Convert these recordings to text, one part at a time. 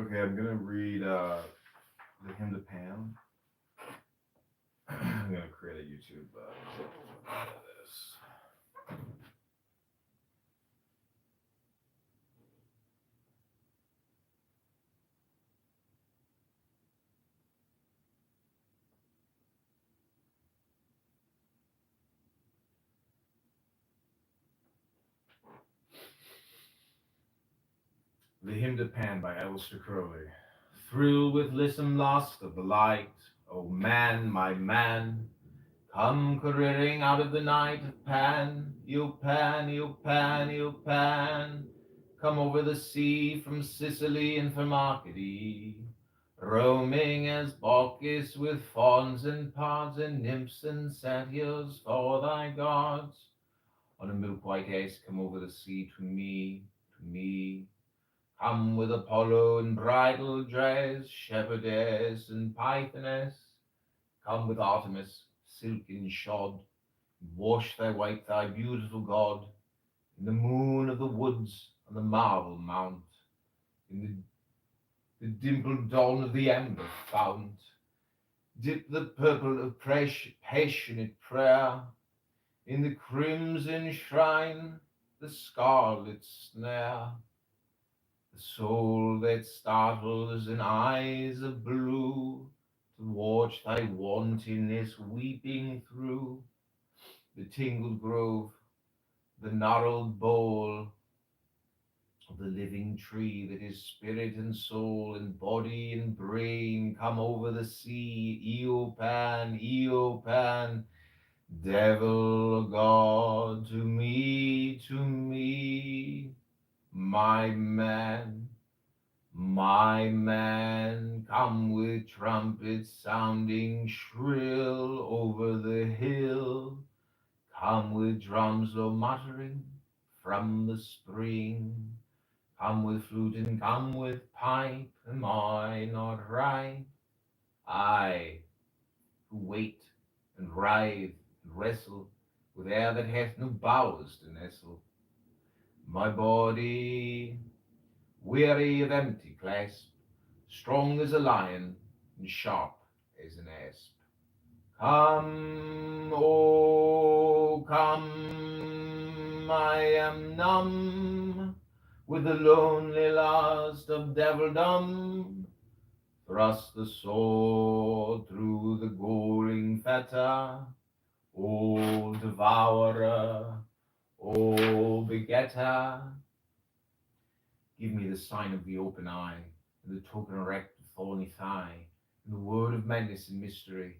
Okay, I'm gonna read the hymn to Pan. I'm gonna create a YouTube out of this. The Hymn to Pan by Alistair Crowley. Thrilled with lissome lust of the light, O man, my man, come careering out of the night of Pan, you Pan, you Pan, you Pan, come over the sea from Sicily and from Arcady, roaming as Bacchus with fauns and pards and nymphs and satyrs for thy gods. On a milk-white ace come over the sea to me, to me. Come with Apollo in bridal dress, shepherdess and pythoness. Come with Artemis, silken shod, wash thy white, thy beautiful God, in the moon of the woods on the marble mount, in the dimpled dawn of the ember fount. Dip the purple of passionate prayer in the crimson shrine, the scarlet snare. The soul that startles and eyes of blue to watch thy wantonness weeping through the tingled grove, the gnarled bole of the living tree that is spirit and soul and body and brain come over the sea, Eopan, Eopan, devil God to me, my man. My man, come with trumpets sounding shrill over the hill. Come with drums low muttering from the spring. Come with flute and come with pipe. Am I not right? I, who wait and writhe and wrestle with air that hath no bowers to nestle. My body weary of empty clasp, strong as a lion and sharp as an asp. Come, oh, come, I am numb with the lonely lust of devildom. Thrust the sword through the galling fetter, O devourer, O begetter. Give me the sign of the open eye, and the token erect of thorny thigh, and the word of madness and mystery.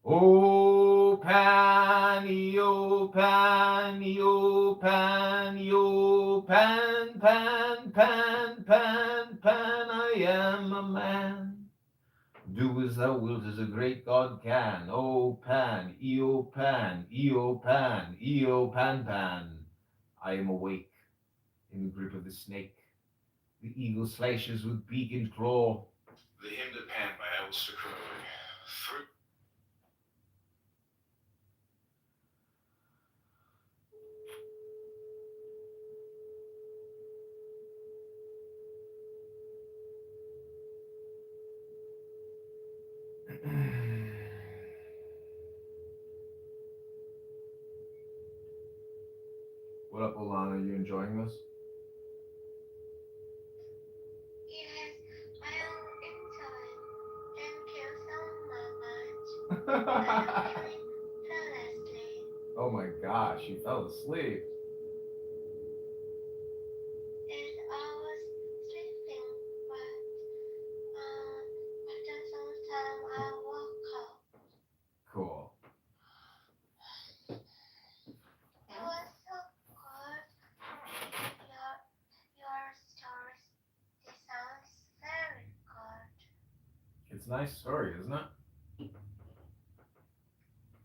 O Pan, O Pan, O Pan, O Pan, Pan, Pan, Pan, Pan, I am a man. Do as thou wilt, as a great God can. O Pan, Eo Pan, Eo Pan, Eo Pan Pan. I am awake in the grip of the snake. The eagle slashes with beak and claw. The Hymn to Pan by Alistair Crowley. What up, Alana? Are you enjoying this? Yes, I am enjoying. Thank you so much. I really fell asleep. Oh my gosh, you fell asleep. Yes, I was sleeping, but after some time I woke up. Cool. It was so good. Your stories, they sounds very good. It's a nice story, isn't it?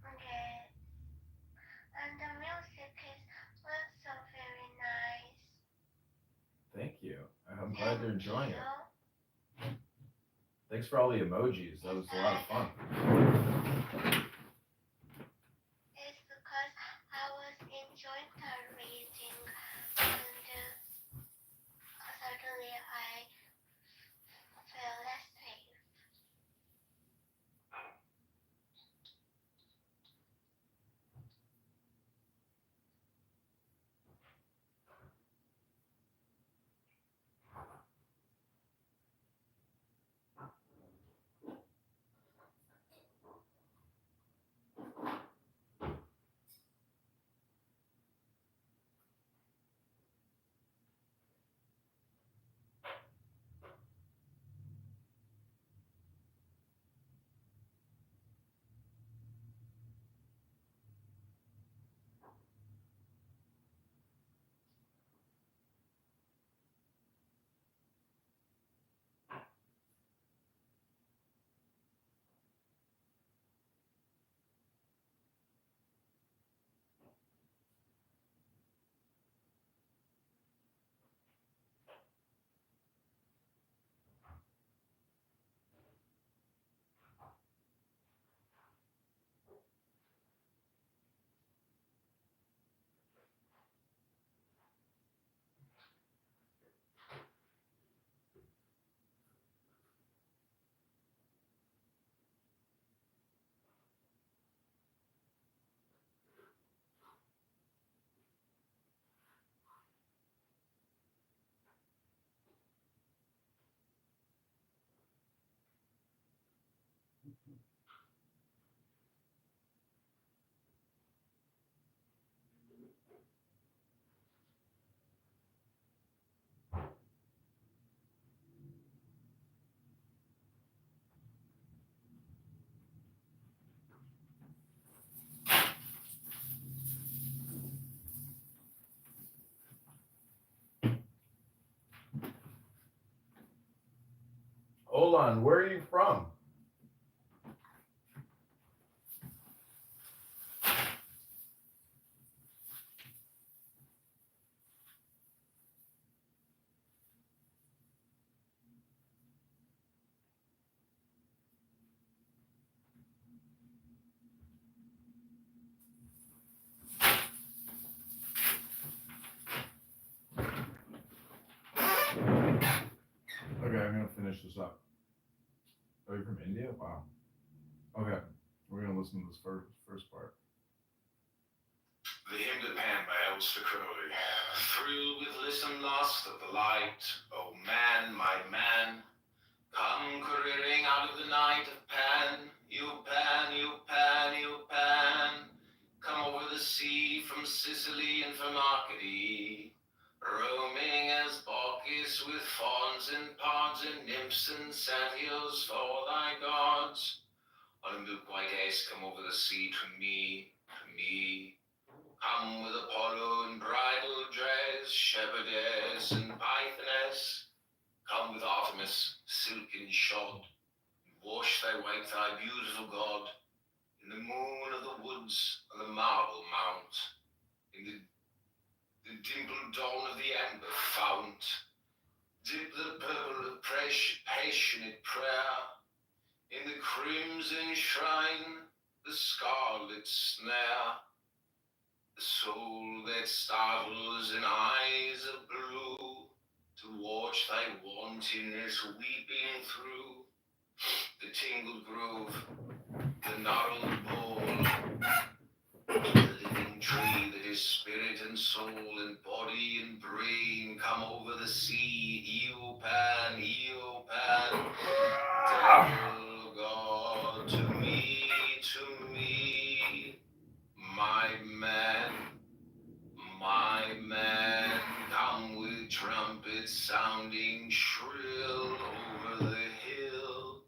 Okay, and the music is also very nice. Thank you. I'm glad you're enjoying it. You. Thanks for all the emojis. That was a lot of fun. It's because I was enjoying the reading and suddenly I Hold on, where are you from? Okay, I'm gonna finish this up. Are you from India? Wow. Okay, we're gonna listen to this first part. The hymn to Pan by Elster Crowley. Thrilled with listen lost of the light, oh man, my man, come careering out of the night of Pan, you Pan, you Pan, you Pan, come over the sea from Sicily and from Arcady, roaming as Bacchus with fawns and pods and nymphs and satyrs for thy gods. On a milk-white ace come over the sea to me, to me. Come with Apollo and bridal dress, shepherdess and pythoness. Come with Artemis, silken shod, and wash thy white, thy beautiful god, in the moon of the woods on the marble mount, in the dimpled dawn of the amber fount. Dip the purple of passionate prayer, in the crimson shrine, the scarlet snare. The soul that startles in eyes of blue, to watch thy wantonness weeping through the tingled grove, the gnarled bole, the living tree that is spirit and soul and body and brain. Come over the sea, Eopan, Eopan, devil God, to me, my man. My man, come with trumpets sounding shrill over the hill.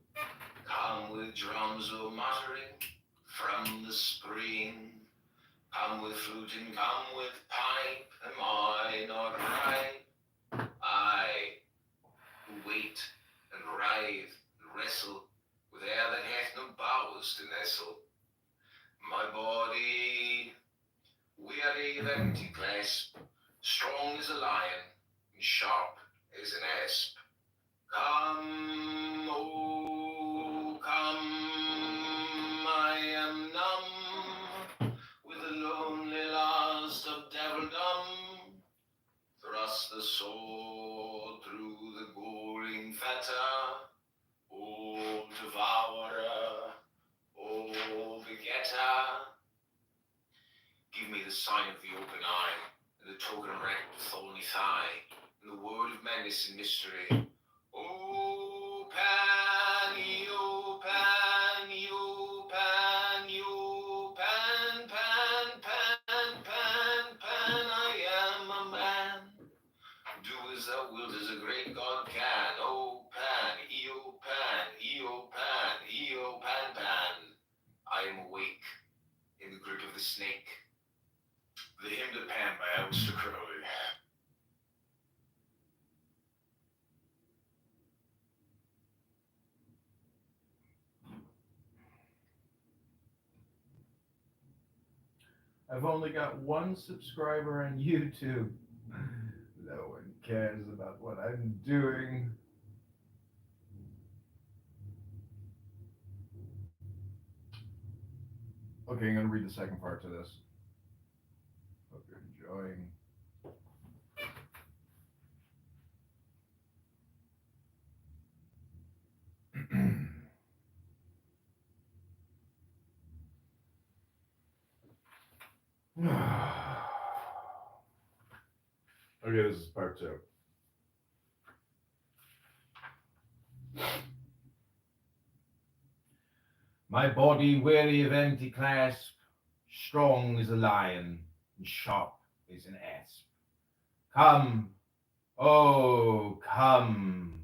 Come with drums o' muttering from the spring. Come with flute and come with pipe. Am I not right? I, who wait and writhe and wrestle with air that hath no bowels to nestle. My body, weary of empty clasp, strong as a lion, and sharp as an asp. Come, oh, come, I am numb with the lonely lust of devildom. Thrust the sword through the galling fetter, O devourer, O begetter. Give me the sign of the open eye, and the token wrapped with thorny thigh, and the word of madness and mystery. O Pan, O Pan, O Pan, O Pan, Pan, Pan, Pan, Pan, I am a man. Do as thou wilt, as a great God can. O Pan, O Pan, O Pan, O Pan, Pan. I am awake in the grip of the snake. The hymn to Pan by Elster Crowley. I've only got one subscriber on YouTube. No one cares about what I'm doing. Okay, I'm gonna read the second part to this. Hope you're enjoying. Okay, this is part two. My body weary of empty clasp, strong as a lion, and sharp as an asp. Come, oh, come.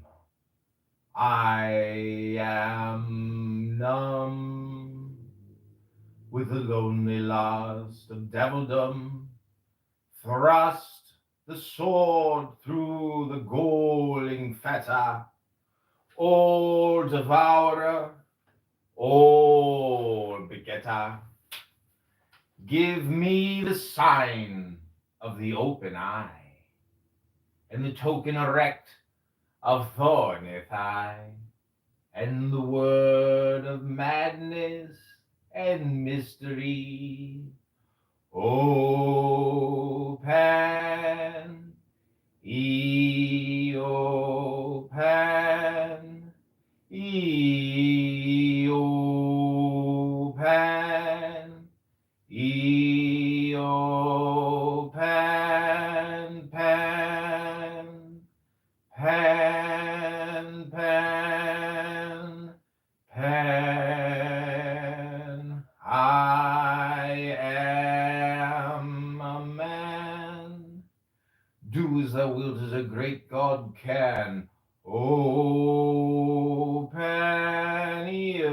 I am numb with the lonely lust of devildom. Thrust the sword through the galling fetter, all devourer, all begetter. Give me the sign of the open eye, and the token erect of thorny thigh, and the word of madness and mystery. Open, open, open, open, pen, pen, pen, pen. I am a man. Do as thou wilt, as a great God can. Open,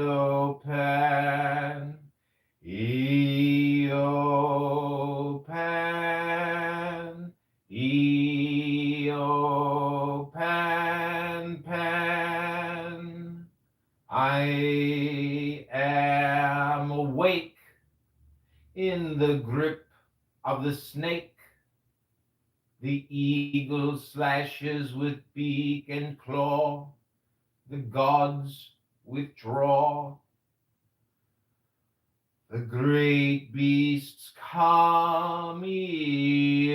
open, open, open, pen. I am awake in the grip of the snake. The eagle slashes with beak and claw. The gods withdraw. The great beasts come,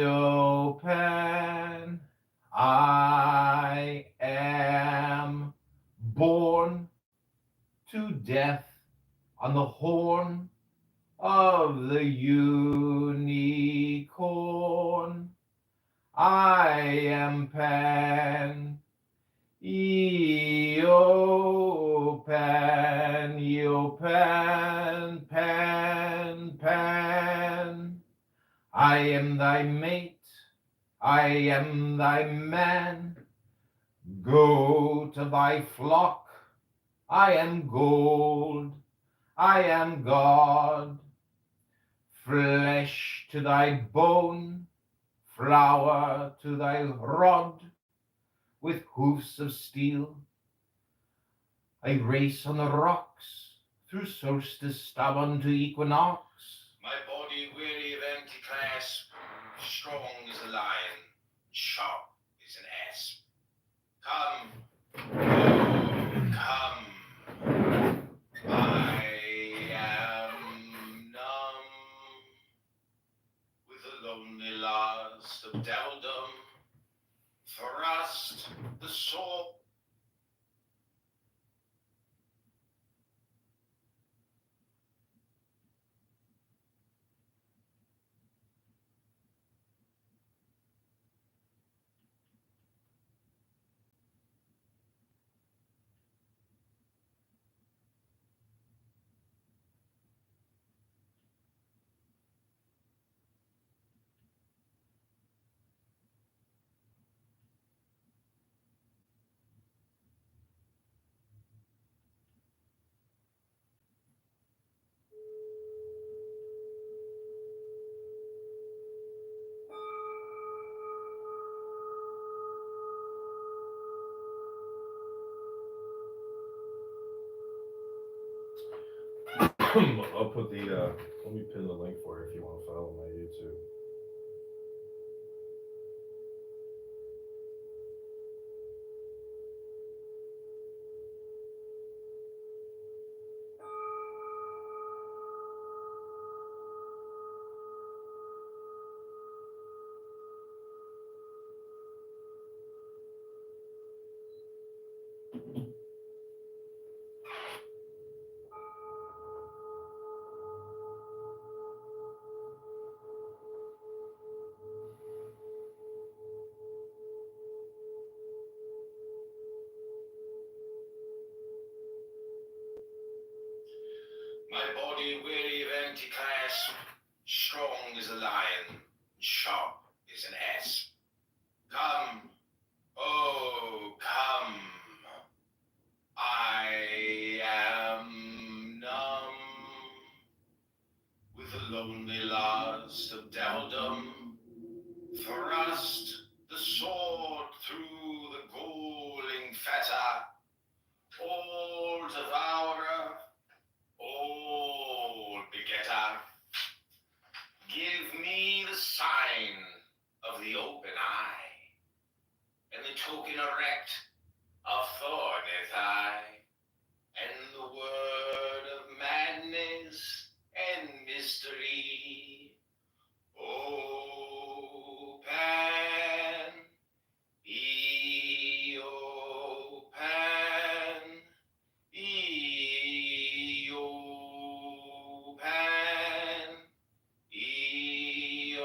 open. I am born to death on the horn of the unicorn. I am Pan, Pan, Pan, Pan, Pan. I am thy mate, I am thy man. Go to thy flock, I am gold, I am God. Flesh to thy bone, flower to thy rod, with hoofs of steel. I race on the rocks, through solstice stab unto equinox. My body weary of empty clasp, strong as a lion, sharp as an asp. Come, oh, come. I am numb with the lonely lust of devildom. Thrust the sword. I'll put the let me pin the link for it if you want to follow my YouTube. empty clasp, strong as a lion, sharp as an asp. Come, oh, come. I am numb with the lonely lust of devildom. Thrust the sword through the galling fetter. All devourer, all begetter. Give me the sign of the open eye, and the token erect of thorny thigh, and the word of madness and mystery. O Pan, O Pan, O Pan, O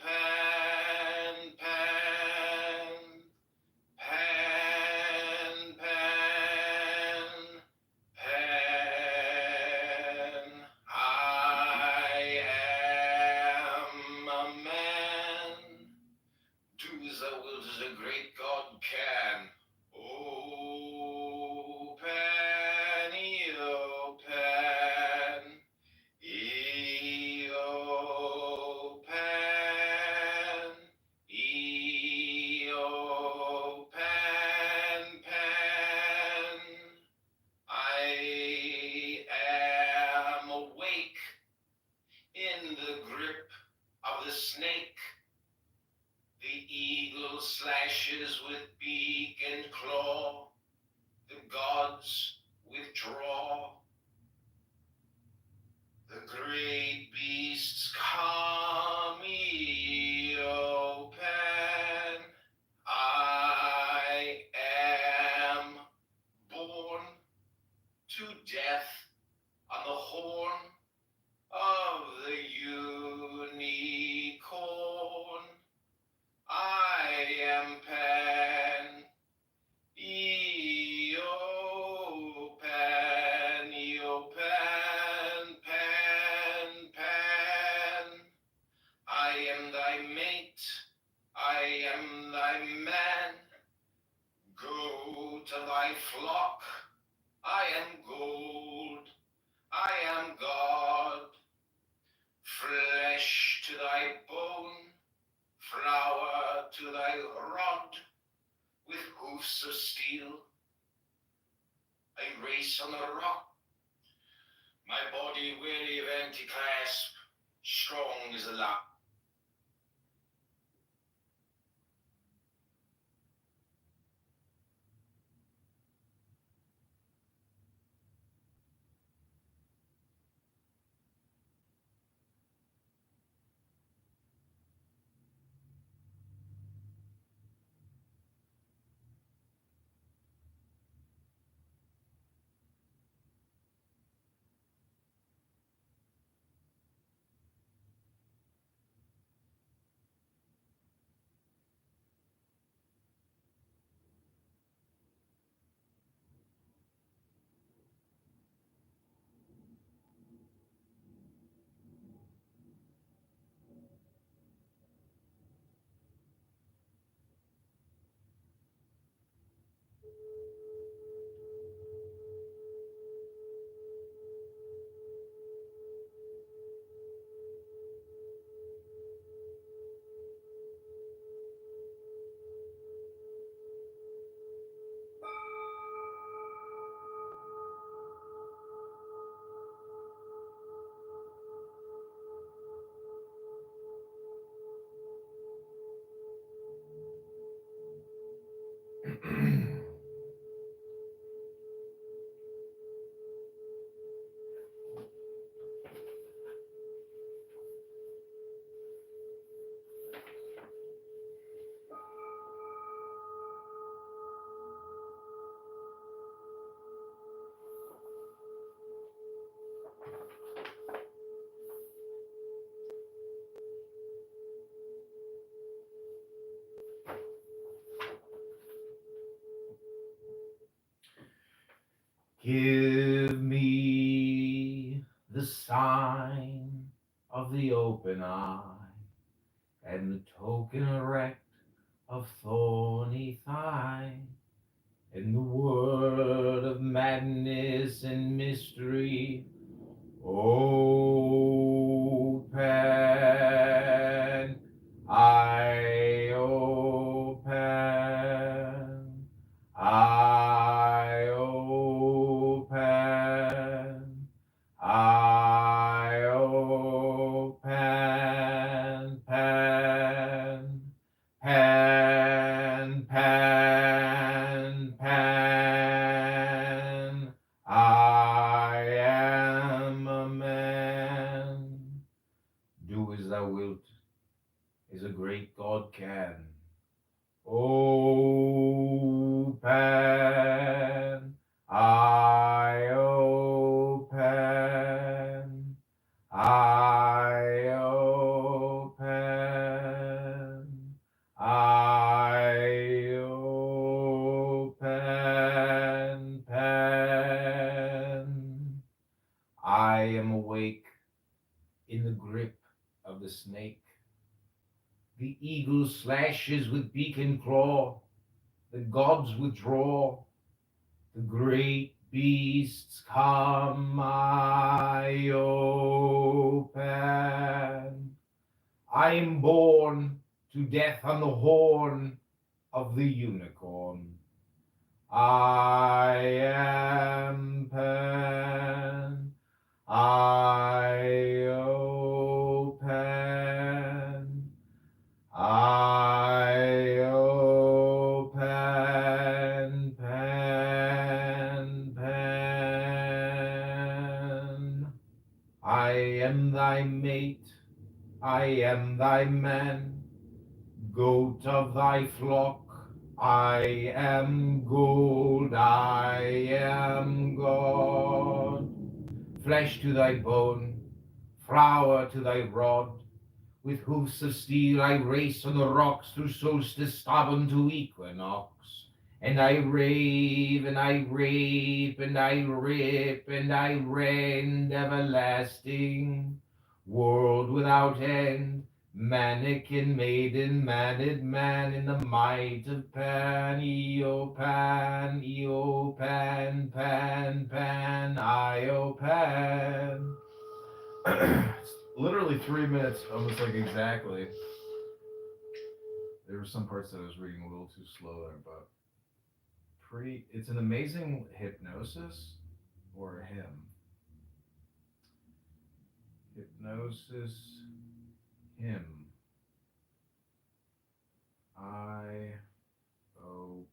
Pan, Pan, Pan, Pan, Pan. I am a man. Do as thou wilt as a great God can. O Pan, O Pan, O Pan, O Pan, Pan. I am awake in the grip of the snake. The eagle slashes with beak and claw. The gods withdraw. The great beasts come, O Pan. I am born to death on the horn of the unicorn. I am Pan, O Pan, O Pan, Pan, Pan. I am thy mate, I am thy man. Go to thy flock, I am gold, I am God. Flesh to thy bone, flower to thy rod, with hoofs of steel, I race on the rock. My body weary of empty clasp, strong as a lion. Give me the the sign of the open eye, and the token erect of thorny thigh, and the word of madness and mystery, open, I open, I open, I open, pen. I am a man. Do as thou wilt, as a great God can. Open, I open, I open, I open, pen. I am awake in the grip of the snake. The eagle slashes with beak and claw. The gods withdraw. The great beasts come. I open. I am born to death on the horn of the unicorn. I am pen. I open. I open, pen. I am thy mate, I am thy man, goat of thy flock. I am gold, I am God. Flesh to thy bone, flour to thy rod. With hoofs of steel I race on the rocks through solstice stubborn to equinox. And I rave and I rape and I rip and I rend everlasting. World without end, mannequin maiden, maned man in the might of Pan, Eo Pan, Pan, Pan, Io Pan. It's literally 3 minutes, almost like exactly. There were some parts that I was reading a little too slow there, but it's an amazing hypnosis or a hymn. Hypnosis hymn. I open.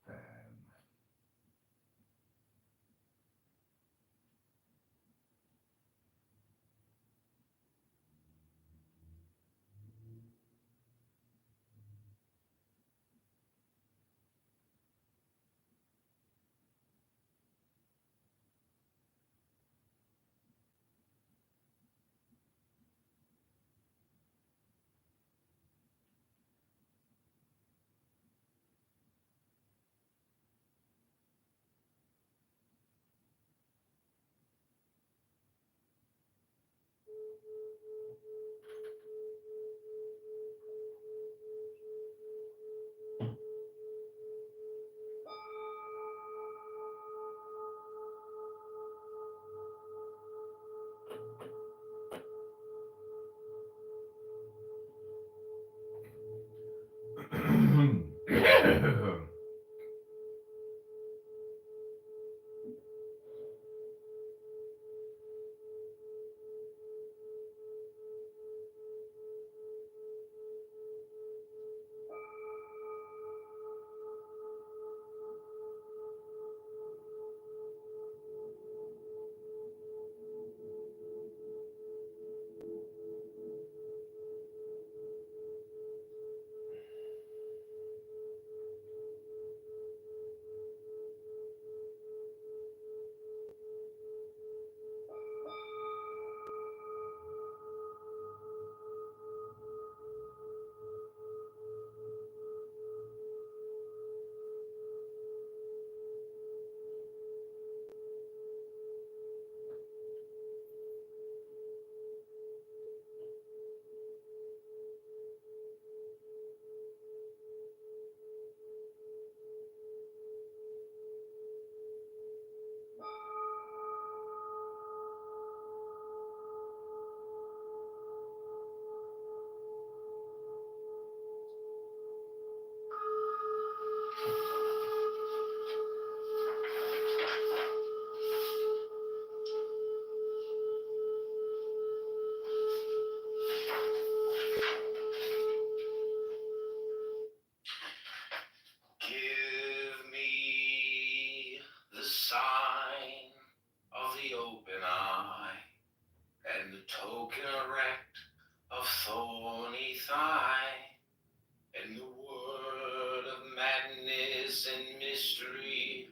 madness and mystery.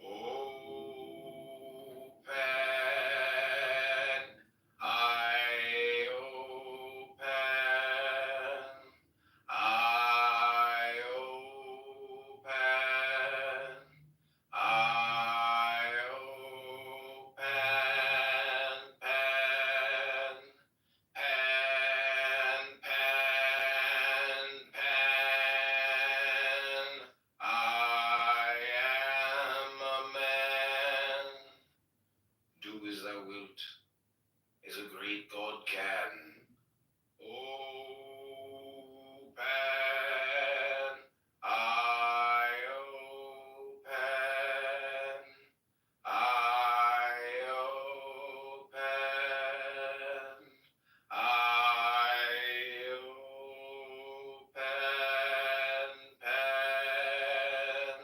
Open, I open, I open, I open, pen, pen, pen, pen. I am a man. Do as thou wilt, as a great God can. Open, I open, I open, I open, pen.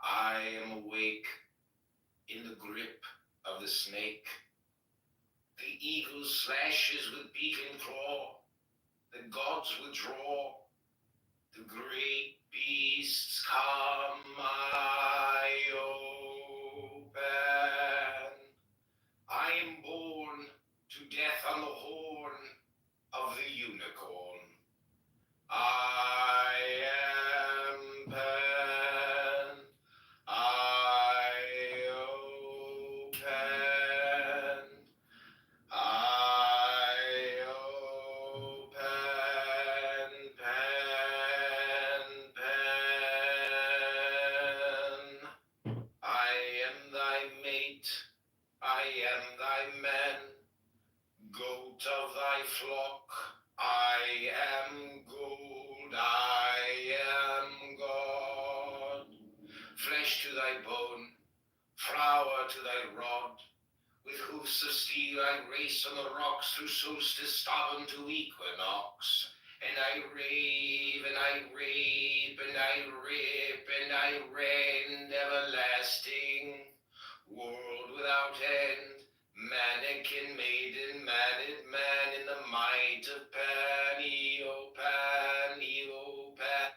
I am awake in the grip of the snake. The eagle slashes with beak and claw. The gods withdraw. The great beasts come. I open. I am born to death on the horn of the unicorn. I am pen. I open. I open, pen, pen. I am thy mate, I am thy man, goat of thy flock. I am gold, I am God. Flesh to thy bone, flour to thy rod. With hoofs of steel I race on the rocks through solstice stubborn to equinox. And I rave, and I rape, and I rip, and I rend everlasting. World without end, mannequin maiden, maned man in the might of Pan, Eo, Pan, Eo, Pan.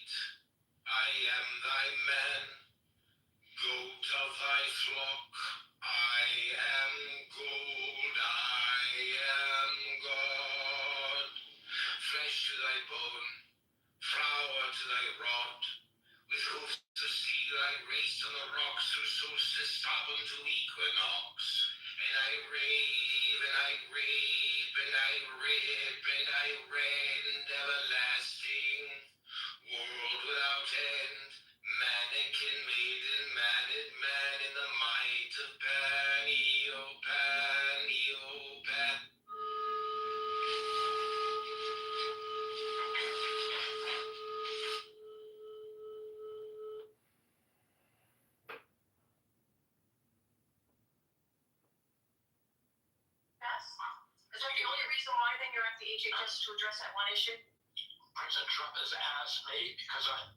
I am thy man, goat of thy flock. I am gold, I am God. Flesh to thy bone, flour to thy rod. With hoofs of steel I raced on the rocks through solstice stubborn to equinox. And I rave, and I rape, and I rip, and I rend everlasting. World without end, mannequin maiden, maned man in the might of Pan, Eo, Pan, Eo, Pan. Is that the only reason why then you're at the HHS to address that one issue? President Trump has asked me because I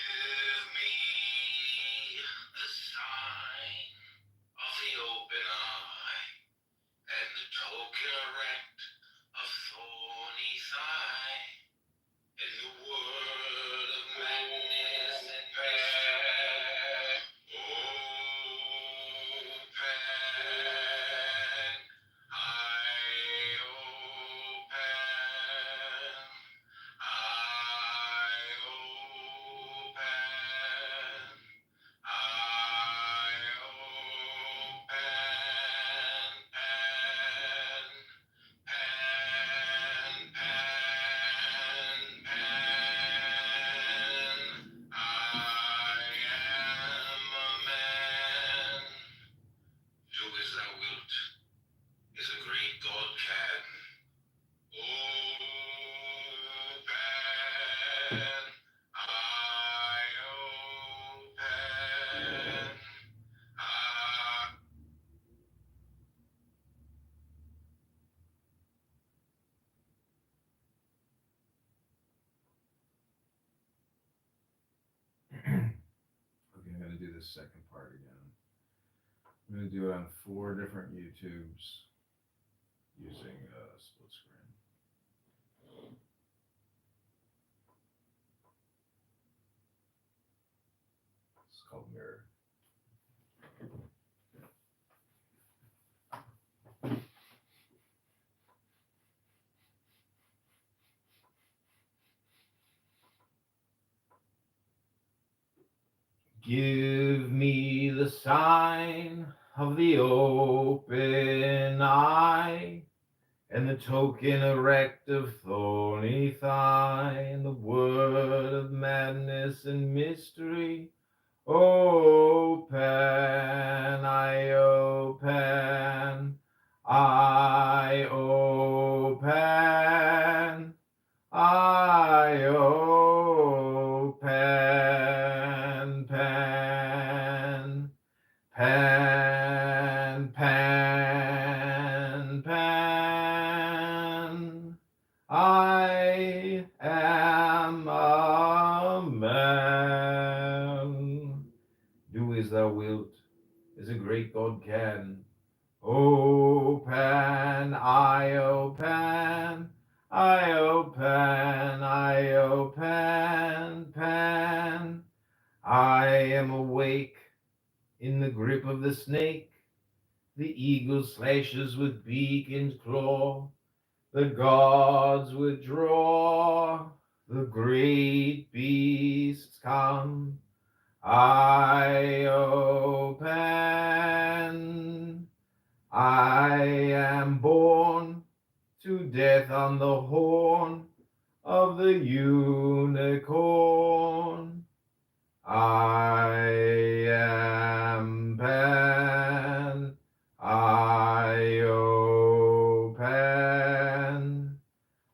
give me the sign of the open eye and the token erect of thorny thigh and the word of madness and mystery. Open, I open. I open, I open, pen, pen, pen, pen. I am a man. Do as thou wilt, as a great God can. Open, I open, I Okay, I'm gonna do this second part again. I'm gonna do it on 4 different YouTubes using split screen. It's called Mirror. Give me the sign of the open eye, and the token erect of thorny thigh, and the word of madness and mystery. Open, I open, I open, I open, pen, pen, pen, pen. I am a man. Do as thou wilt, as a great God can. Open, I open, I open, I open, pen. I am awake in the grip of the snake. The eagle slashes with beak and claw. The gods withdraw. The great beasts come. I open. I am born to death on the horn of the unicorn. I am Pan. I open.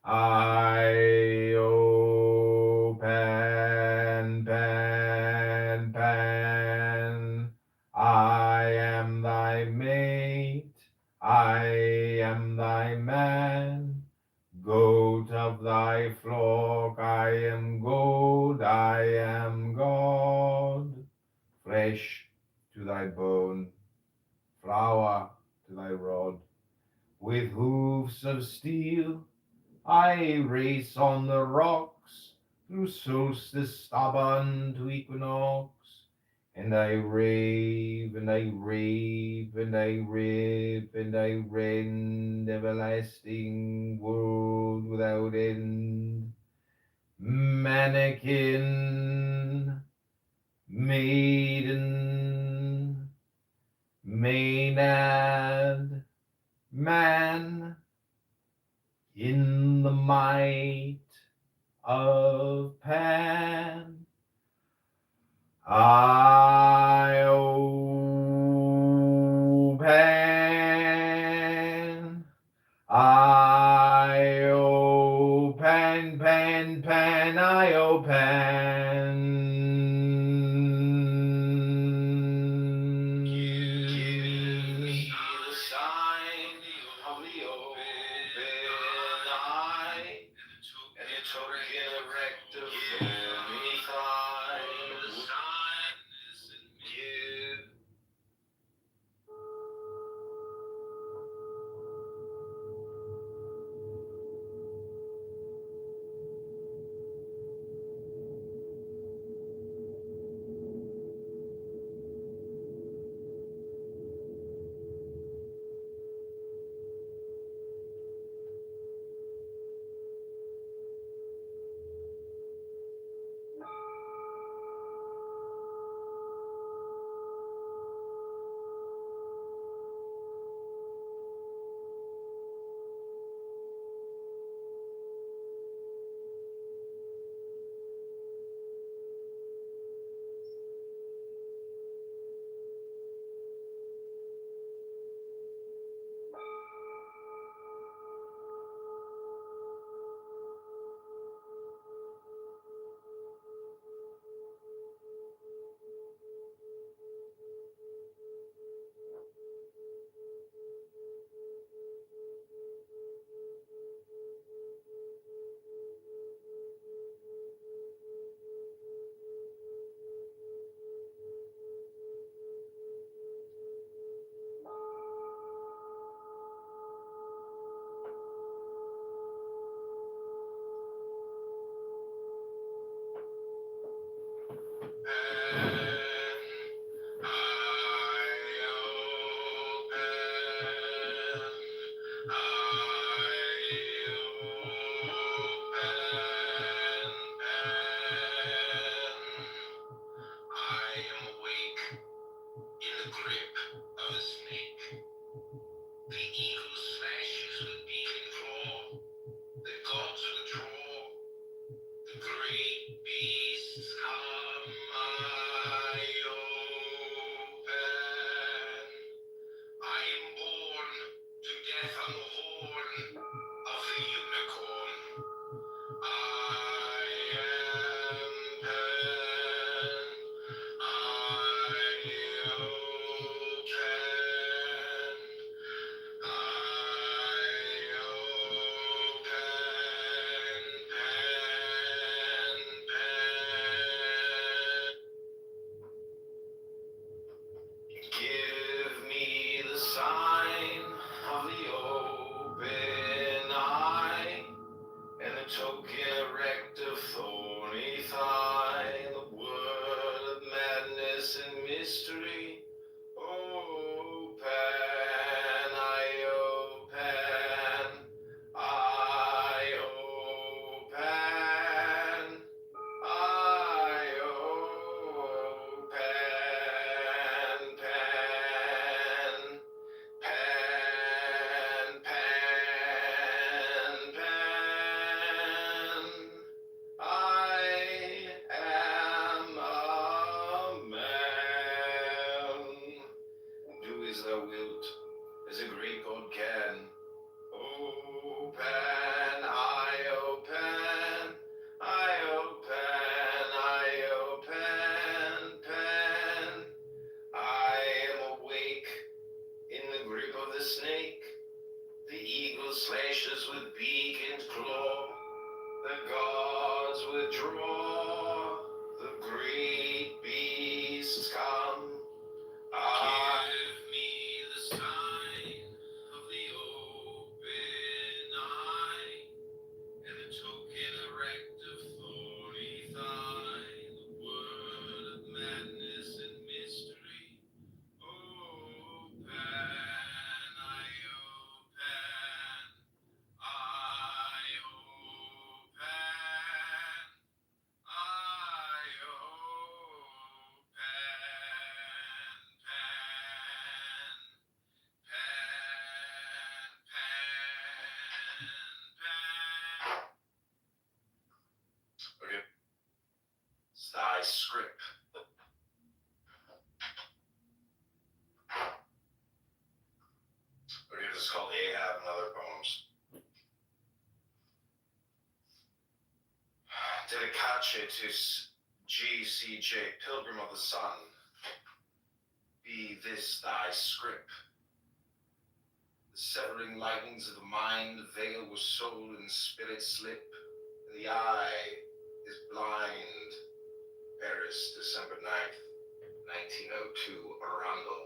I open, pen, pen. I am thy mate. I am thy man. Goat of thy flock, I am goat. I race on the rocks through solstice stubborn to equinox. And I rave, and I rave, and I rip, and I rend, everlasting world without end. Mannequin, maiden, maenad, man, in the might of Pan. I open, I open, pen, I open. Give the sign of the open eye, and it took erect of any kind. Give. thy scrip. Or it is called Ahab and Other Poems. Dedicacetus GCJ, Pilgrim of the Sun, be this thy scrip. The severing lightnings of the mind veil where soul and spirit slip, and the eye is blind. Paris, December 9th, 1902, Arundel.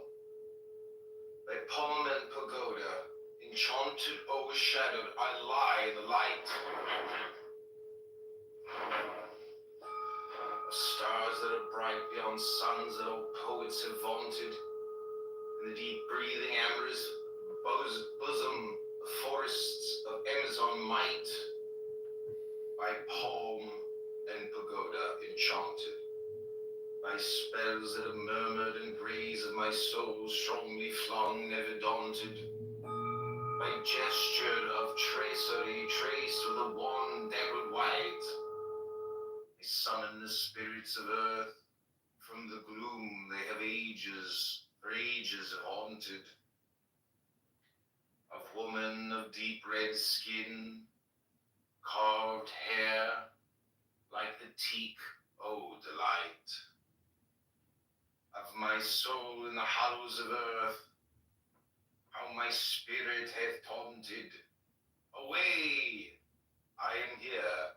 By palm and pagoda, enchanted, overshadowed, I lie in the light. Of stars that are bright beyond suns that old poets have vaunted, in the deep breathing amorous bosom of forests of Amazon might, by palm and pagoda enchanted, by spells that have murmured and breeze of my soul strongly flung, never daunted, by gesture of tracery traced with a wand dappled white, I summon the spirits of earth from the gloom they have for ages have haunted, of woman of deep red skin, carved hair like the teak, oh delight, of my soul in the hollows of earth, how my spirit hath taunted, away, I am here,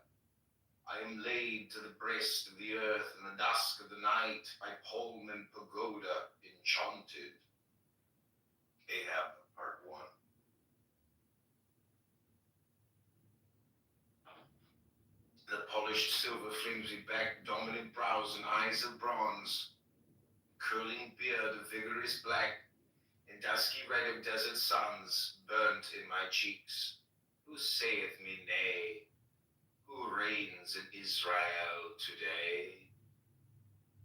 I am laid to the breast of the earth in the dusk of the night, by palm and pagoda enchanted. Ahab, Part 1. The polished silver flimsy back, dominant brows and eyes of bronze, curling beard of vigorous black, and dusky red of desert suns burnt in my cheeks. Who saith me nay? Who reigns in Israel today?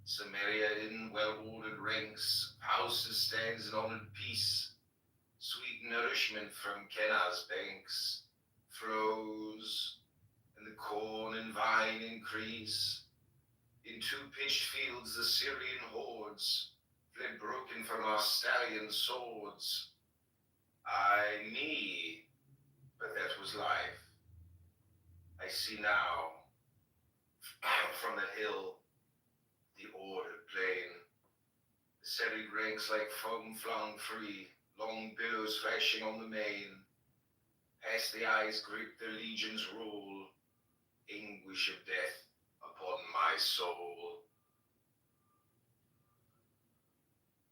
Samaria in well-ordered ranks, houses stands in honored peace, sweet nourishment from Kenah's banks flows, and the corn and vine increase. In two pitched fields the Syrian hordes fled broken from our stallion swords. Ay me, but that was life. I see now, from the hill, the ordered plain, the serried ranks like foam flung free, long billows flashing on the main. Past the eyes grip their legions roll, anguish of death upon my soul.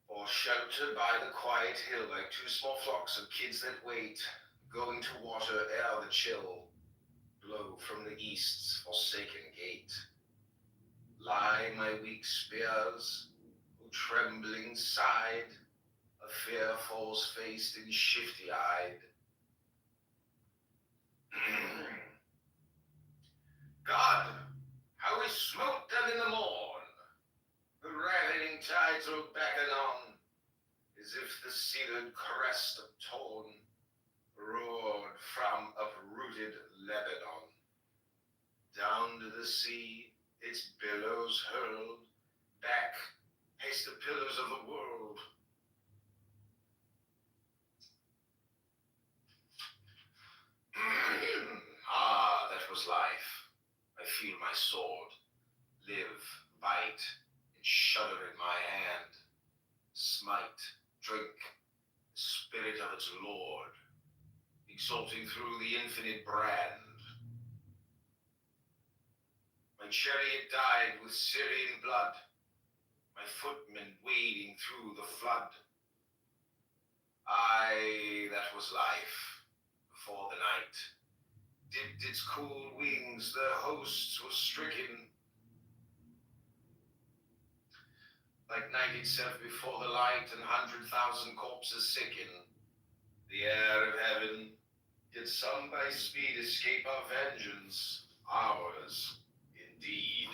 Or sheltered by the quiet hill like two small flocks of kids that wait, going to water ere the chill blow from the east's forsaken gate. Lie my weak spears, who trembling side, a fear false-faced and shifty-eyed. God, how we smote them in the morn, the ravening tides rode back anon, as if the seared crest of torn roared from uprooted Lebanon. Down to the sea its billows hurled, back past the pillars of the world. Ah, that was life. I feel my sword live, bite, and shudder in my hand. Smite, drink, the spirit of its lord, exulting through the infinite brand. My chariot dyed with Syrian blood, my footmen wading through the flood. Aye, that was life before the night dipped its cool wings, the hosts were stricken. Like night itself before the light, and 100,000 corpses sicken the air of heaven, yet some by speed escape our vengeance, ours indeed.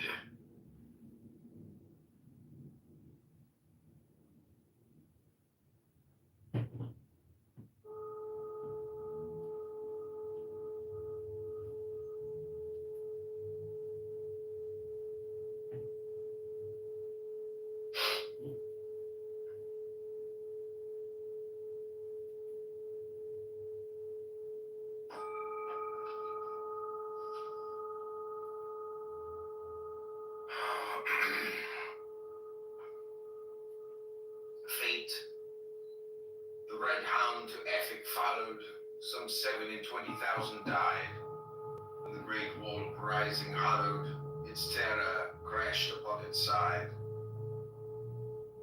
bloodhound to ethic followed. Some 7 in 20,000 died. And the great wall rising hollowed, its terror crashed upon its side.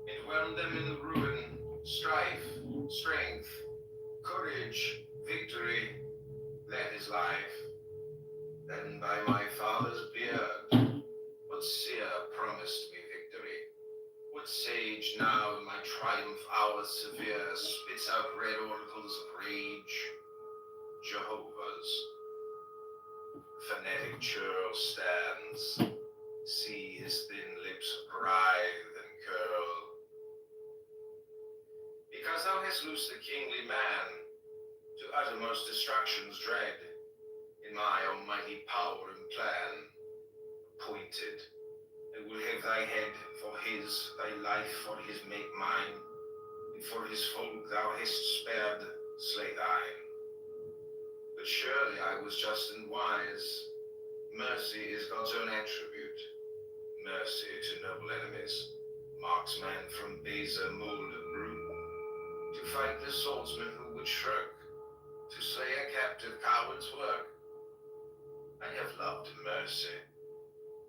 It whelmed them in ruin, strife, strength, courage, victory. That is life. And by my father's beard, what seer promised me victory? What sage now in my triumph hour severe spits out red oracles of rage? Jehovah's. Phonetic churl stands. See his thin lips writhe and curl. Because thou hast loosed the kingly man to uttermost destruction's dread, in my almighty power and plan, appointed, and will have thy head for his, thy life for his make mine, and for his folk thou hast spared, slay thine. But surely I was just and wise. Mercy is God's own attribute. Mercy to noble enemies marks man from baser mold of brute, to fight the swordsman who would shirk, to slay a captive coward's work. I have loved mercy,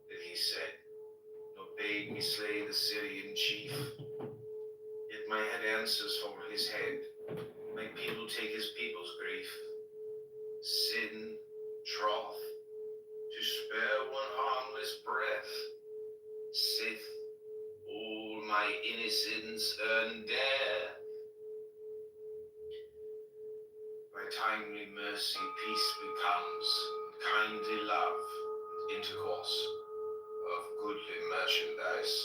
that he said, nor bade me slay the Syrian chief. Yet my head answers for his head, my people take his people's grief. Sin, troth, to spare one harmless breath, sith all my innocence earn death. By timely mercy peace becomes, kindly love and intercourse of goodly merchandise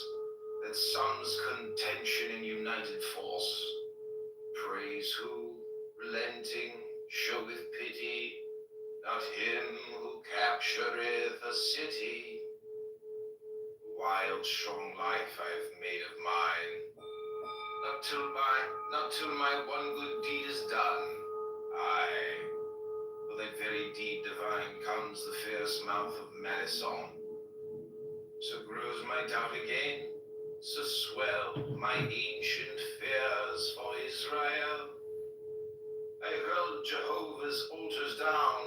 that sums contention in united force. Praise who, relenting, showeth pity, not him who captureth a city. Wild strong life I've made of mine, not till my one good deed is done. Aye, for that very deed divine comes the fierce mouth of Madison. So grows my doubt again, so swell my ancient fears for Israel. I hurled Jehovah's altars down,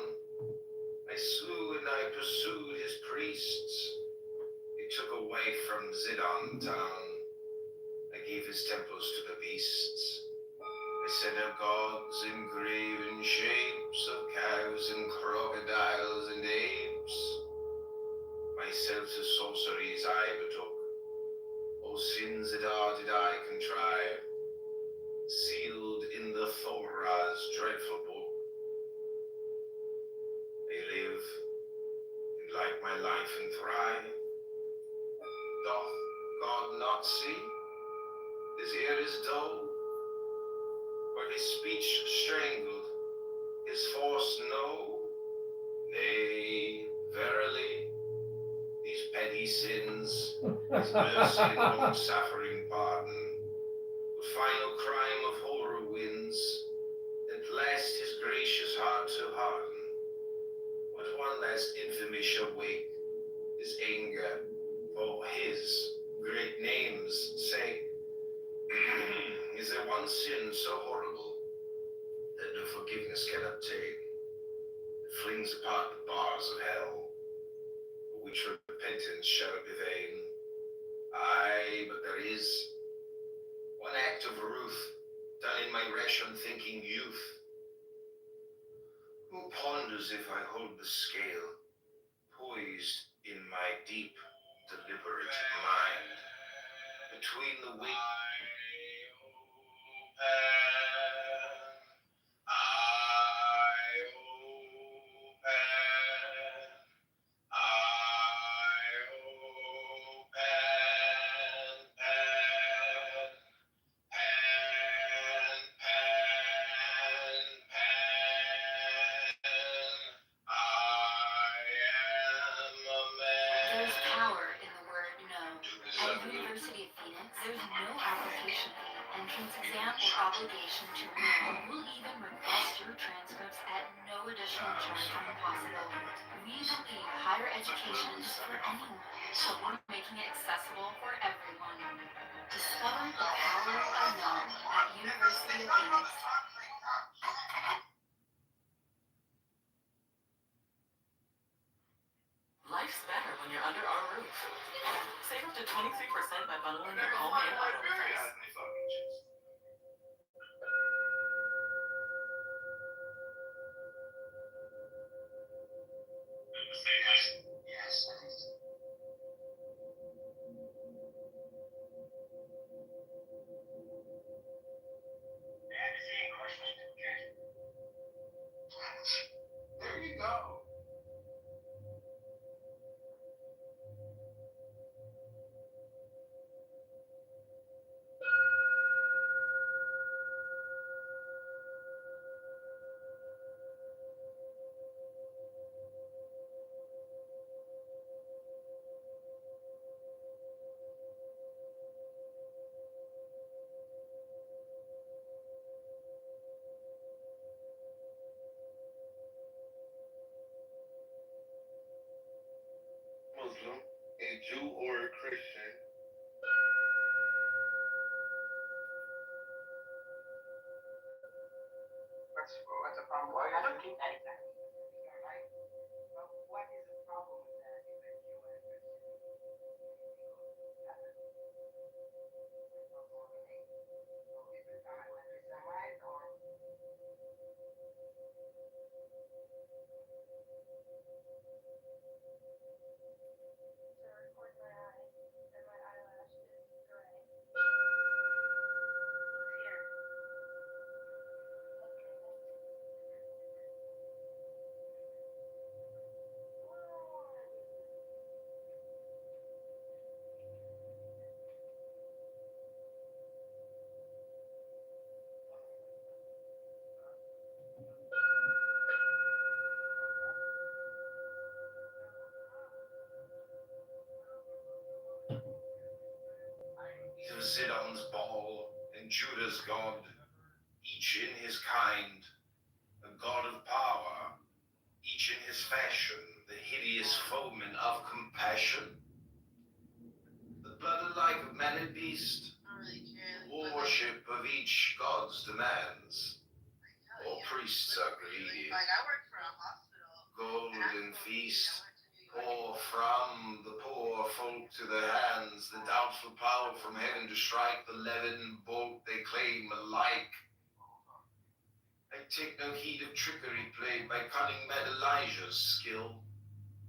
I slew and I pursued his priests. He took away from Zidon town, I gave his temples to the beasts. I set up gods in graven shapes of cows and crocodiles and apes. Myself to sorceries I betook, all sins that are did I contrive, sealed in the Thorah's dreadful book. I live, and like my life and thrive. Doth God not see? His ear is dull, or his speech strangled, his force no? Nay, verily, these petty sins, his mercy and long-suffering pardon, the final crime of horror wins, at last his gracious heart to harden. What one last infamy shall wake, his anger for his great name's sake? Is there one sin so horrible that no forgiveness can obtain, that flings apart the bars of hell, for which repentance shall be vain? Aye, but there is one act of ruth done in my rash unthinking youth. Who ponders if I hold the scale poised in my deep, deliberate mind, between the weak There's power in the word no. At University of Phoenix, there's no application fee and entrance exam or obligation to enroll. We'll even request your transcripts at no additional charge when possible. We believe higher education is for anyone, so we're making it accessible for everyone. Discover the power of unknown at University of Phoenix. Life's better when you're under our roof. Save up to 23% by bundling your home and auto insurance. There you go. Muslim, a Jew, or a Christian. What's the problem? I don't think that exactly. You're right. But what is the problem with that if a Jew and a Christian have a so is it anti-Semite or Zidon's ball and Judah's God, each in his kind, a god of power, each in his fashion, the hideous foeman of compassion. The blood alike of man and beast, worship of each god's demands. All priests are greedy. I work for a hospital. Golden feast, pour from the poor folk to their hands the doubtful power from heaven to strike the leaden bolt they claim alike. I take no heed of trickery played by cunning mad Elijah's skill,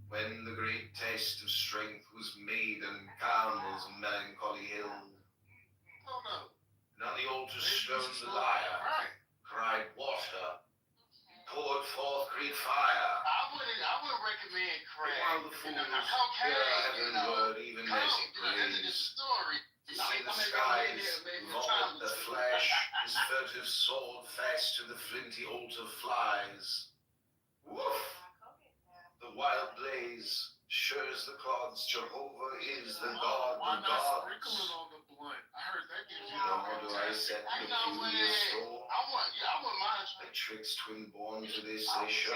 when the great test of strength was made on Carmel's melancholy hill. Oh no. And on the altar stone the lyre cried water, poured forth great fire. I wouldn't recommend Craig. While the fools hear heavenward, even as he prays, to see the skies vomit the flash, his furtive sword fast to the flinty altar flies. Woof! The wild blaze shows the clods. Jehovah is the God Why of not gods. sprinkle it on the blunt? I heard that gives you Nor do I set peculiar store I wouldn't mind by tricks twin born to this they show,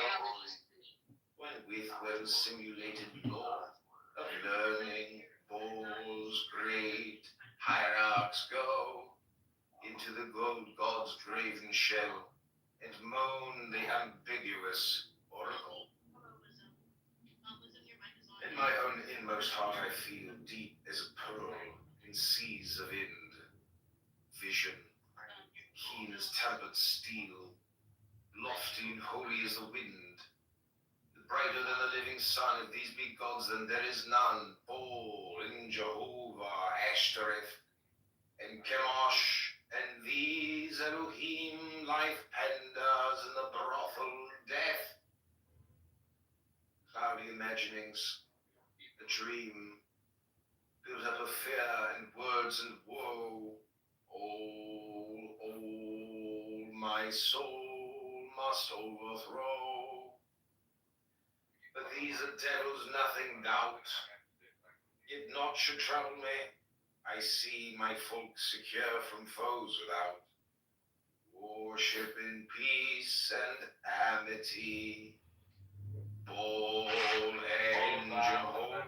when with well simulated lore of learning balls great hierarchs go into the gold god's graven shell and moan the ambiguous oracle. In my own inmost heart I feel deep as a pearl in seas of end, vision keen as tempered steel, lofty and holy as the wind, brighter than the living sun. If these be gods, then there is none. Baal and Jehovah, Ashtoreth and Chemosh, and these Elohim, life pandas and the brothel death. Cloudy imaginings, a dream, built up of fear and words and woe. All my soul must overthrow. But these are devils, nothing doubt, yet naught should trouble me. I see my folk secure from foes without. Worship in peace and amity. Bull and Jehovah,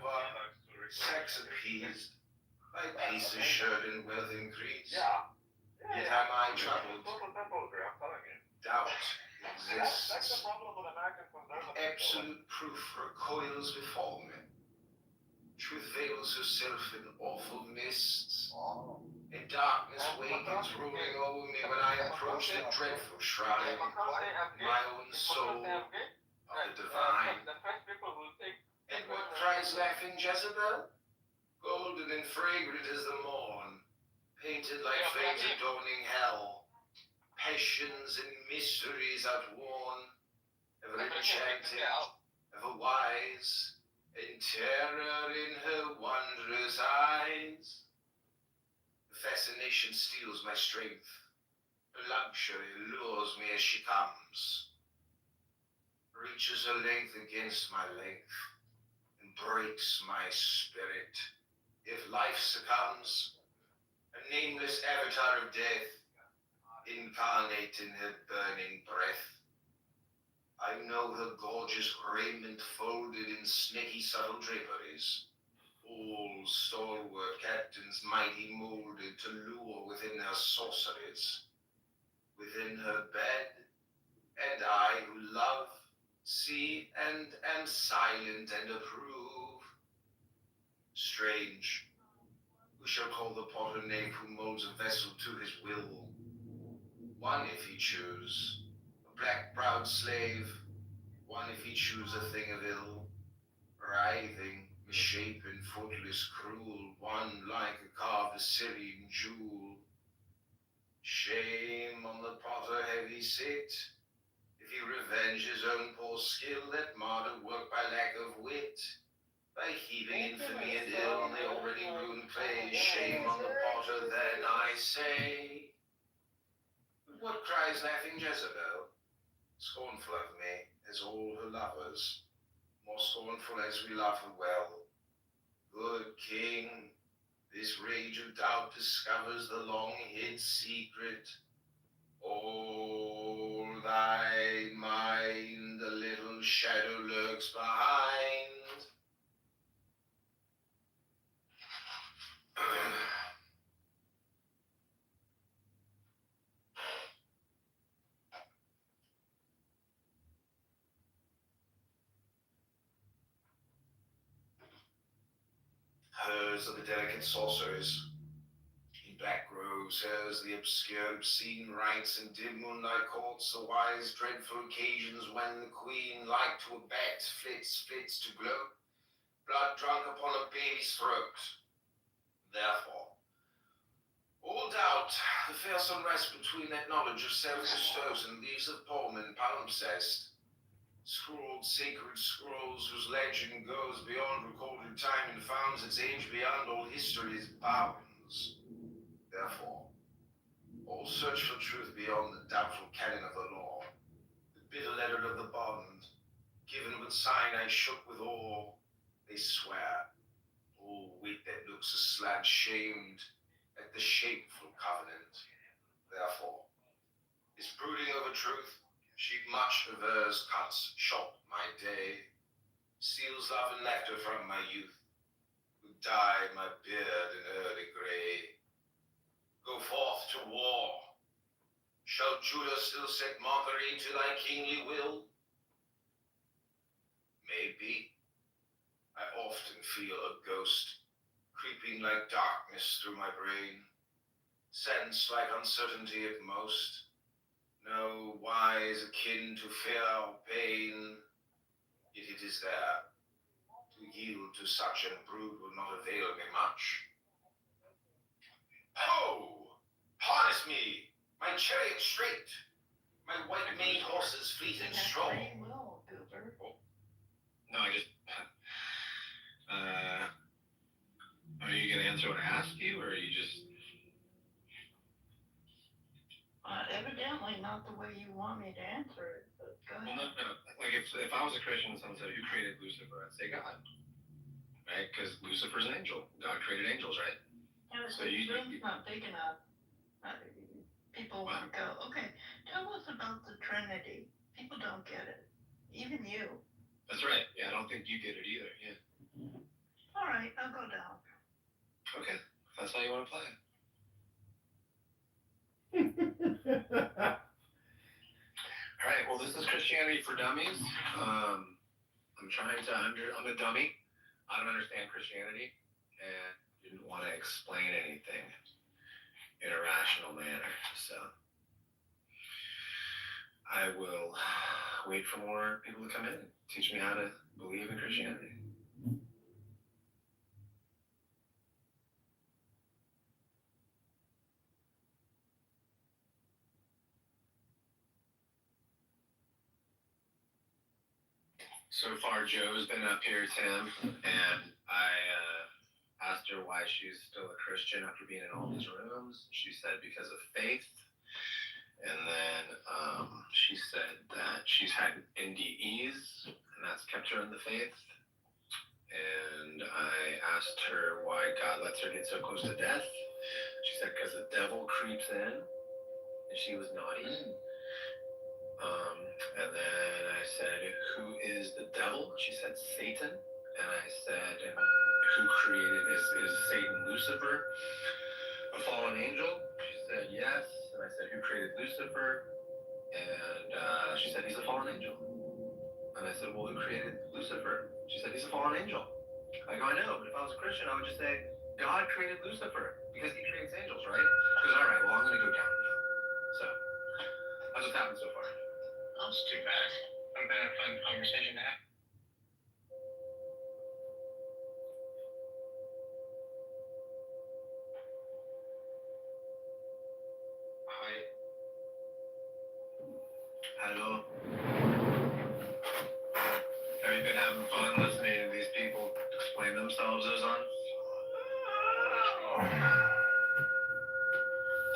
sex appeased, my peace assured and wealth increased. Yet am I troubled. Doubt exists. Absolute proof recoils before me. Truth veils herself in awful mists. And darkness wakens rolling over me when I approach the dreadful shrine. My own soul of the divine. And what cries laughing Jezebel? Golden and fragrant as the morn, painted like flames adorning hell. Passions and mysteries outworn, ever enchanting, ever wise, and terror in her wondrous eyes. The fascination steals my strength. Her luxury lures me as she comes, reaches her length against my length, and breaks my spirit. If life succumbs, a nameless avatar of death, incarnate in her burning breath. I know her gorgeous raiment folded in snaky subtle draperies, all stalwart captains mighty molded to lure within her sorceries. Within her bed, and I who love, see, and am silent and approve. Strange, who shall call the potter knave who molds a vessel to his will? One if he choose, a black-browed slave, one if he choose a thing of ill, writhing, misshapen, footless, cruel, one like a carved Assyrian jewel. Shame on the potter heavy sit, if he revenge his own poor skill, let martyr work by lack of wit. By heaping infamy and ill on the already ruined clay, shame on the potter, then I say. But what cries laughing Jezebel? Scornful of me, as all her lovers, more scornful as we love her well. Good king, this rage of doubt discovers the long-hid secret. All thy mind, a little shadow lurks behind. Hers are the delicate sorceries. In black groves, hers the obscure, obscene rites, and dim moonlight courts, the wise, dreadful occasions when the queen, like to a bat, flits to gloat, blood drunk upon a baby's throat. Therefore, all doubt, the fair sunrise between that knowledge of self bestows and leaves of poem and palimpsest, scrawled sacred scrolls whose legend goes beyond recorded time and founds its age beyond all history's bounds. Therefore, all search for truth beyond the doubtful canon of the law, the bitter letter of the bond, given with sign I shook with awe, they swear, all wit that looks aslant shamed at the shameful covenant. Therefore, is brooding over truth, she much avers, cuts short my day, steals love and laughter from my youth, would dye my beard in early gray. Go forth to war. Shall Judah still set mockery to thy kingly will? Maybe. I often feel a ghost creeping like darkness through my brain, sense like uncertainty at most, no wise akin to fear or pain, yet it is there. To yield to such and brood will not avail me much. Ho! Harness me, my chariot straight, my white-maned horses fleet and strong. Well, Cooper. No, I just. Are you gonna answer when I ask you, or are you just? Evidently not the way you want me to answer it, but go Well, ahead. no. Like if I was a Christian and someone said, "Who created Lucifer?" I'd say God, right? Because Lucifer's an angel. God created angels, right? And if So the you- room's not big enough, people won't go, okay, tell us about the Trinity. People don't get it. Even you. That's right. Yeah, I don't think you get it either. Yeah. All right, I'll go down. Okay. If that's how you want to play it. All right. Well, this is Christianity for Dummies. I'm a dummy. I don't understand Christianity and didn't want to explain anything in a rational manner. So I will wait for more people to come in and teach me how to believe in Christianity. So far, Joe's been up here, Tim, and I asked her why she's still a Christian after being in all these rooms. She said because of faith. And then she said that she's had NDEs, and that's kept her in the faith. And I asked her why God lets her get so close to death. She said because the devil creeps in, and she was naughty. And then I said, who is the devil? She said, Satan. And I said, and who created, is Satan Lucifer, a fallen angel? She said, yes. And I said, who created Lucifer? And she said, he's a fallen angel. And I said, well, who created Lucifer? She said, he's a fallen angel. I go, I know, but if I was a Christian, I would just say, God created Lucifer because he creates angels, right? She goes, all right, well, I'm going to go down. So, that's what's happened so far. That's too bad. Would have been a fun conversation to have. Hi. Hello. Have you been having fun listening to these people explain themselves, Ozan?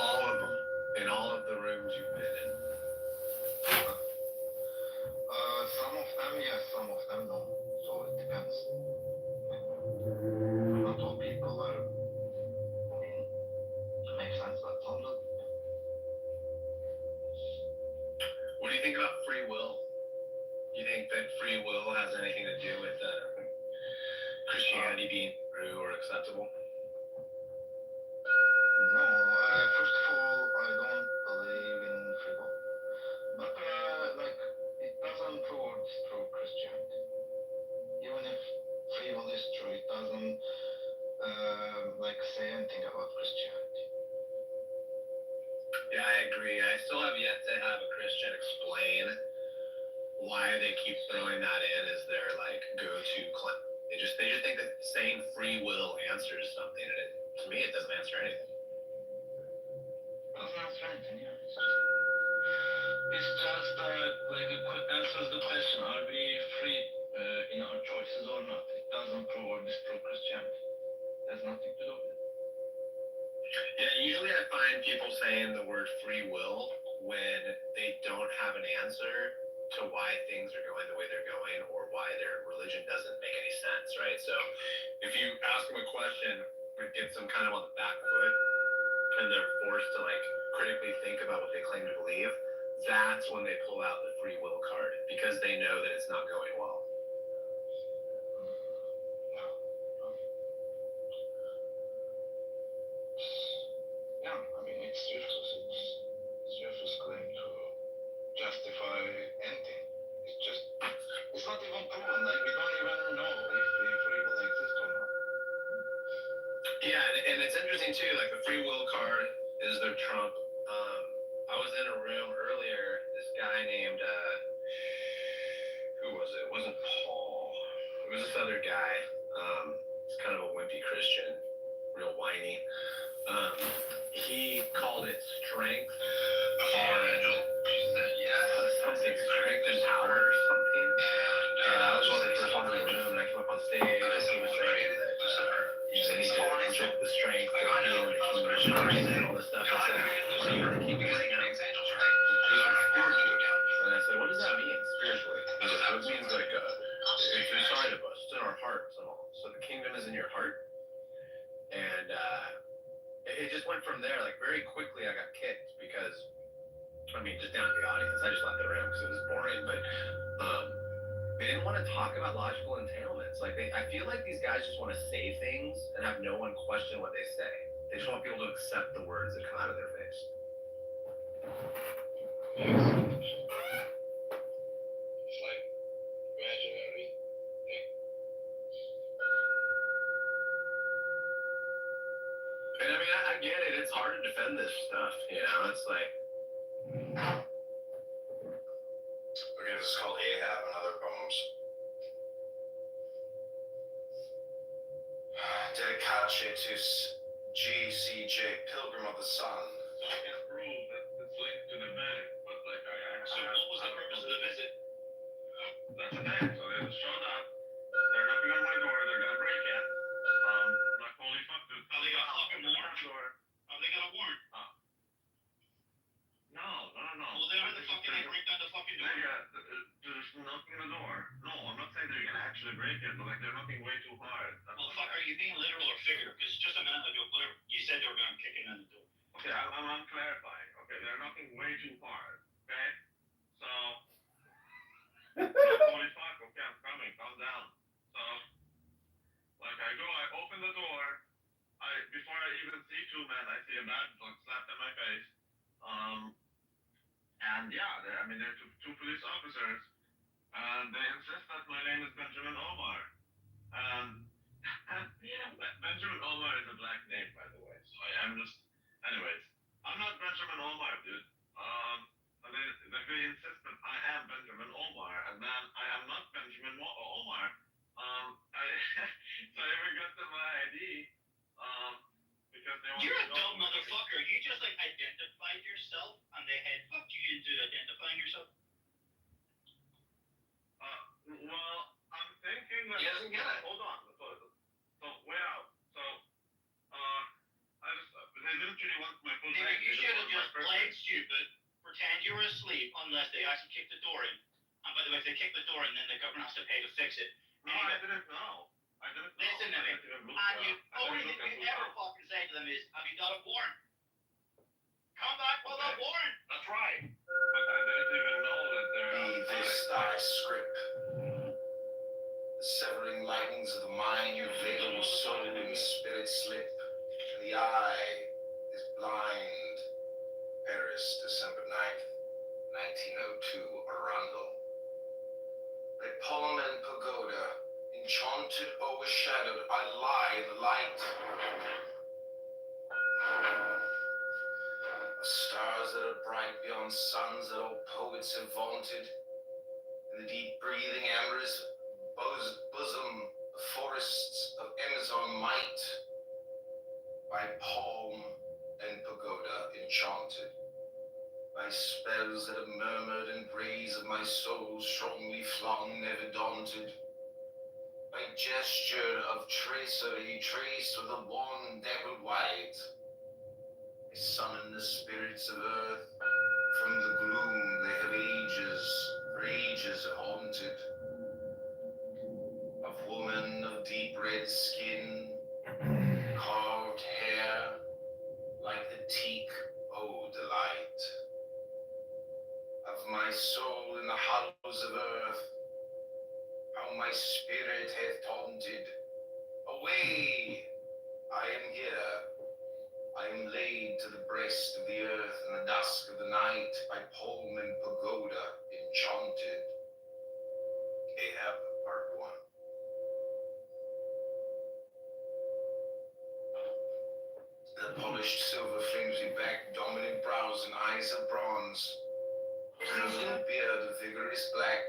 All of them. In all of the rooms you've been in. Some of them yes, some of them no. So it depends. Not all people are. It makes sense, but some don't. What do you think about free will? You think that free will has anything to do with Christianity being true or acceptable? No, first of all, I don't believe in free will. But like, it doesn't prove it's true Christianity. Even if free will is true, it doesn't like say anything about Christianity. Yeah, I agree. I still have yet to have a Christian explain why they keep throwing that in as their like go-to claim. They just think that saying free will answers something, and to me it doesn't answer anything. Doesn't answer anything, yeah. It's just like it answers the question: are we free in our choices or not? It doesn't prove or disprove Christianity. There's nothing to do with it. Yeah, usually I find people saying the word free will when they don't have an answer to why things are going the way they're going or why their religion doesn't make any sense, right? So if you ask them a question, it gets them kind of on the back foot and they're forced to like critically think about what they claim to believe, that's when they pull out the free will card because they know that it's not going well. Yeah, I mean, it's useless. It's useless claim to justify anything. It's not even proven. Like, we don't even know if free will exists or not. Yeah, and it's interesting too, like the free will card is their trump. I was in a room earlier, this guy named, who was it? It wasn't Paul. It was this other guy. He's kind of a wimpy Christian, real whiny. He called it strength and something strength and power or something. And I was one of the first ones in the room and I came up on stage and he was saying that you need to inject the strength of being in the kingdom of Christ and all this stuff. I said, so you're going to keep saying that spiritually. And I said, what does that mean spiritually? He goes, well, it means like it's inside of us, it's in our hearts and all. So the kingdom is in your heart. And it just went from there. Like very quickly, I got kicked because, I mean, just down to the audience. I just left the room because it was boring. But they didn't want to talk about logical entailments. Like I feel like these guys just want to say things and have no one question what they say. They just want people to accept the words that come out of their face. It's like imaginary. And I mean, I get it. It's hard to defend this stuff. You know, it's like. Okay, this is called Ahab and Other Poems. Dedicace to GCJ, Pilgrim of the Sun. So I can prove that it's linked to the man, but like So what was the purpose of the visit? That's the thing. So they just showed up. They're knocking on my door. They're gonna break it. Like holy fuck, dude. Are they gonna fucking warrant? Are they gonna warrant? No. Well, they are the fucking break down the fucking door. They're just knocking on the door. No, I'm not saying they're gonna actually break it, but like they're knocking way too hard. Well, fuck, are you being literal or figurative? Because just a minute ago, whatever you said they were gonna kick in the door. Okay, I'm clarifying. Okay, they're knocking way too hard. Okay, so. Holy fuck, okay, I'm coming. Calm down. So, like I open the door. Before I even see two men, I see a badge like slapped in my face. And yeah, they're two police officers, and they insist that my name is Benjamin Omar. And Benjamin Omar is a black name, by the way. So anyways, I'm not Benjamin Omar, dude. They insist that I am Benjamin Omar, and man, I am not Benjamin Omar. So I even got to my ID, because they want. You're a dumb motherfucker. You just like identified yourself, and they headfucked you into identifying yourself. Well, I'm thinking that. He doesn't get it. Hold on. So wait out. So, they literally want my full name. You should have just played stupid, pretend you were asleep, unless they actually kicked the door in. And by the way, if they kick the door in, then the government has to pay to fix it. No, I didn't know. Listen to me. And you only thing you ever fucking say to them is, have you got a warrant? Come back with a warrant. That's right. But I didn't even know that they're. Be this thy script. The severing lightnings of the mind veil your soul and spirit slip, and the eye is blind. Paris, December 9th, 1902, Arundel. Let palm and pagoda, enchanted, overshadowed, I lie in the light. Of stars that are bright beyond suns that all poets have vaunted, in the deep breathing amorous bosom of forests of Amazon might, by palm and pagoda enchanted, by spells that have murmured and rays of my soul strongly flung, never daunted, by gesture of tracery traced with a wand dappled white, I summon the spirits of earth from the gloom they have for ages haunted, of woman of deep red skin, carved hair, like the teak, oh delight, of my soul in the hollows of earth, how my spirit hath taunted, away, I am here, I am laid to the breast of the earth in the dusk of the night, by palm and pagoda enchanted. Ahab, Part 1. The polished silver flings me back, dominant brows and eyes of bronze, crimson beard of vigorous black,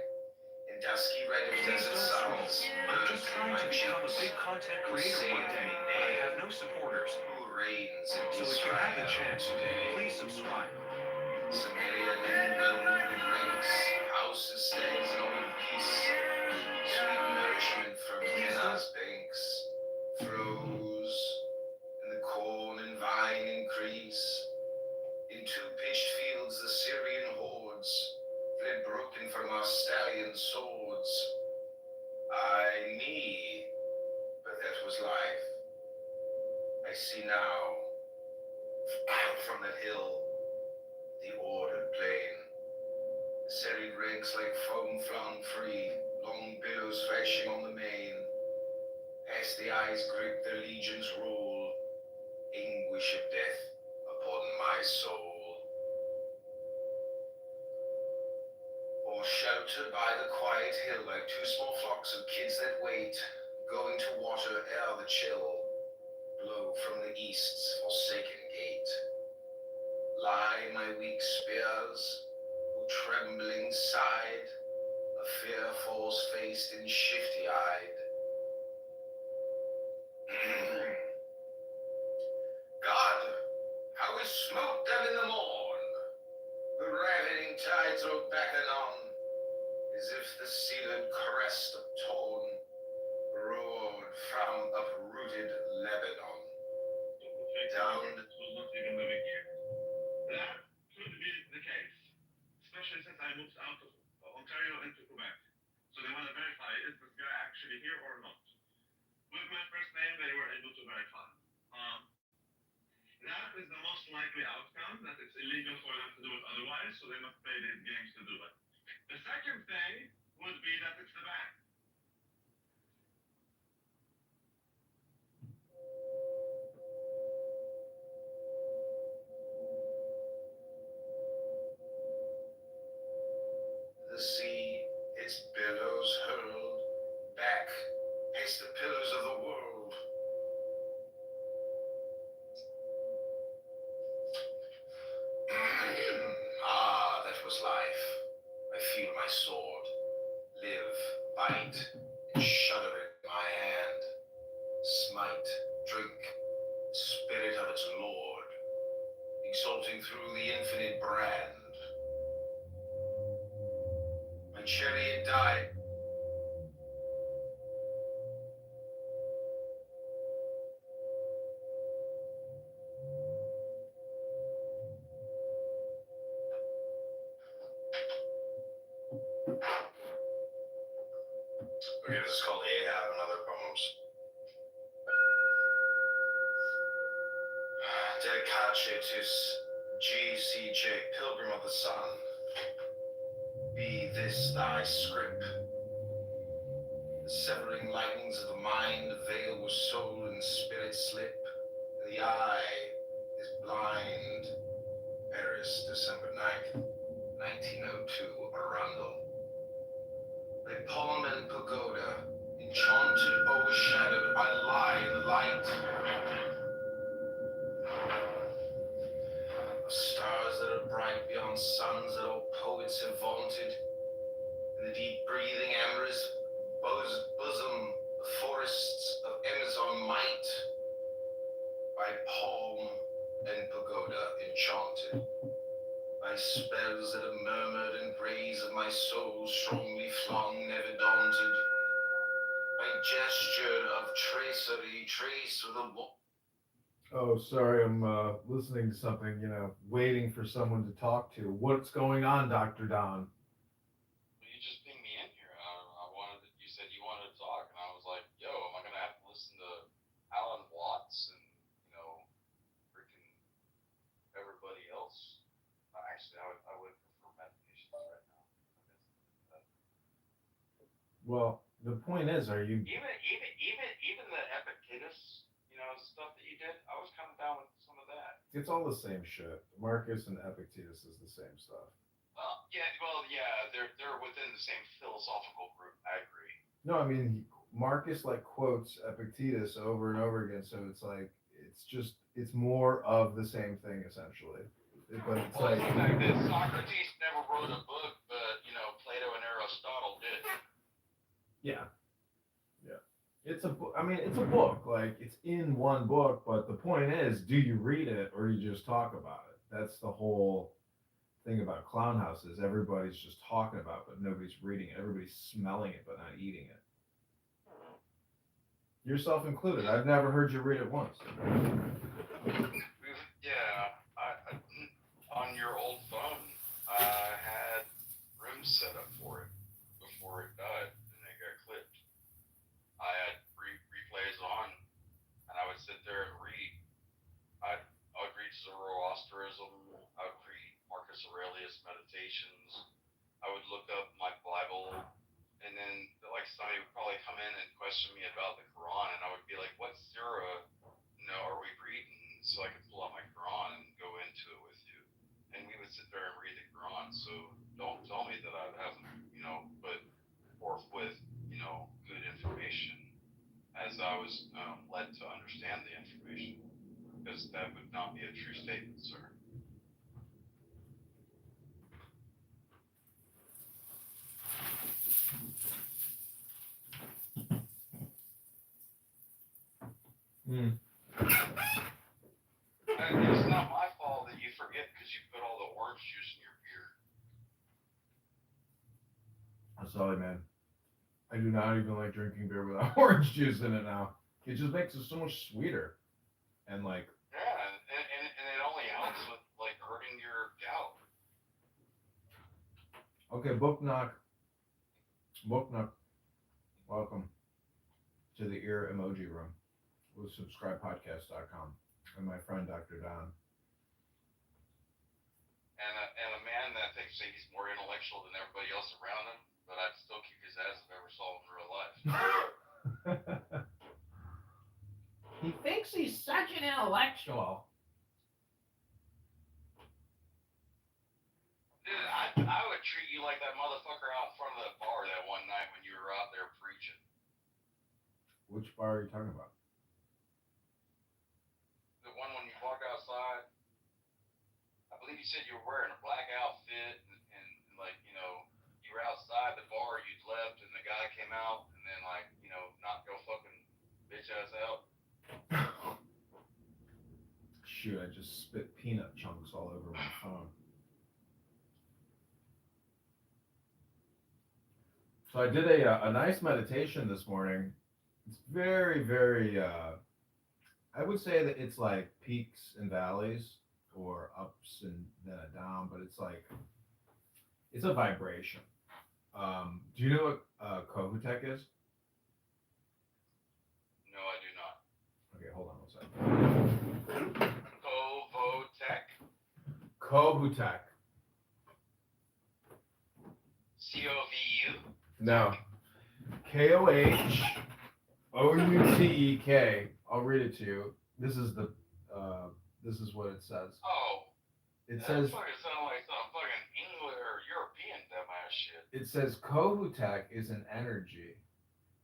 and dusky red of desert suns, I'm just trying to become a big content creator one day, but I have no supporters. Who reigns in So if you have the Israel chance, today? please subscribe. Samaria and well-moving ranks, houses stands in open peace, sweet nourishment from Kenna's banks, flows, and the corn and vine increase. In two pitched fields the Syrian hordes fled broken from our stallion swords. Ay me, but that was life. I see now From that hill, the ordered plain, the serried ranks like foam flung free, long billows thrashing on the main. Past the eyes grip their legions rule, anguish of death upon my soul. Or sheltered by the quiet hill like two small flocks of kids that wait, going to water ere the chill blow from the east's forsaken gate. Lie my weak spears, who trembling sighed, a fear false-faced and shifty-eyed. God, how we smote them in the morn! The ravening tides rode back anon, as if the sealed crest uptorn roared from uprooted Lebanon. Down was not even living here. That could be the case, especially since I moved out of Ontario into Quebec. So they want to verify, is this guy actually here or not? With my first name, they were able to verify. That is the most likely outcome, that it's illegal for them to do it otherwise, so they must play these games to do it. The second thing would be that it's the bank. the sea, its billows hurled back past the pillars of the world. Ah, that was life. I feel my sword live, bite, and shudder in my hand. Smite, drink, spirit of its lord, exalting through the infinite brand. My chariot died. Okay, this is called Ahab and Other Poems. Dedicacetus GCJ, Pilgrim of the Sun. Be this thy script. The severing lightnings of the mind veil where soul and spirit slip. The eye is blind. Paris, December 9th, 1902, Arundel. By palm and pagoda, enchanted, overshadowed, I lie in the light of stars that are bright beyond suns that all poets have vaunted. In the deep breathing amorous bosom, the forests of Amazon might, by palm and pagoda enchanted. By spells that have murmured and praise of my soul strongly flung, never daunted. By gesture of tracery, trace with a Oh, sorry, I'm listening to something, waiting for someone to talk to. What's going on, Dr. Don? You just pinged me in here. You said you wanted to talk, and I was like, yo, am I going to have to listen to Alan Watts and, freaking everybody else? Actually, I would prefer medications right now. Well, the point is, are you... Even the Epictetus, stuff that you did, I was kind of down with some of that. It's all the same shit. Marcus and Epictetus is the same stuff. Yeah, they're within the same philosophical group. I agree. No, I mean, Marcus quotes Epictetus over and over again, so it's more of the same thing essentially. But it's well, the fact that Socrates never wrote a book, but Plato and Aristotle did. Yeah. It's a book. I mean, it's a book. It's in one book, but the point is, do you read it or you just talk about it? That's the whole thing about Clown House is everybody's just talking about it, but nobody's reading it. Everybody's smelling it, but not eating it. Yourself included. I've never heard you read it once. Yeah, I on your old phone, I had rooms set up for it before it died, and it got clipped. I had replays on, and I would sit there and read. I would read Zorro Zoroastrianism. I would read Marcus Aurelius Meditations. I would look up my Bible, and then like somebody would probably come in and question me about the Quran, and I would be like, "What surah, are we reading?" So I could pull out my Quran and go into it with you, and we would sit there and read the Quran. So don't tell me that I haven't, put forth with, good information as I was led to understand the information, because that would not be a true statement, sir. And it's not my fault that you forget because you put all the orange juice in your beer. I'm sorry, man. I do not even like drinking beer without orange juice in it now. It just makes it so much sweeter. And like, Yeah, and it only helps with like hurting your gout. okay, Book Knock, welcome to the Ear Emoji Room with subscribepodcast.com and my friend Dr. Don. And a man that thinks that he's more intellectual than everybody else around him, but I'd still kick his ass if I ever saw him in real life. He thinks he's such an intellectual. Dude, I would treat you like that motherfucker out in front of the bar that one night when you were out there preaching. Which bar are you talking about? The one when you walk outside. I believe you said you were wearing a black outfit and like, you were outside the bar, you'd left, and the guy came out and then like, knocked your fucking bitch ass out. Shoot, I just spit peanut chunks all over my phone. So I did a nice meditation this morning. It's very, very, I would say that it's like peaks and valleys or ups and then a down, but it's like, it's a vibration. Do you know what Kohutek is? No, I do not. Okay, hold on one second. Kohutek. COVU? No. KOHOUTEK. I'll read it to you. This is what it says. Oh. It that says fucking sound like some fucking English or European dumbass shit. it says Kohutek is an energy.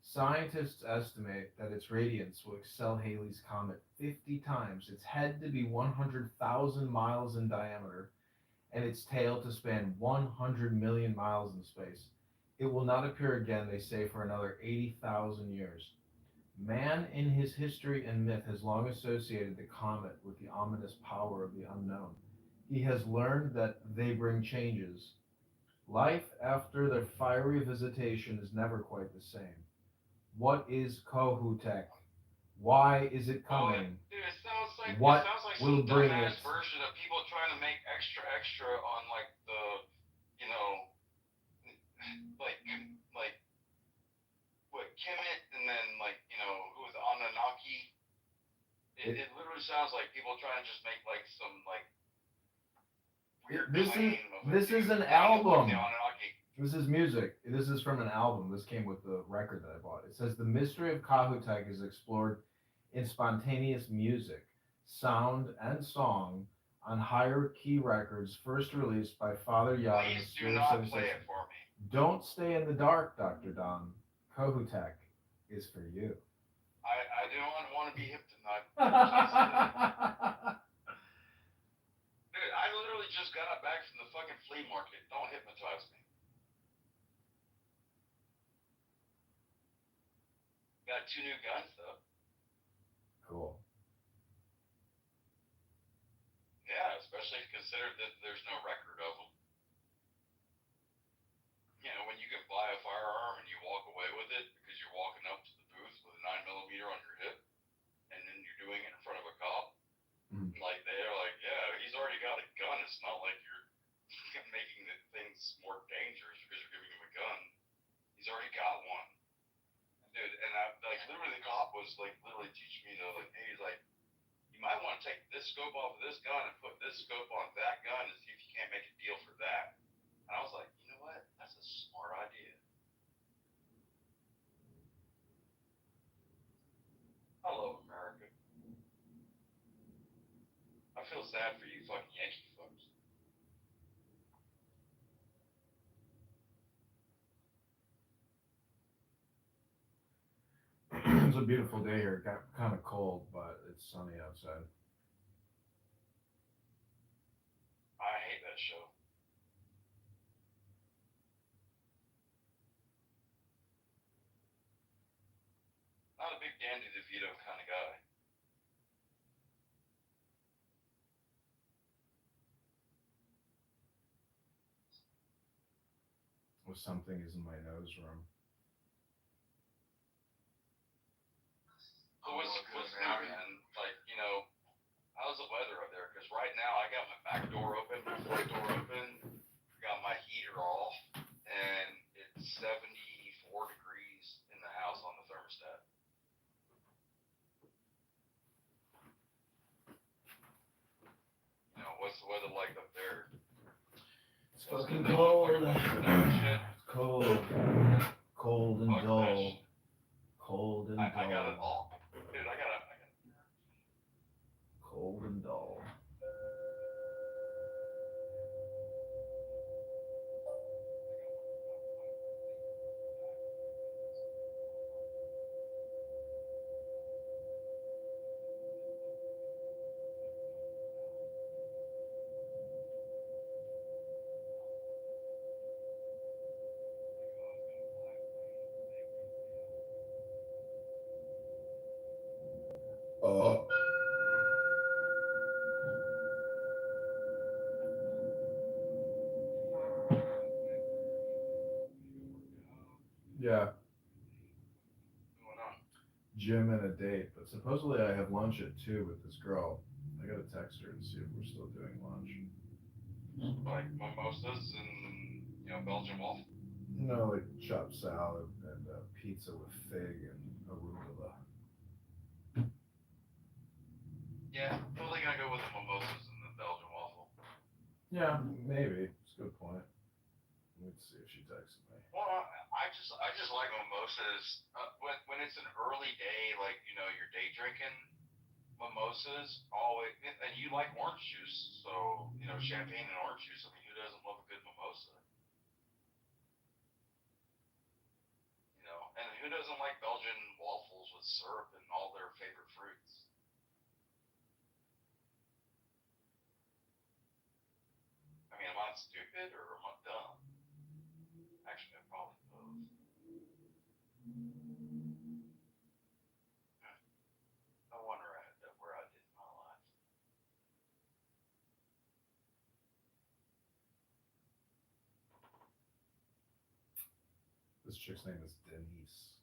Scientists estimate that its radiance will excel Halley's Comet 50 times, its head to be 100,000 miles in diameter, and its tail to span 100 million miles in space. It will not appear again, they say, for another 80,000 years. Man in his history and myth has long associated the comet with the ominous power of the unknown. He has learned that they bring changes. Life after their fiery visitation is never quite the same. What is Kohutek? Why is it coming? Dude, it sounds like will some bring dumbass it? version of people trying to make extra on like the, like what Kemet and then like who was Anunnaki. It literally sounds like people trying to just make like some like weird claim of This is an album. This is music. This is from an album. This came with the record that I bought. It says the mystery of Kohutek is explored in spontaneous music, sound, and song on higher key records first released by Father Yod in the Please do Spirit not 76. play it for me. Don't stay in the dark, Dr. Don. Kohutek is for you. I don't want to be hypnotized. Dude, I literally just got back from the fucking flea market. Don't hypnotize me. Got 2 new guns though. Cool. Yeah, especially consider that there's no record of them. When you can buy a firearm and you walk away with it because you're walking up to the booth with a 9mm on your hip, and then you're doing it in front of a cop. Like they're like, yeah, he's already got a gun. It's not like you're making the things more dangerous because you're giving him a gun. He's already got one. Dude, and I like literally the cop was like literally teaching me to like, hey, he's like, you might want to take this this scope off of this gun and put this scope on that gun and see if you can't make a deal for that. And I was like, you know what? That's a smart idea. I love America. I feel sad for you fucking Yankee folks. It's a beautiful day here. It got kind of cold, but it's sunny outside. I hate that show. Not a big Danny DeVito kind of guy. With something is in my nose room. So what's new, man? Like, you know, how's the weather up there? Because right now I got my back door open, my front door open, got my heater off, and it's 74 degrees in the house on the thermostat. You know, what's the weather like up there? It's fucking cold. It's cold. Cold and dull. Cold and dull. I got it all. Dude, I got it. Cold and dull. Yeah. Gym and a date, but supposedly I have lunch at 2 with this girl. I gotta text her and see if we're still doing lunch. Like mimosas and, you know, Belgian waffle? No, like chopped salad and pizza with fig and arugula. Yeah, totally gonna go with the mimosas and the Belgian waffle. Yeah, maybe. It's a good point. Let's see if she texted me. Well, I just like mimosas. When it's an early day, like, you know, you're day drinking, mimosas always, and you like orange juice, so, you know, champagne and orange juice. I mean, who doesn't love a good mimosa? You know, and who doesn't like Belgian waffles with syrup and all their favorite fruits? I mean, am I stupid or am I dumb? Actually, I'm probably both. No wonder I ended up where I did in my life. This chick's name is Denise.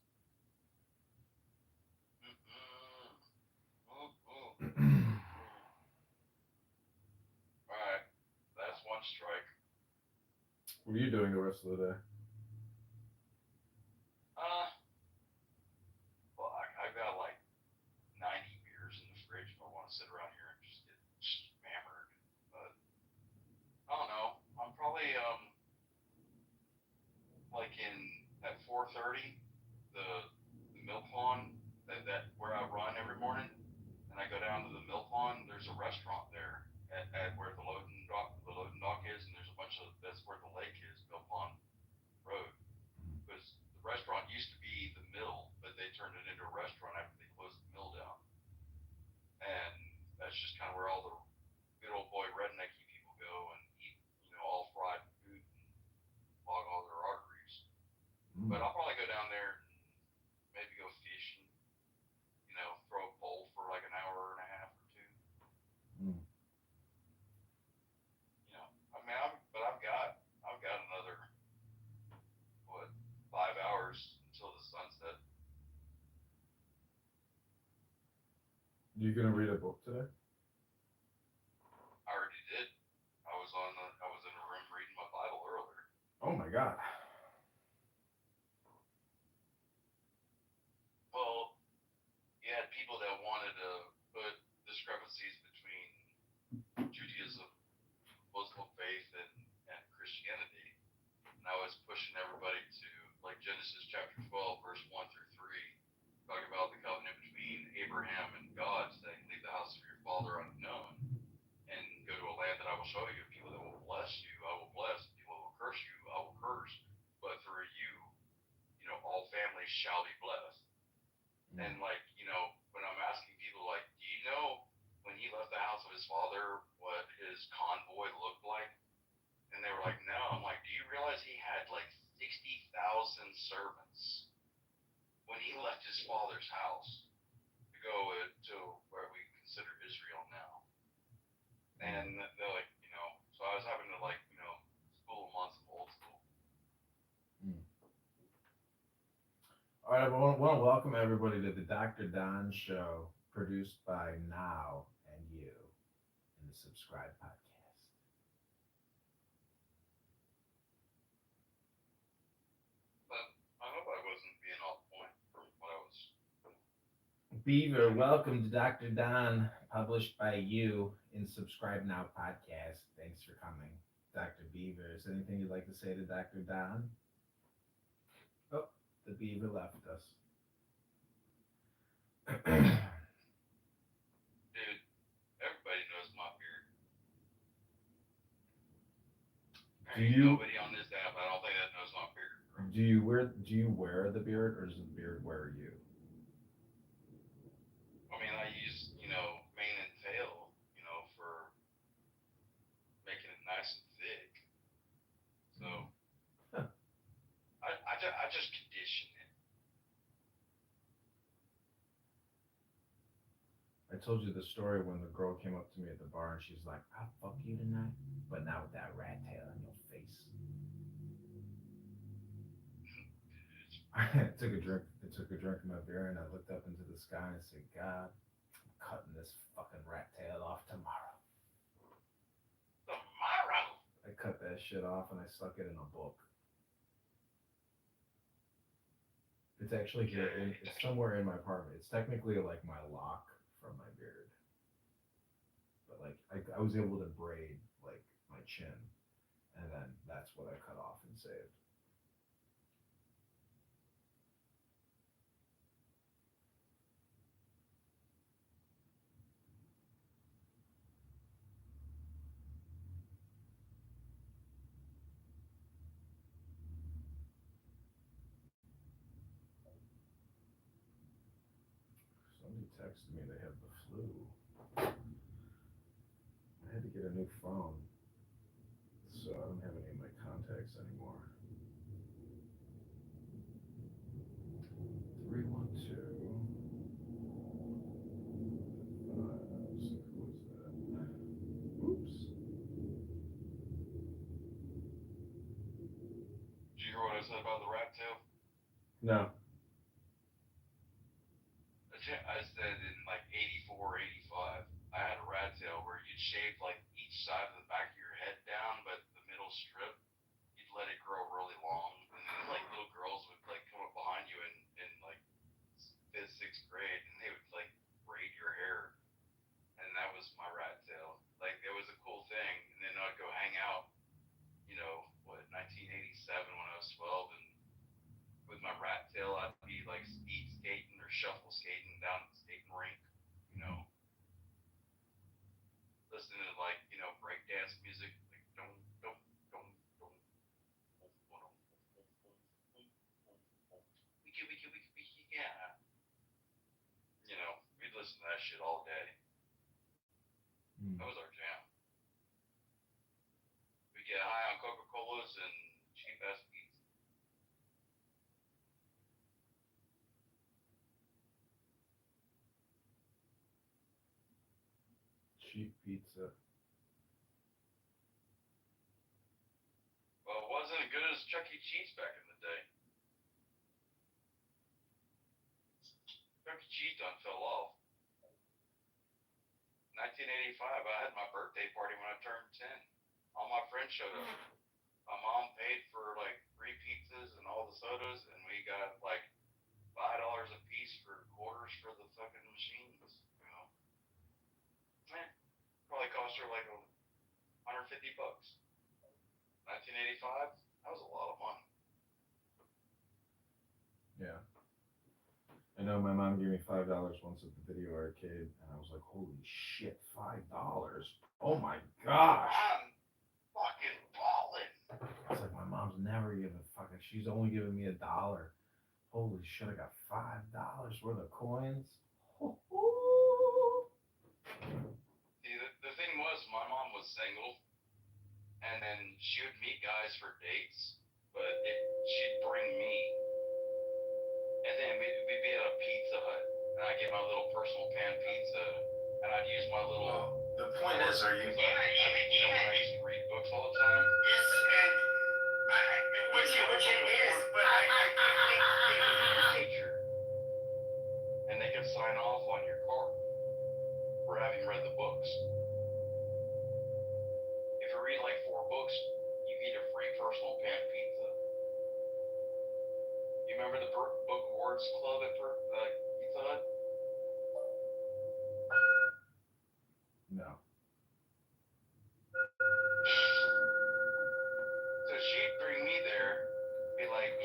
Alright, that's one strike. What are you doing the rest of the day? Well, I've got like 90 beers in the fridge if I want to sit around here and just get hammered. But I don't know. I'm probably like at 4:30, the mill pond that where I run every morning, and I go down to the mill pond. There's a restaurant there at where the loading dock is, and there's a bunch of that's where the lake is, Mill Pond Road. Because the restaurant used to be the mill, but they turned it into a restaurant after they closed the mill down. And that's just kind of where all the good old boy rednecky people go and eat, you know, all fried food and clog all their arteries. But I'll probably go down there and maybe go fishing, you know, throw a pole for like an hour and a half or two. You know, I mean, I've got another, what, 5 hours until the sunset. You gonna read a book today? I already did. I was in a room reading my Bible earlier. Oh my god. Well, you had people that wanted to put discrepancies between show you people that will bless you, I will bless. People that will curse you, I will curse. But through you, all families shall be blessed. And like, when I'm asking people, like, do you know when he left the house of his father what his convoy looked like? And they were like, no. I'm like, do you realize he had like 60,000 servants when he left his father's house to go to where we consider Israel now? And they're like, so I was having to like, school them on some old school. All right, I want to welcome everybody to the Dr. Don Show, produced by Now and You in the Subscribe Podcast. But I hope I wasn't being off point from what I was. Beaver, welcome to Dr. Don, published by you in Subscribe Now Podcast. Thanks for coming, Dr. Beaver. Is there anything you'd like to say to Dr. Don? Oh, the Beaver left us. Dude, everybody knows my beard. Nobody on this app, I don't think that knows my beard. Bro. Do you wear the beard, or does the beard wear you? I mean, I use, mane and tail, for making it nice and thick. So, I just condition it. I told you the story when the girl came up to me at the bar and she's like, I'll fuck you tonight, but not with that rat tail on your face. I took a drink of my beer and I looked up into the sky and I said, God, I'm cutting this fucking rat tail off tomorrow. Tomorrow? I cut that shit off and I stuck it in a book. It's actually here, it's somewhere in my apartment. It's technically like my lock from my beard. But like, I was able to braid like my chin, and then that's what I cut off and saved. Somebody texted me they have the flu. I had to get a new phone, so I don't have any of my contacts anymore. 312. Who is that? Oops. Did you hear what I said about the rat tail? No. I said in like 84, 85, I had a rat tail where you'd shave like each side of the back of your head down, but the middle strip, you'd let it grow really long. And then like little girls would like come up behind you in like 5th, 6th grade and they would like braid your hair. And that was my rat tail. Like it was a cool thing. And then I'd go hang out, 1987 when I was 12 and with my rat tail, I'd be like speed skating or shuffle skating down at the skating rink, listening to like, break dance music, like don't, wiki, yeah. We'd listen to that shit all day. That was our jam. We'd get high on Coca-Colas and cheap ass pizza. Cheap pizza. Well, it wasn't as good as Chuck E. Cheese back in the day. Chuck E. Cheese done fell off. 1985, I had my birthday party when I turned 10. All my friends showed up. My mom paid for like 3 pizzas and all the sodas, and we got like $5 a piece for quarters for the fucking machines. Probably cost her like $150. 1985, that was a lot of money. Yeah. I know my mom gave me $5 once at the video arcade, and I was like, holy shit, $5. Oh my gosh. she's only giving me $1. Holy shit! I got $5 worth of coins. See, the thing was, my mom was single, and then she would meet guys for dates, but she'd bring me, and then we'd be at a Pizza Hut, and I'd get my little personal pan pizza, and I'd use my little. Well, the point is, are you? When I used to read books all the time. Yes, and which it is, but I think Teacher, and they could sign off on your card for having read the books. If you read like 4 books, you get a free personal pan pizza. You remember the Book Awards Club at Pizza Hut? No. So she'd bring me there, be like,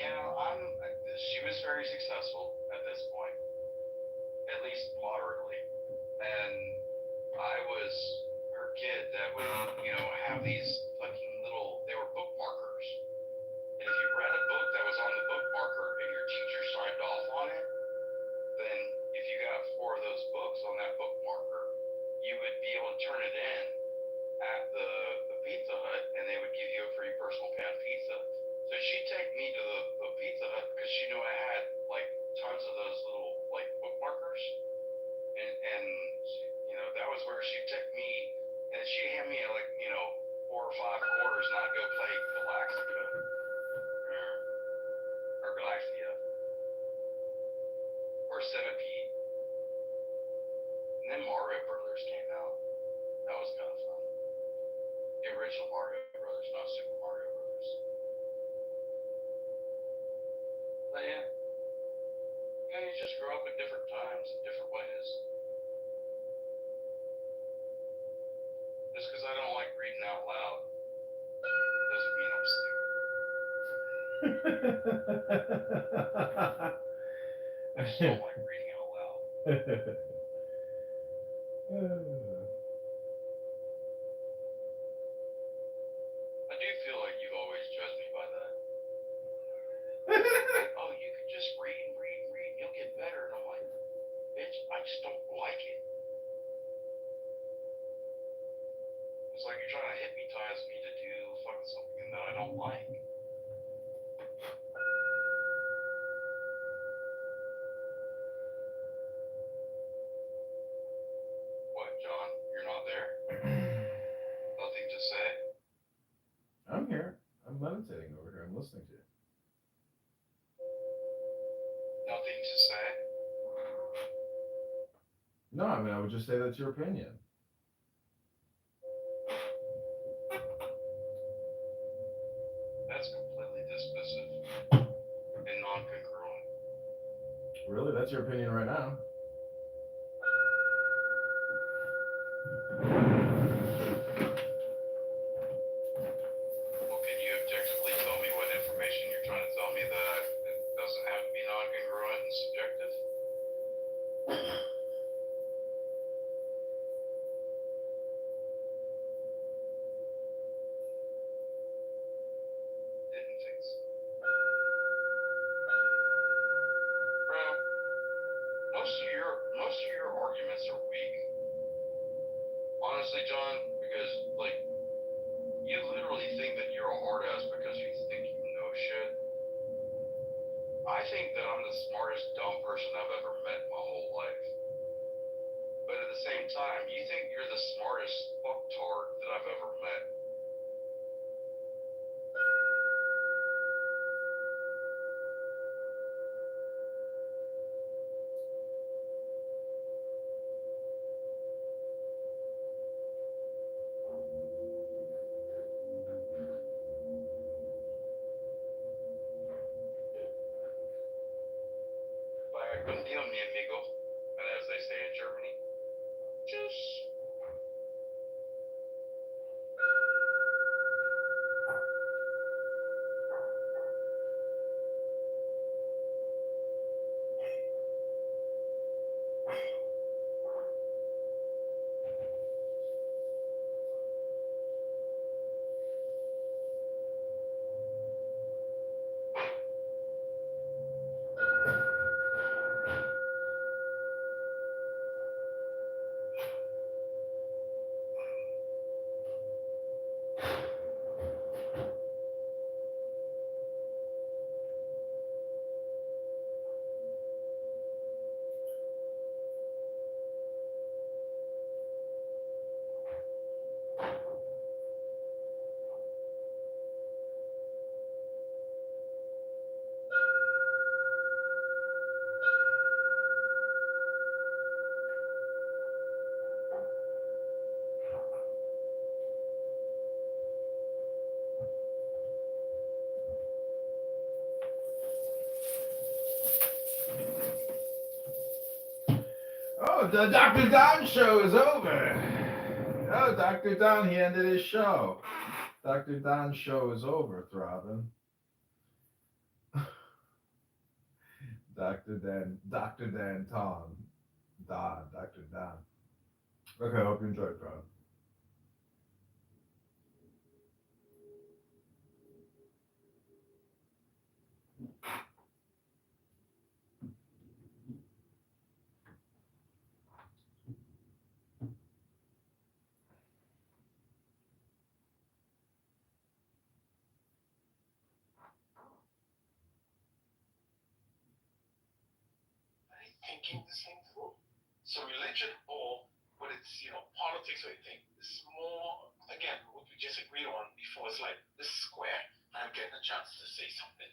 she was very successful at this point, at least moderately, and I was her kid that would, have these fucking they were bookmarkers, and if you read a book that was on the bookmarker and your teacher signed off on it, then if you got 4 of those books on that bookmarker, you would be able to turn it in at the Pizza Hut, and they would give you a free personal pan pizza. So she'd take me to the Pizza Hut because she knew I had like tons of those little like bookmarkers, and she, that was where she'd take me, and she'd hand me like 4 or 5 quarters, and I'd go play Galaxia or Centipede, and then Mario Brothers came out. That was kind of fun. The original Mario Brothers, not Super Mario Brothers. But yeah, you just grow up in different times in different ways. Just because I don't like reading out loud doesn't mean I'm stupid. I just don't like reading out loud. I do feel like you've always judged me by that. Oh, you could just read, you'll get better. And I'm like, bitch, I just don't like it. It's like you're trying to hypnotize me to do fucking something that I don't like. What, John? You're not there? Nothing to say? I'm here. I'm meditating over here. I'm listening to you. Nothing to say? No, I mean, I would just say that's your opinion. That's completely dismissive and non-congruent. Really? That's your opinion right now. Well, can you objectively tell me what information you're trying to tell me that it doesn't have to be non-congruent and subjective? Didn't think so. Bro, most of your arguments are weak. Honestly, John, because you literally think that you're a hard ass because you think you know shit. I think that I'm the smartest dumb person I've ever met in my whole life. But at the same time, you think you're the smartest fucktard that I've ever met. Vaya con Dios, mi amigo. And as they say in Germany, just. Oh, the Dr. Don show is over. Oh, Dr. Don, he ended his show. Dr. Don's show is over, Throbbing. Dr. Dan Tom. Dr. Don. Okay, I hope you enjoyed, Throbbing. Thinking the same through. So religion or what it's politics or anything, this is more again what we just agreed on before. It's like this is square. I'm getting a chance to say something.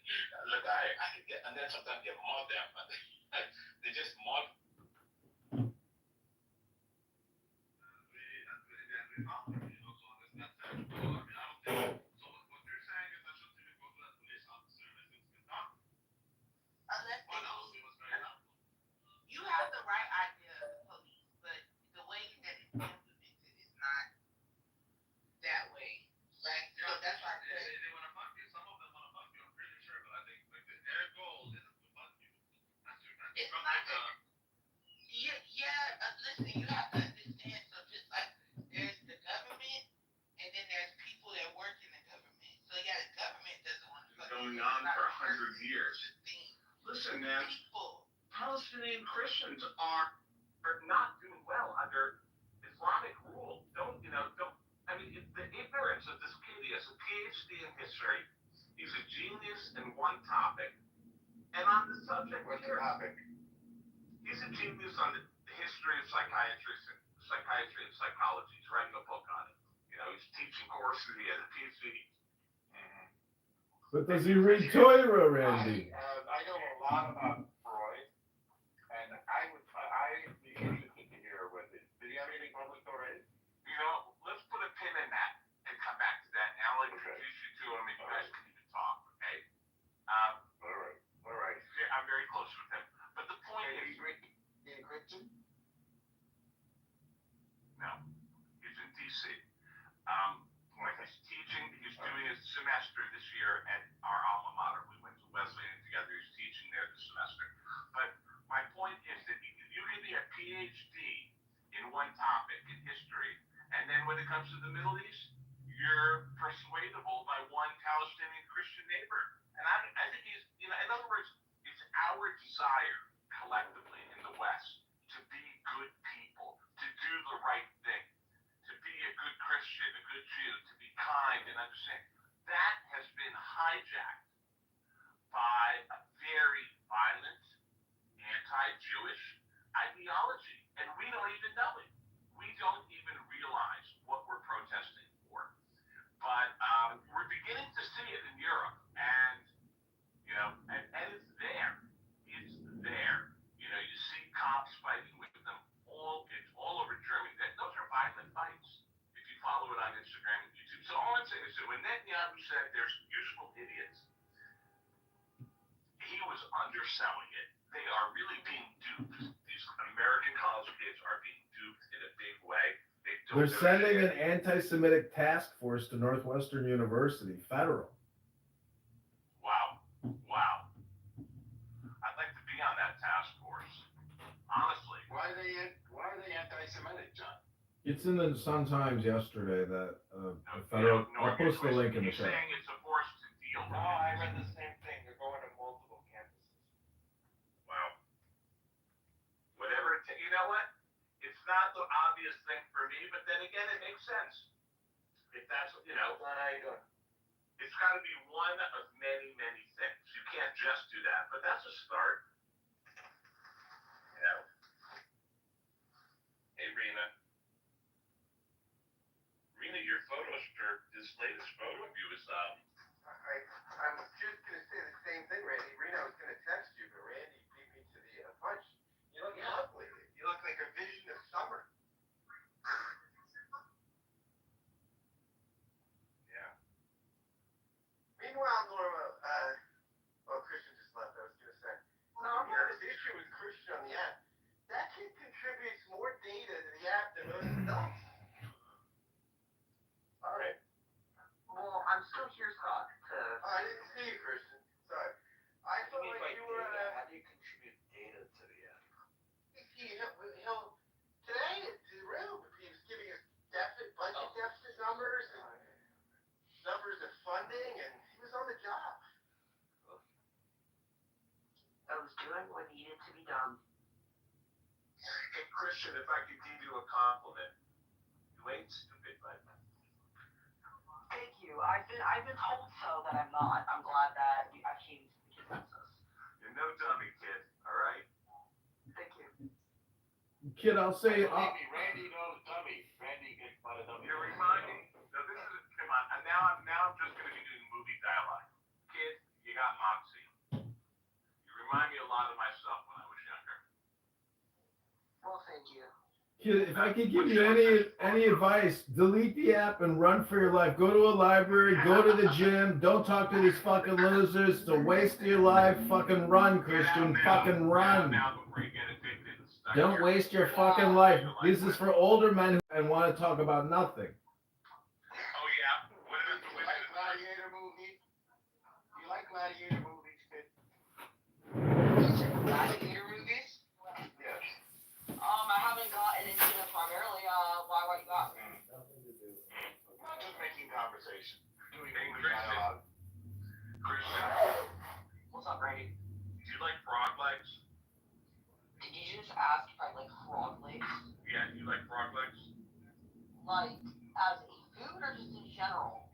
Look, I can get, and then sometimes they mod them. They just mod. You have the right idea of the police, but the way that it's implemented is not that way. Like, so that's why I said. They want to fuck you. Some of them want to fuck you. I'm pretty sure, but I think like their goal isn't to fuck you. That's It's not. Listen, you have to understand. So just like there's the government, and then there's people that work in the government. So yeah, the government doesn't want to fuck you. Going on for 100 years. Listen, man. People. Palestinian Christians are not doing well under Islamic rule. Don't. I mean, the ignorance of this kid. He has a PhD in history. He's a genius in one topic. And on the subject, What's the topic? he's a genius on the history of psychiatry and psychology. He's writing a book on it. He's teaching courses. He has a PhD. But does he read Torah, Randy? I know a lot about Freud, and I would be interested to hear what it. Did he have anything published already? Let's put a pin in that and come back to that. And I'll introduce you to him and you guys can even talk, okay? All right. Yeah, I'm very close with him. But the point is... He's a Christian? No, he's in D.C. When he's teaching, he's doing his semester this year at our alma mater. We went to Wesleyan together. He's teaching there this semester. But my point is that you can be a PhD in one topic in history, and then when it comes to the Middle East, you're persuadable by one Palestinian Christian neighbor. And I think he's, in other words, it's our desire collectively in the West to be good people, to do the right thing, to be a good Christian, a good Jew, to be kind and understand. That has been hijacked by a very violent, anti-Jewish ideology, and we don't even know it. We don't even realize what we're protesting for. But we're beginning to see it in Europe, and it's there. It's there. You see cops fighting with them. It's all over Germany. Those are violent fights. If you follow it on Instagram and YouTube. So all I'm saying is that when Netanyahu said there's useful idiots, he was underselling it. They are really being duped. These American college kids are being duped in a big way. They're sending an anti-Semitic task force to Northwestern University, federal. Wow. I'd like to be on that task force. Honestly. Why are they anti-Semitic, John? It's in the Sun Times yesterday that federal. I'll post the link in the chat. He's saying it's a force to deal with. No, I read the same thing. They're going to multiple campuses. Wow. Whatever. You know what? It's not the obvious thing for me, but then again, it makes sense. If That's How you doing? it's got to be one of many, many things. You can't just do that, but that's a start. Hey, Rena. Rena, your this latest photo of you is I'm just gonna say the same thing, Randy. Rena was gonna text you, but Randy beat me to the punch. You look lovely. You look like a vision of summer. Yeah. Meanwhile, Norma, Christian just left. I was gonna say, this issue with Christian on the app. That kid contributes more data to the app than most adults. All right. Well, I'm still here, Scott. I didn't see you, Christian. Sorry. I felt like you were. How do you contribute data to the app? He'll today at the room, he was giving us budget deficit numbers and numbers of funding, and he was on the job. I was doing what needed to be done. Hey, Christian, if I could give you a compliment, you ain't stupid, bud. Thank you. I've been told so that I'm not. I'm glad that I came to the consensus. You're no dummy, kid. All right. Thank you. Kid, I'll say. Believe me, Randy knows dummy. Randy gets by the dummy. You're reminding. No, this is. Come on. Now I'm just going to be doing movie dialogue. Kid, you got moxie. You remind me a lot of myself when I was younger. Well, thank you. Kid, if I could give you any advice, delete the app and run for your life. Go to a library, go to the gym. Don't talk to these fucking losers. It's a waste of your life. Fucking run, Christian. Fucking run. Before you get addicted and stuck. Don't waste your fucking life. This is for older men and want to talk about nothing. Oh yeah. What about the You women? like gladiator movies? You like gladiator movies, kid? Gladiator movies? Yes. I haven't gotten into them primarily. Why you got? I'm just making conversation. Doing Hey, movie dialogue. Christian, What's up, Brady? do you like frog legs? Did you just ask if I like frog legs? Yeah, you like frog legs? Like, as a food or just in general?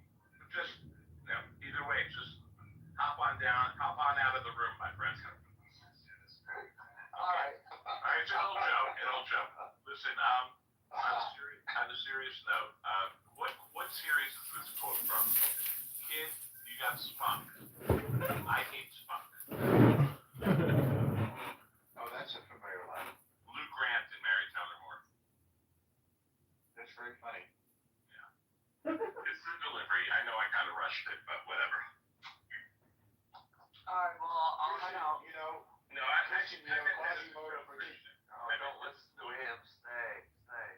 Just, either way, just hop on out of the room, my friend. Alright. All right, it's an old joke. Listen, on a serious note, what series is this quote from? Kid, you got spunk. I hate spunk. Oh, that's a familiar line. Lou Grant and Mary Tyler Moore. That's very funny. Yeah. It's the delivery. I know I kind of rushed it, but whatever. Alright, well, I'll head out. No, I Christian, meant that as Quasimodo a predicted. I don't listen to him. Stay.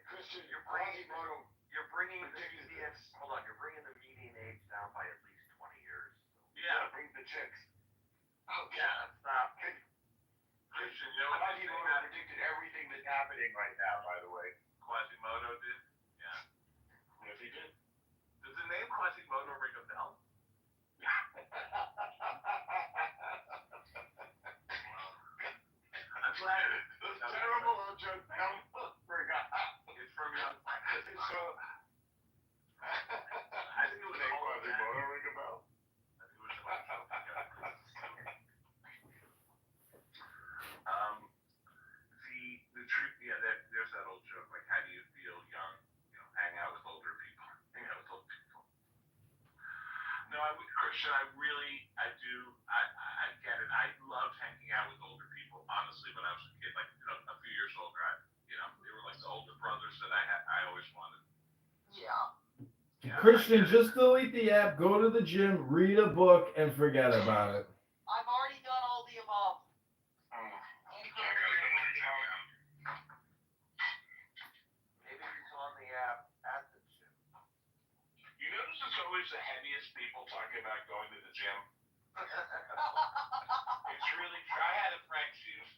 Christian, Quasimodo. you're bringing the predicted median, hold on, you're bringing the median age down by at least 20 years. Yeah. Bring the chicks. Oh, Yeah. stop. Christian, you know what they say Quasimodo about predicted everything that's happening right now, by the way. Quasimodo did? Yeah. Yes, he did. Does the name Quasimodo ring a bell? I'm glad It's terrible, old joke. Forgot. it's from young. So, I think it was name called that. Quasimodo ring a bell? I think it was about the truth, there's that old joke, like, how do you feel young? Hang out with older people. No, Christian, I do, I get it. I loved hanging out with older people, honestly, when I was a kid, like, a few years older. They were like the older brothers that I always wanted. Yeah. Christian, just delete the app, go to the gym, read a book, and forget about it. I've already done all the above. Maybe he's on the app at the gym. You notice it's always the heaviest people talking about going to the gym? It's really true. I had a friend, she was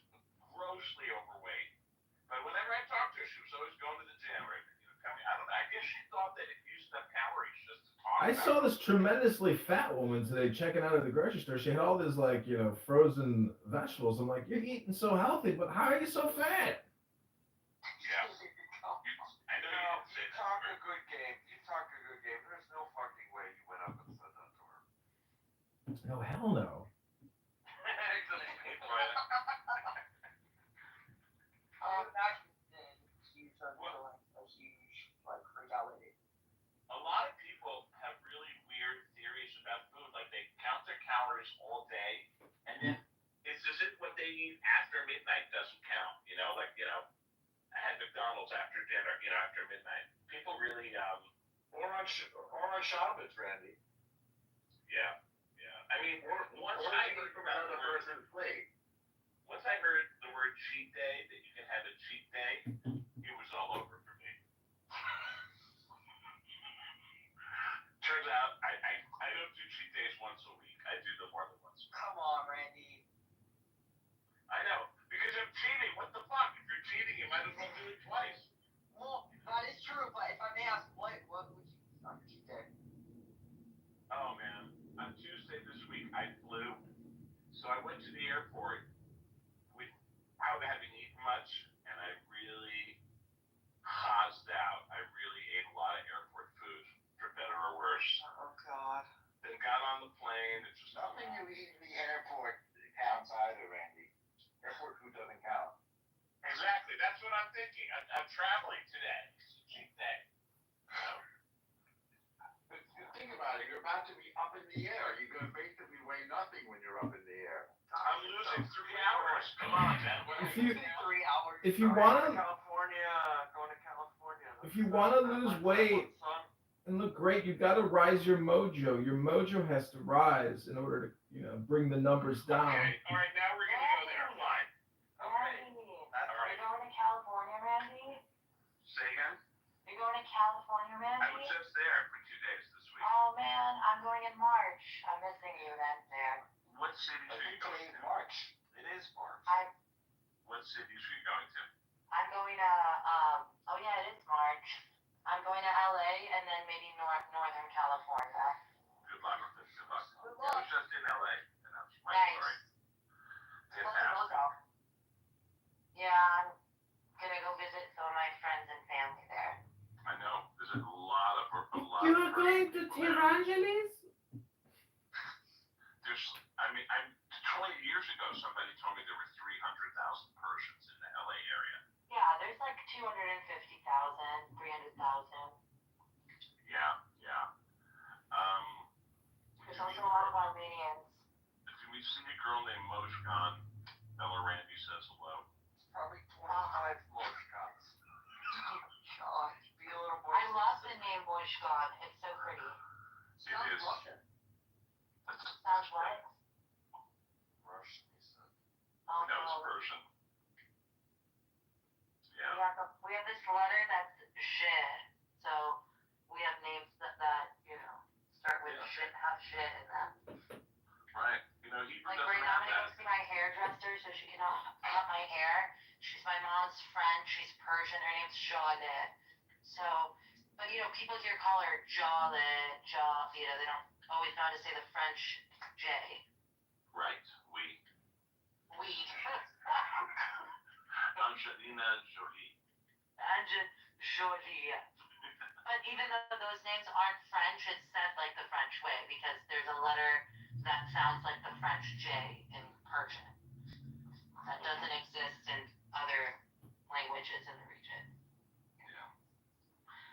grossly overweight. But whenever I talked to her, she was always going to the gym. Or, I guess she thought that it used up calories just to talk I about saw this tremendously fat woman today checking out at the grocery store. She had all these frozen vegetables. I'm like, you're eating so healthy, but how are you so fat? Yeah. I know You talk a good game. There's no No, hell no. I would imagine then you start feeling a huge like freak out with it. A lot of people have really weird theories about food. Like they count their calories all day, and then it's as if what they eat after midnight doesn't count. Like I had McDonald's after dinner. After midnight. People really Or on Shabbos, Randy. yeah, yeah. I mean, once Or I eat heard from about another the word, person's plate. once I heard the word cheat day, that you can have a cheat day, it was all over for me. Turns out I don't do cheat days once a week. I do them more than once. Come on, Randy. I know, because I'm cheating. What the fuck? If you're cheating, you might as well do it twice. Well, that is true, but if I may ask, what would you eat on your cheat day? Oh man, on Tuesday this week I flew, so I went to the airport without having eaten much, and I really caused out. I really ate a lot of airport food, for better or worse. Oh God. Then got on the plane. It's just Nothing you eat in the airport counts either, Randy. Airport food doesn't count. Exactly. That's what I'm thinking. I'm traveling today. It's a cheap day. But think about it. You're about to be up in the air. You're going to basically weigh nothing when you're up in the air. I'm losing 3 hours. Come on, man. If you 3 hours. if you Sorry. wanna Going to California. if you wanna lose weight and look great, you gotta rise your mojo. Your mojo has to rise in order to bring the numbers down. Okay. All right. Now we're gonna go there. Fine. Randy, All right. you're going to California, Randy? Say again. You're going to California, I Randy? was just there for 2 days this week. Oh man, I'm going in March. I'm missing you then there. What cities I are you think going today's to? March. It is March. What cities are you going to? I'm going to oh yeah, it is March. I'm going to LA and then maybe Northern California. Good luck with this. Good luck. Good I luck. was just in LA, and that's my Nice. story. Fantastic. Yeah, I'm gonna go visit some of my friends and family there. I know. There's a lot of You're going to people there. Tirangeles? I'm 20 years ago, somebody told me there were 300,000 Persians in the LA area. Yeah, there's like 250,000, 300,000. Yeah, yeah. There's also a lot of Armenians. Can we see a girl named Mojgan? Ella Randy says hello. Probably 25 Moshkats. God, be a little more. I love the name Boyshkon. It's so pretty. It is. Russian. Sounds what? Russian, he said. Oh That was no. Persian. We Yeah. have this letter that's zhe. So we have names that start with shit, have shit in them. Right. Hebrew Like doesn't right now, I'm have gonna that. go see my hairdresser so she can cut my hair. She's my mom's friend. She's Persian. Her name's Jale. So, but people here call her Jale, they don't always know how to say the French J. Right. We. Angelina Jolie. Jolie. But even though those names aren't French, it's said like the French way because there's a letter that sounds like the French J in Persian. That doesn't exist in other languages in the region. Yeah.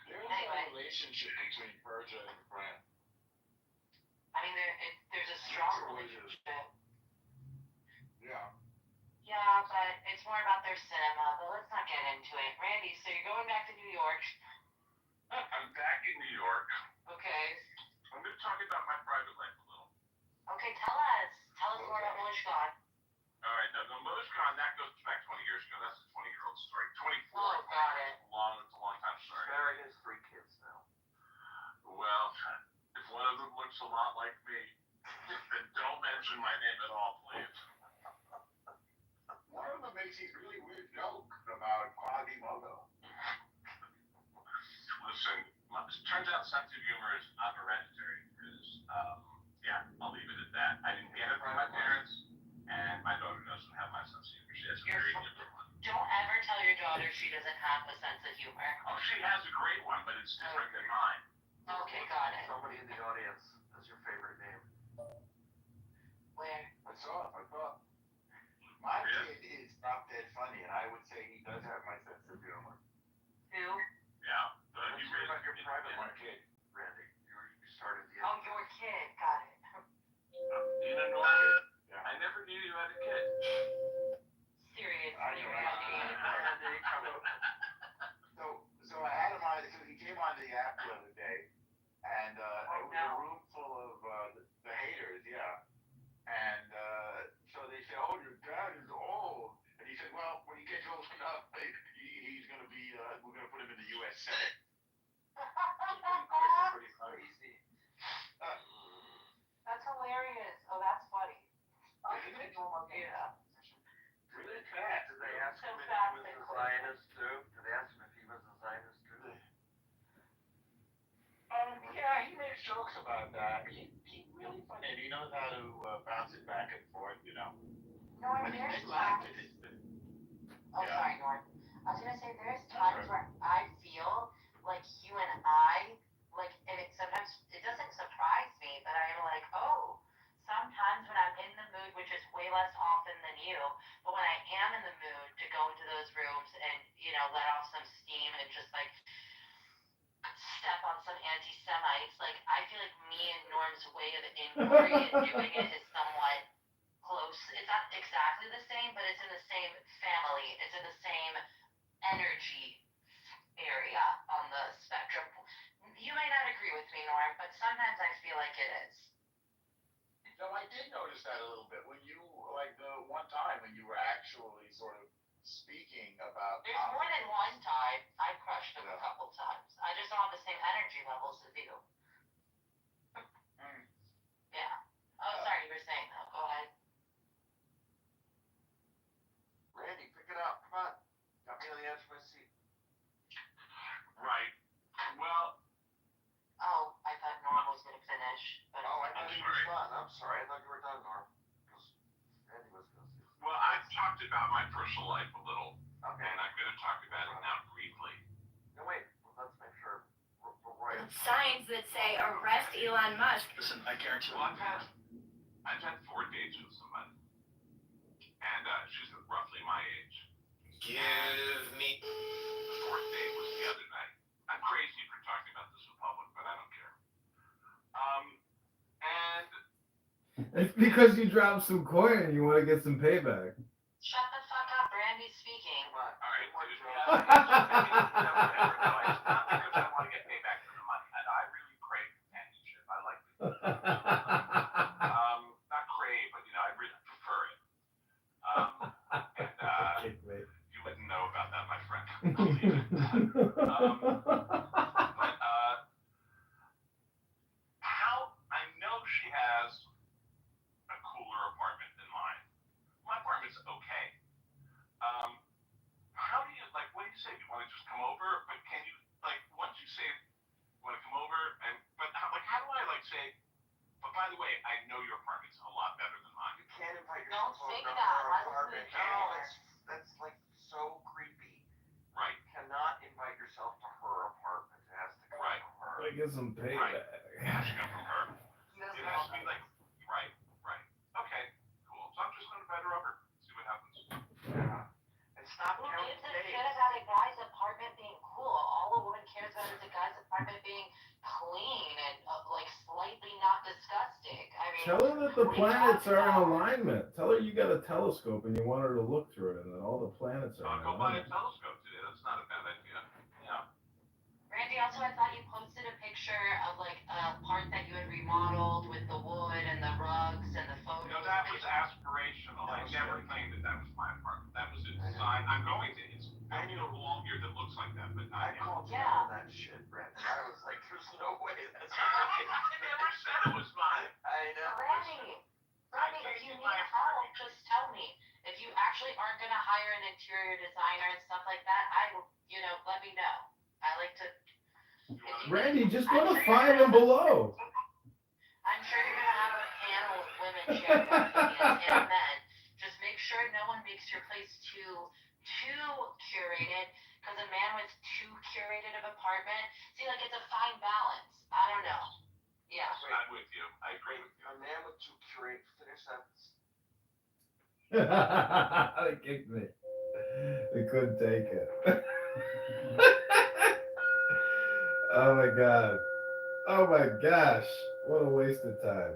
There is Anyway. a relationship between Persia and France. I mean, there's a strong relationship. Yeah. Yeah, but it's more about their cinema. But let's not get into it. Randy, so you're going back to New York. I'm back in New York. Okay. I'm going to talk about my private life a little. Okay, tell us. Tell us more about Boyshkon. All right. Now, the Mojgan, that goes back 20 years ago. That's a 20-year-old story. 24. Oh, got it. It's a long time story. Barry has 3 kids now. Well, if one of them looks a lot like me, then don't mention my name at all, please. One of them makes these really weird jokes about Quasimodo. Listen, it turns out sense of humor is not hereditary. I'll leave it at that. I didn't get it from my parents, and my daughter doesn't have my sense of humor. She has a very different one. Don't ever tell your daughter she doesn't have a sense of humor. Oh, she has a great one, but it's different than mine. Okay, got it. Somebody in the audience has your favorite name. Where? I saw my kid is not that funny, and I would say he does have my sense of humor. Who? Yeah. Let's hear about your private one, kid, Randy. You started the. Oh, your kid. Got it. You know, Norm, I never knew you had a kid. Seriously, I know. Randy. So I had him on. So he came on the app the other day, and it was a room full of the haters, yeah. And so they said, "Oh, your dad is old," and he said, "Well, when he gets old enough, he's going to be. We're going to put him in the U.S. Senate." Pretty crazy. That's hilarious. Oh, that's funny. Isn't it? Yeah. Really fast. Did they ask So him if fast he was and a quick. Zionist too? Did they ask him if he was a Zionist too? Yeah, he makes jokes about that. He's really funny, and he knows how to bounce it back and forth, you know. Norm, But he there's makes laugh. times. Oh, Yeah. sorry, Norm. I was gonna say there's times where I feel like you and I, like, and sometimes it doesn't surprise me, but I am like, oh, sometimes when I'm in the mood, which is way less often than you, but when I am in the mood to go into those rooms and, let off some steam and just like step on some anti-Semites, like I feel like me and Norm's way of inquiry and doing it is somewhat close. It's not exactly the same, but it's in the same family. It's in the same energy area on the spectrum. You may not agree with me, Norm, but sometimes I feel like it is. No, I did notice that a little bit when you, like the one time when you were actually sort of speaking about. There's more than one time. I crushed him a couple times. I just don't have the same energy levels as you. Yeah. Oh, sorry, you were saying that. Go ahead. Randy, pick it up. Come on. Got me on the edge of my seat. Right. Well. Oh, I thought Norm was going to finish. But Oh, I thought he was done. I'm sorry. I thought you were done, Norm. Because Randy was going to say. Well, I've talked about my personal life a little, Okay. and I'm going to talk about it now briefly. No, wait. Let's make sure we're right. Signs that say arrest Elon Musk. Listen, I guarantee you, I've had 4 dates with somebody, and she's roughly my age. Give me. The 4th date was the other night. I'm crazy for talking about this in public, but I don't care. And It's because you dropped some coin and you want to get some payback. shut the fuck up. Randy's speaking. Come on. all right, One dude, joke. yeah, whatever. No, it's not because I want to get payback for the money, and I really crave companionship. I like it. Not crave, but I really prefer it. And you wouldn't know about that, my friend. Believe it. How I know she has a cooler apartment than mine. My apartment's okay. How do you what do you say? You want to just come over? But can you once you say you want to come over but how do I say? But by the way, I know your apartment's a lot better than mine. You can't invite Don't yourself say over to that. her I listen apartment. to No, Taylor. that's like so creepy. Right. You cannot invite yourself to her apartment. It has to come Right. from her. I get some payback. It has to come from her. It has to be right. Okay, cool. So I'm just gonna invite her over. See what happens. Yeah. And stop Who counting gives a days. shit about a guy's apartment being cool? All a woman cares about is a guy's apartment being clean and slightly not disgusting. I mean, Tell her that the planets are in alignment. Tell her you got a telescope and you want her to look through it and that all the planets are I'll in go buy a alignment. telescope today. That's not a bad idea. Yeah. Randy, also I thought you posted a picture of a part that you had remodeled with the wood and the rugs and the photos. No, that was aspirational. I never claimed that was my apartment. That was a design. I'm going to. I need a wall here that looks like that, but I not called you Yeah. on that shit, Brent. I was like, there's no way that's I never said it was mine. I know. Randy, if you need help, just tell me. If you actually aren't going to hire an interior designer and stuff like that, let me know. I like to. Randy, just go to 5 and below. I'm sure you're going to have a panel of women sharing opinions and men. Just make sure no one makes your place too curated, because a man with too curated of apartment, it's a fine balance. I don't know. Yeah. I'm with you. I agree with you. A man with two curated, finish that They kicked me. They couldn't take it. Oh my god. Oh my gosh. What a waste of time.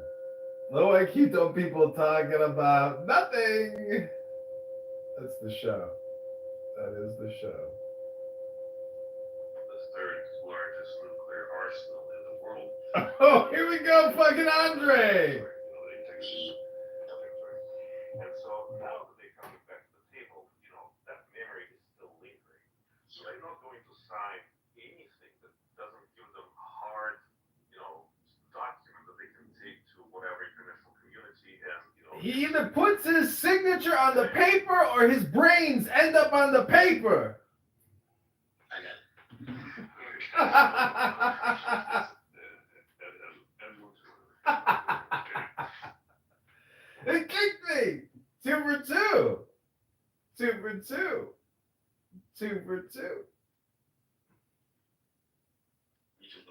Low IQ people talking about nothing. That's the show. That is the show. The third largest nuclear arsenal in the world. Oh, here we go, fucking Andre. And so now that they come back to the table, that memory is still lingering. So they're not going to sign anything that doesn't give them a hard, document that they can take to whatever international community and, He either puts his signature on the paper or his brains end up on the paper. I got it. They kicked me. 2 for 2. 2 for 2. 2 for 2. We should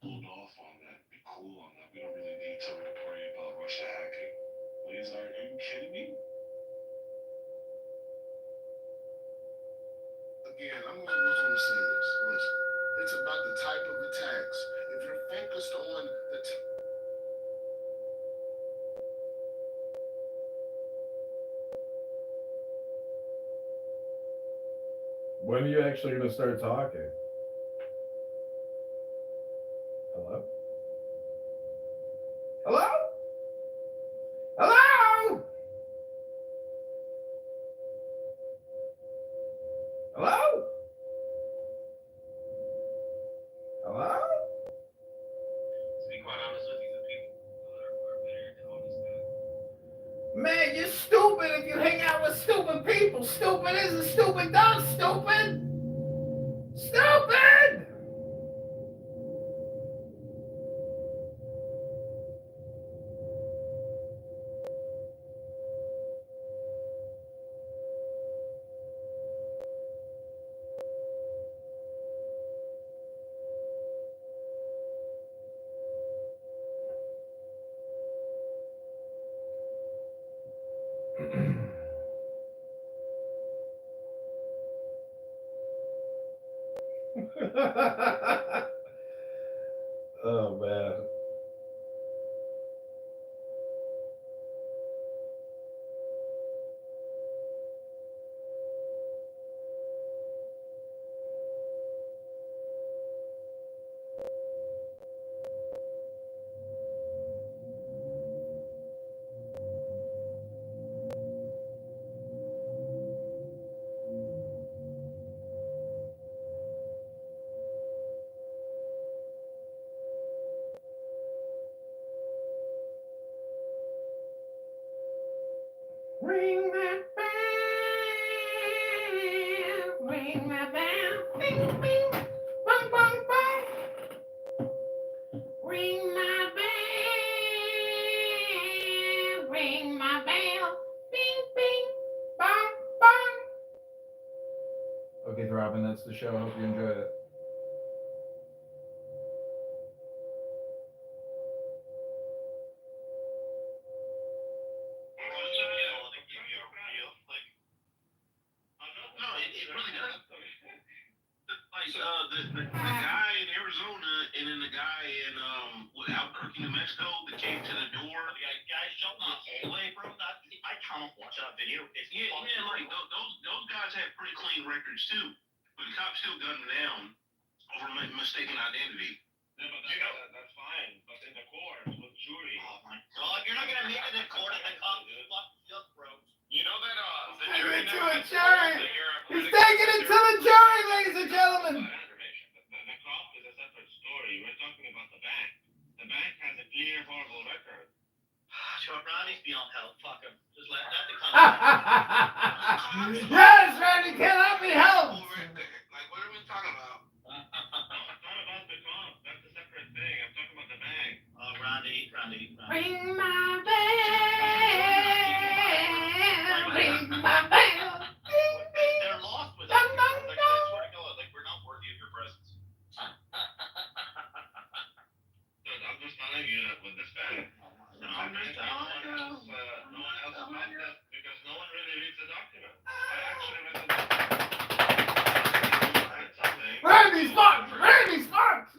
hold off on that, be cool on that. We don't really need to worry about Russia hacking. Please, are you kidding me? Again, I'm going to say this. Listen, it's about the type of attacks. If you're focused on the When are you actually going to start talking? Hello? Hello? Hello? Hello? Hello? To be quite honest with you, the people are better than all this stuff. Man, you're stupid if you hang out with stupid people. Stupid isn't stupid, dog. Stupid. Stupid. Oh man. Ring that bell, ring that bell, bing, bing, bong, bong, bong. Ring my bell, ring my bell, bing, bing, bong, bong. Okay, Robin, that's the show. I hope you enjoyed it. No, it really does. The guy in Arizona and then the guy in Albuquerque, New Mexico that came to the door. Guys, shut up. Hey, bro, I can't watch that video. It's Like those guys had pretty clean records too, but the cops still gunned them down over mistaken identity. Yeah, but that's fine. But in the court with jury. Oh my God, you're not gonna make it in court at the cops. Fuck you, bro. You know that the jury To a jury. He's taking it to the jury, ladies and gentlemen. The cop is a separate story. We're talking about the bank. The bank has a clear, horrible record. Sure, Ronnie's beyond help. Fuck him. Just let that become. Yes, Randy cannot be helped. Like, what are we talking about? No, it's not about the cop. That's a separate thing. I'm talking about the bank. Oh, Randy. Ring my bell, ring my bell. They're lost with us. I swear to God, we're not worthy of your presence. Dude, I'm just telling you that with this guy, no one else about that. You document. I actually went to something. Randy's fucked! Randy's fucked!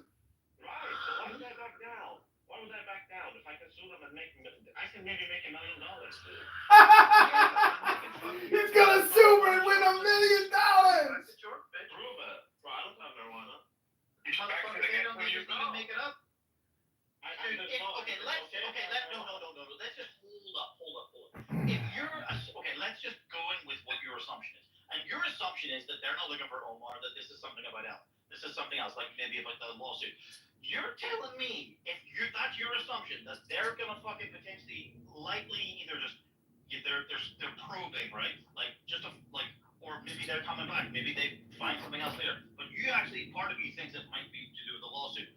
Right, so why would I back down? Why would I back down? If I can sue them and I can maybe make $1 million, dude. He's gonna sue me and win $1 million! Prove it. Bro, I don't have marijuana. You should back to the get where you go. Make it up. Dude, let's just hold up. If you're, let's just go in with what your assumption is. And your assumption is that they're not looking for Omar, that this is something about Al. This is something else, like maybe about the lawsuit. You're telling me, that's your assumption, that they're gonna fucking potentially, likely, either just, they're probing, right? Or maybe they're coming back, maybe they find something else later. But you actually, part of you thinks it might be to do with the lawsuit.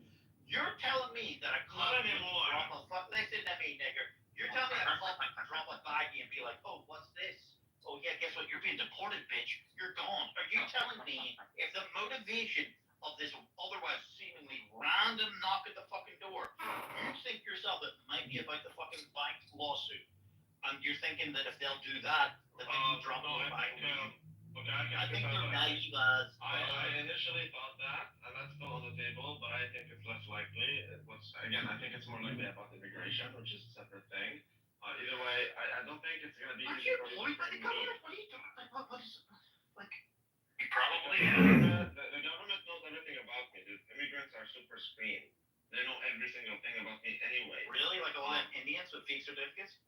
You're telling me that a cop would drop a fuck. Listen to me, nigger. You're telling me a cop would drop a baggie and be like, oh, what's this? Oh, yeah, guess what? You're being deported, bitch. You're gone. Are you telling me if the motivation of this otherwise seemingly random knock at the fucking door, you think yourself that it might be about the fucking bank lawsuit? And you're thinking that if they'll do that, that they can drop a baggie? I think they're naive as. I initially thought that, and that's still on the table, but I think it's less likely. I think it's more likely about immigration, which is a separate thing. Either way, I don't think it's going to be. Aren't you employed by the government? What are you doing? You probably The government knows everything about me, dude. Immigrants are super screened. They know every single thing about me anyway. Really? Like all them Indians with fake certificates?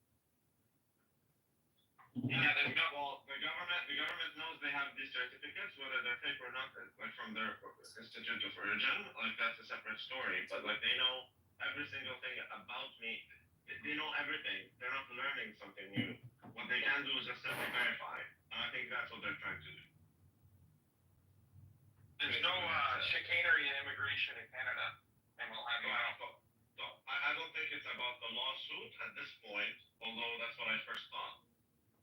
Yeah, the government knows they have these certificates, whether they're fake or not, like from their institute of origin. Like that's a separate story. But like they know every single thing about me. They know everything. They're not learning something new. What they can do is just simply verify. And I think that's what they're trying to do. There's no chicanery in immigration in Canada, and we'll have you out. So I don't think it's about the lawsuit at this point, although that's what I first thought.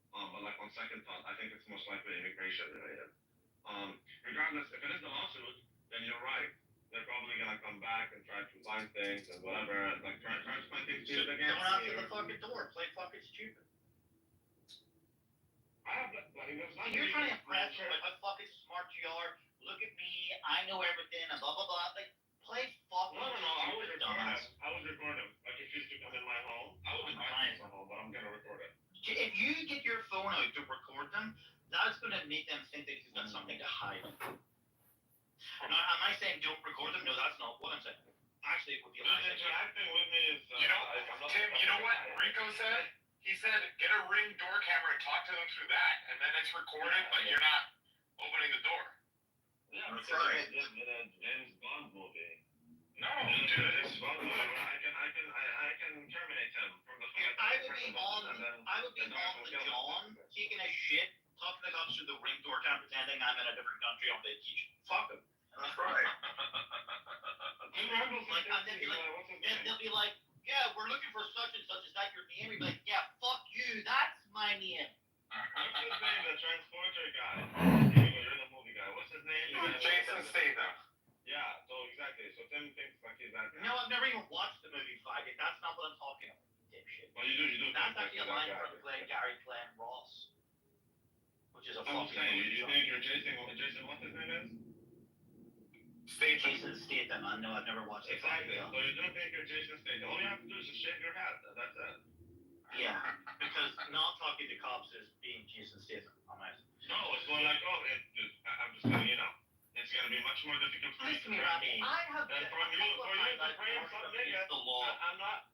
But like on second thought, I think it's most likely immigration related. Regardless, if it is the lawsuit, then you're right. They're probably gonna come back and try to find things and whatever, and like try to find things stupid against me. Don't answer the fucking door. Play fucking stupid. You're trying to impress me like how fucking smart you are. Look at me. I know everything. And blah blah blah. Like play fucking. No. I was recording. Like if you used to come in my home, I was in my home, but I'm gonna record it. If you get your phone out to record them, that's going to make them think that you've got something to hide. Now, am I saying don't record them? No, that's not what I'm saying. Actually, it would be like interacting with me is. Tim, you know what Rico said? He said get a Ring door camera and talk to them through that, and then it's recorded, but you're not opening the door. Yeah, that's right. James Bond movie. No, dude, it's Bond movie. I can terminate him from the. I would be on with John taking a shit, talking to cops through the Ring door camera, pretending I'm in a different country on vacation. Fuck him. That's right. They'll be like, yeah, we're looking for such and such. Is that your name? We'd be like, yeah, fuck you. That's my name. What's his name? The transporter guy. You're the movie guy. What's his name? Jason Statham. Yeah, so exactly. So Tim thinks like he's that guy. No, I've never even watched the movie Faggot. That's not what I'm talking about. Dipshit. Well, you do. That's actually a line from Gary Glenn Ross, which is a fucking. You think you're Jason? What's his name is? Jason Statham. I know. I've never watched it. Exactly. So you don't think you're Jason Statham. All you have to do is just shave your head. That's it. Yeah, because not talking to cops is being Jason Statham. No, it's more like, I'm just telling you now. It's going to be much more difficult for me to track me. I have than for you to frame something against the law. I'm not.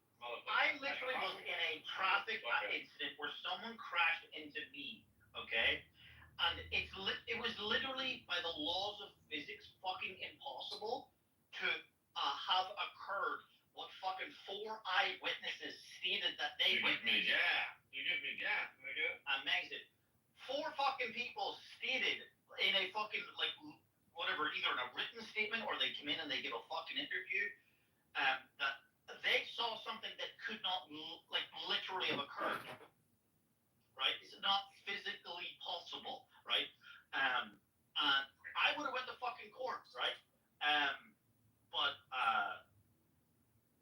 I literally was in a traffic incident where someone crashed into me. Okay. And it was literally by the laws of physics fucking impossible to have occurred what fucking 4 eyewitnesses stated that they witnessed. You give me gas, nigga. Amazing. 4 fucking people stated in a fucking whatever, either in a written statement or they come in and they give a fucking interview, that they saw something that could not literally have occurred. Right? It's not physically possible, right? And I would have went to fucking court, right? But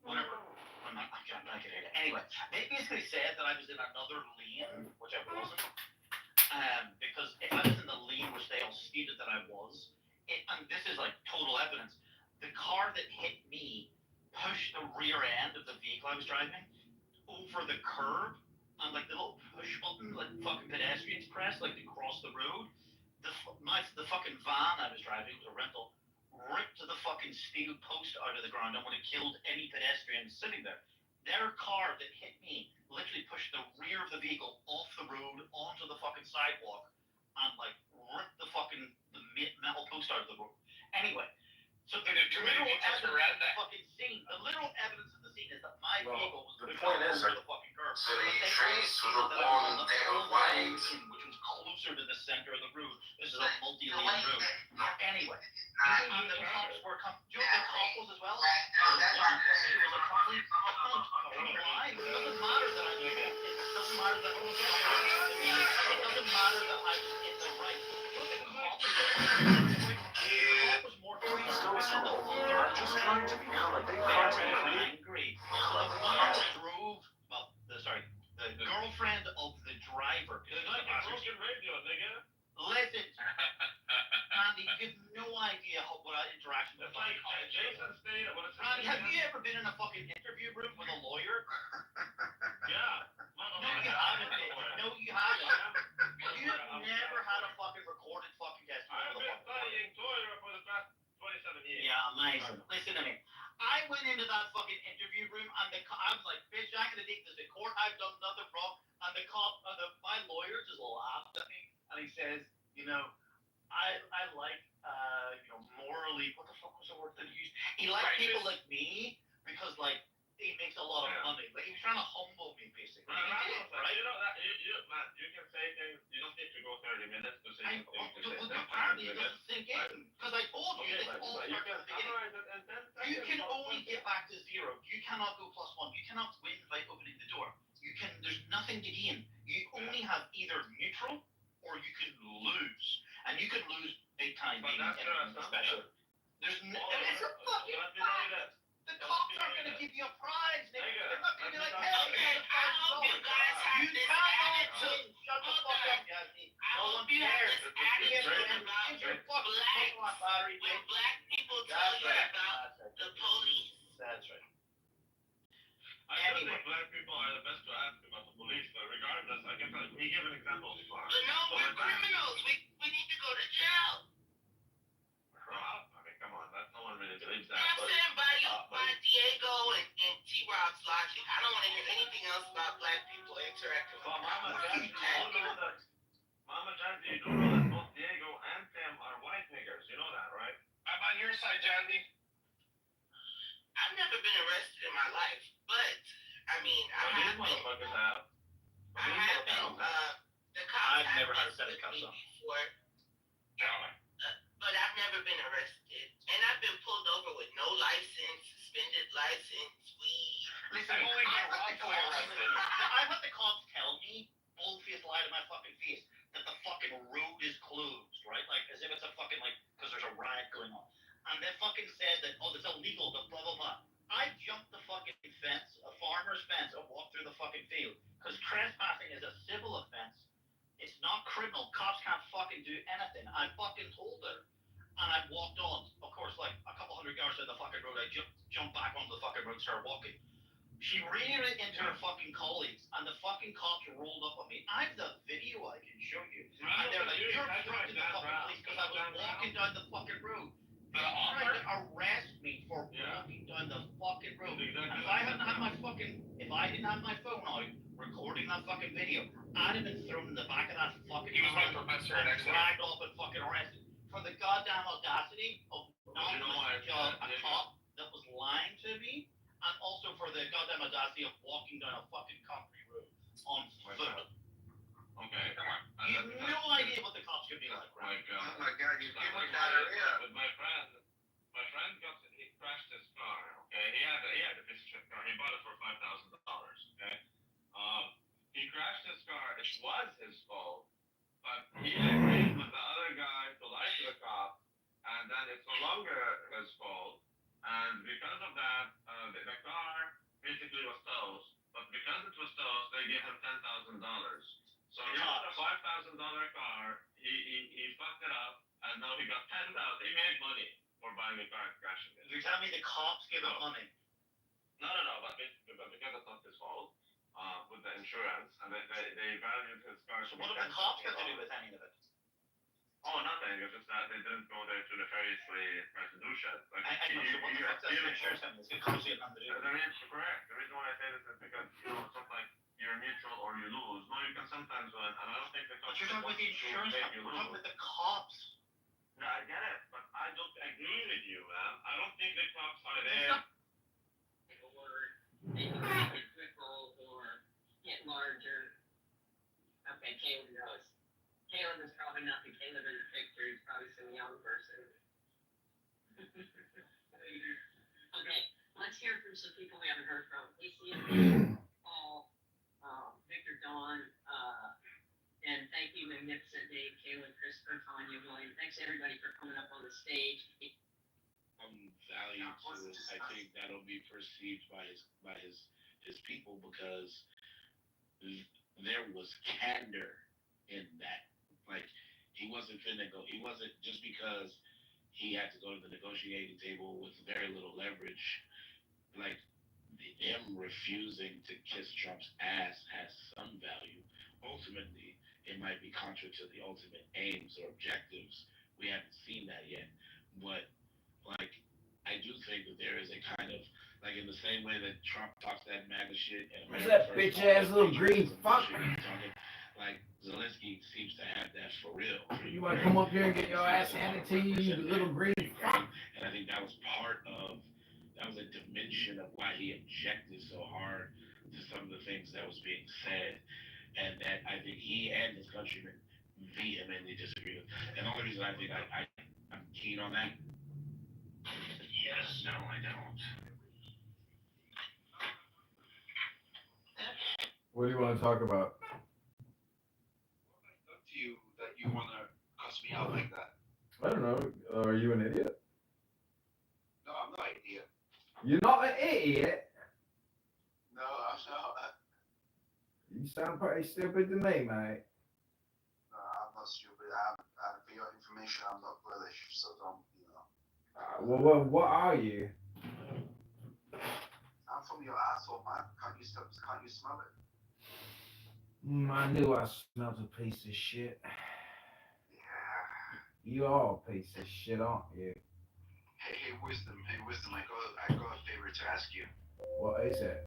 whatever. I can't get it. Anyway, they basically said that I was in another lane, which I wasn't. Because if I was in the lane, which they all stated that I was, and this is like total evidence, the car that hit me pushed the rear end of the vehicle I was driving over the curb, and like the little push button, like fucking pedestrians press, like to cross the road. The fucking van I was driving, was a rental, ripped the fucking steel post out of the ground and would have killed any pedestrian sitting there. Their car that hit me literally pushed the rear of the vehicle off the road onto the fucking sidewalk and like ripped the fucking metal post out of the road. Anyway, so the literal evidence of the fucking scene, the literal evidence of the scene is that my vehicle was pushed over the fucking curb. But they all that I was on the full lane, which was closer to the center of the road. This is a multi-lane road. Anyway, and the cops were coming. Do you know what the cop was as well? He was a complete cunt. Why? It doesn't matter that I knew that. It doesn't matter that it doesn't matter that I was in the right. The cop was more I'm just trying to become a big content creator. angry. So the woman that drove, the girlfriend of the driver. It's like a broken radio, nigga. Listen, Andy, you have no idea what interaction with It's like Jason Statham. Andy, have you ever been in a fucking interview room with a lawyer? Yeah. No, you haven't. No, you haven't. You've never had a fucking recorded fucking testimony. I've been studying Torah for the past 27 years. Yeah, amazing. Listen to me. I went into that fucking interview room and I was like, bitch, I'm gonna take this to court. I've done nothing wrong. And the cop, my lawyer just laughed at me and he says, you know, I like, morally, what the fuck was the word that he used? He liked people like me because like he makes a lot of money. Like he was trying to humble me basically. Right? You know that Matt, you can say things. You don't need to go 30 minutes to say something. Apparently it doesn't sink in because I told you this all started at the beginning. You can only get back to zero. You cannot go +1. You cannot win by opening the door. There's nothing to gain. You only have either neutral or you can lose, and you can lose big time being special. It's a fucking fact. The cops aren't going to give you a prize, nigga. They're not going to be like, hey, you got $5. You cannot win. Shut the fuck up, Yasmin. No one cares. When black people tell you about the police. That's right. I don't think black people are the best to ask about the police, but regardless, I can tell you, he gave an example. But no, we're criminals. We need to go to jail. I mean, come on, no one really believes that. I'm saying by Diego and T-Rob's logic. I don't want to hear anything else about black people interacting with Mama Jackie, you do know that both Diego and Tim are white niggers. You know that, right? I'm on your side, Jandy. I've never been arrested in my life, but I mean, I have been. The cops I've never had a set of cuffs on. Before, but I've never been arrested, and I've been pulled over with no license, suspended license, weed. Listen, I've had the cops tell me, bull-faced lie to my fucking face, that the fucking road is closed, right? Like, as if it's a fucking, like, because there's a riot going on. And they fucking said that, oh, it's illegal, but blah, blah, blah. I jumped the fucking fence, a farmer's fence, and walked through the fucking field. Because trespassing is a civil offense. It's not criminal. Cops can't fucking do anything. I fucking told her. And I walked on. Of course, like, a couple hundred yards down the fucking road, I jumped back onto the fucking road and started walking. She ran it into her fucking colleagues, and the fucking cops rolled up on me. I have the video I can show you. And they're like, you're obstructing the fucking police because I was walking down the fucking road. They tried to arrest me for walking down the fucking road. And if I didn't have my phone out recording that fucking video, I'd have been thrown in the back of that fucking He was my professor at Exeter. dragged off and fucking arrested for the goddamn audacity of not listening to a cop that was lying to me, and also for the goddamn audacity of walking down a fucking concrete road on foot. Okay, come on. You have no idea what the cops could be like, right? Oh my God, you give me diarrhea. With my friend he crashed his car. Okay, he had a piece of shit car. He bought it for $5,000. Okay, he crashed his car. It was his fault, but he agreed with the other guy to lie to the cop, and then it's no longer his fault. And because of that, the car basically was toast. But because it was toast, they gave him $10,000. So he bought a $5,000 car. He fucked it up, and now he got 10,000. He made money for buying a car and crashing it. You tell me the cops give him money? No, but because it's not his fault. With the insurance, and they valued his car. So what have the cops got to do with any of it? Oh, nothing. It's just that they didn't go there to nefariously try to do shit. Like, I know, so what the fuck does the insurance company? It's got nothing to do with it. Correct. The reason why I say this is because, it's not like you're neutral or you lose. No, you can sometimes win, and I don't think the But cops... you're talking with the insurance company. We're talking with the cops. No, I get it, but I don't agree with you, man. I don't think the cops are there. Get larger. Okay, Caleb knows. Caleb is probably not the Caleb in the picture. He's probably some young person. Okay, let's hear from some people we haven't heard from. ACM, Paul, Victor Dawn, and thank you, Magnificent Dave, Caleb, Christopher, Tanya, William. Thanks everybody for coming up on the stage. Value to it. I think that'll be perceived by his people because there was candor in that. Like, he wasn't finna go. He wasn't just because he had to go to the negotiating table with very little leverage. Like, him refusing to kiss Trump's ass has some value. Ultimately, it might be contra to the ultimate aims or objectives. We haven't seen that yet, but like, I do think that there is a kind of, like, in the same way that Trump talks that MAGA shit and what's that bitch ass little green fuck? Like, Zelensky seems to have that for real. You want to come up here and get your ass handed to you, you little green fuck? And I think that was a dimension of why he objected so hard to some of the things that was being said, and that I think he and his countrymen vehemently disagree with. And the only reason I think I'm keen on that. Yes, no, I don't. What do you want to talk about? Up to you that you want to cuss me out like that. I don't know. Are you an idiot? No, I'm not an idiot. You're not an idiot? No, I'm not. You sound pretty stupid to me, mate. No, I'm not stupid. For your information, I'm not British, so don't, Well, what are you? I'm from your asshole, man. Can't you smell it? I knew I smelled a piece of shit. Yeah. You are a piece of shit, aren't you? Hey, Wisdom. I got a favor to ask you. What is it?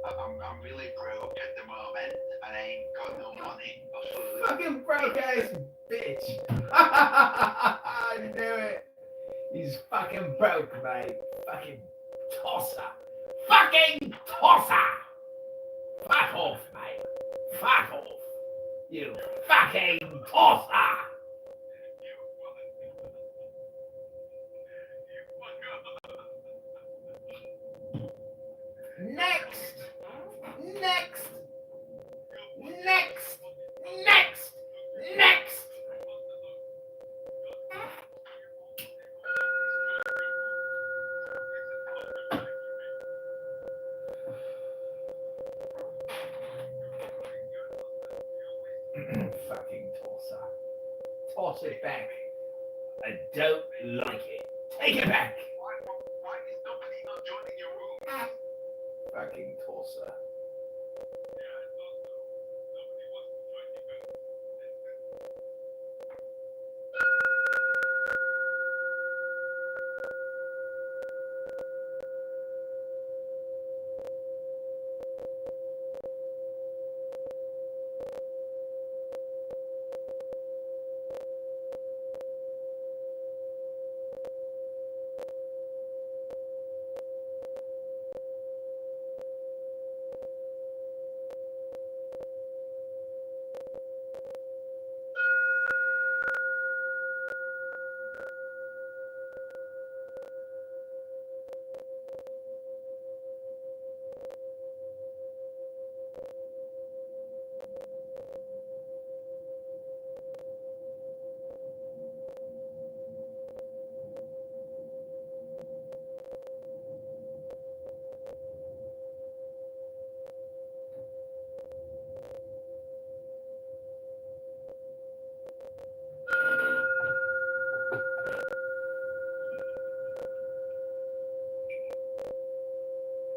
I'm really broke at the moment, and I ain't got no money or food. Fucking broke ass bitch. I knew it. He's fucking broke, mate. Fucking tosser. Fucking tosser. Fuck off, mate. Fuck off. You fucking tosser. Next. Fucking tosser. Toss it back. I don't like it. Take it back. Why is nobody not joining your room? Fucking tosser.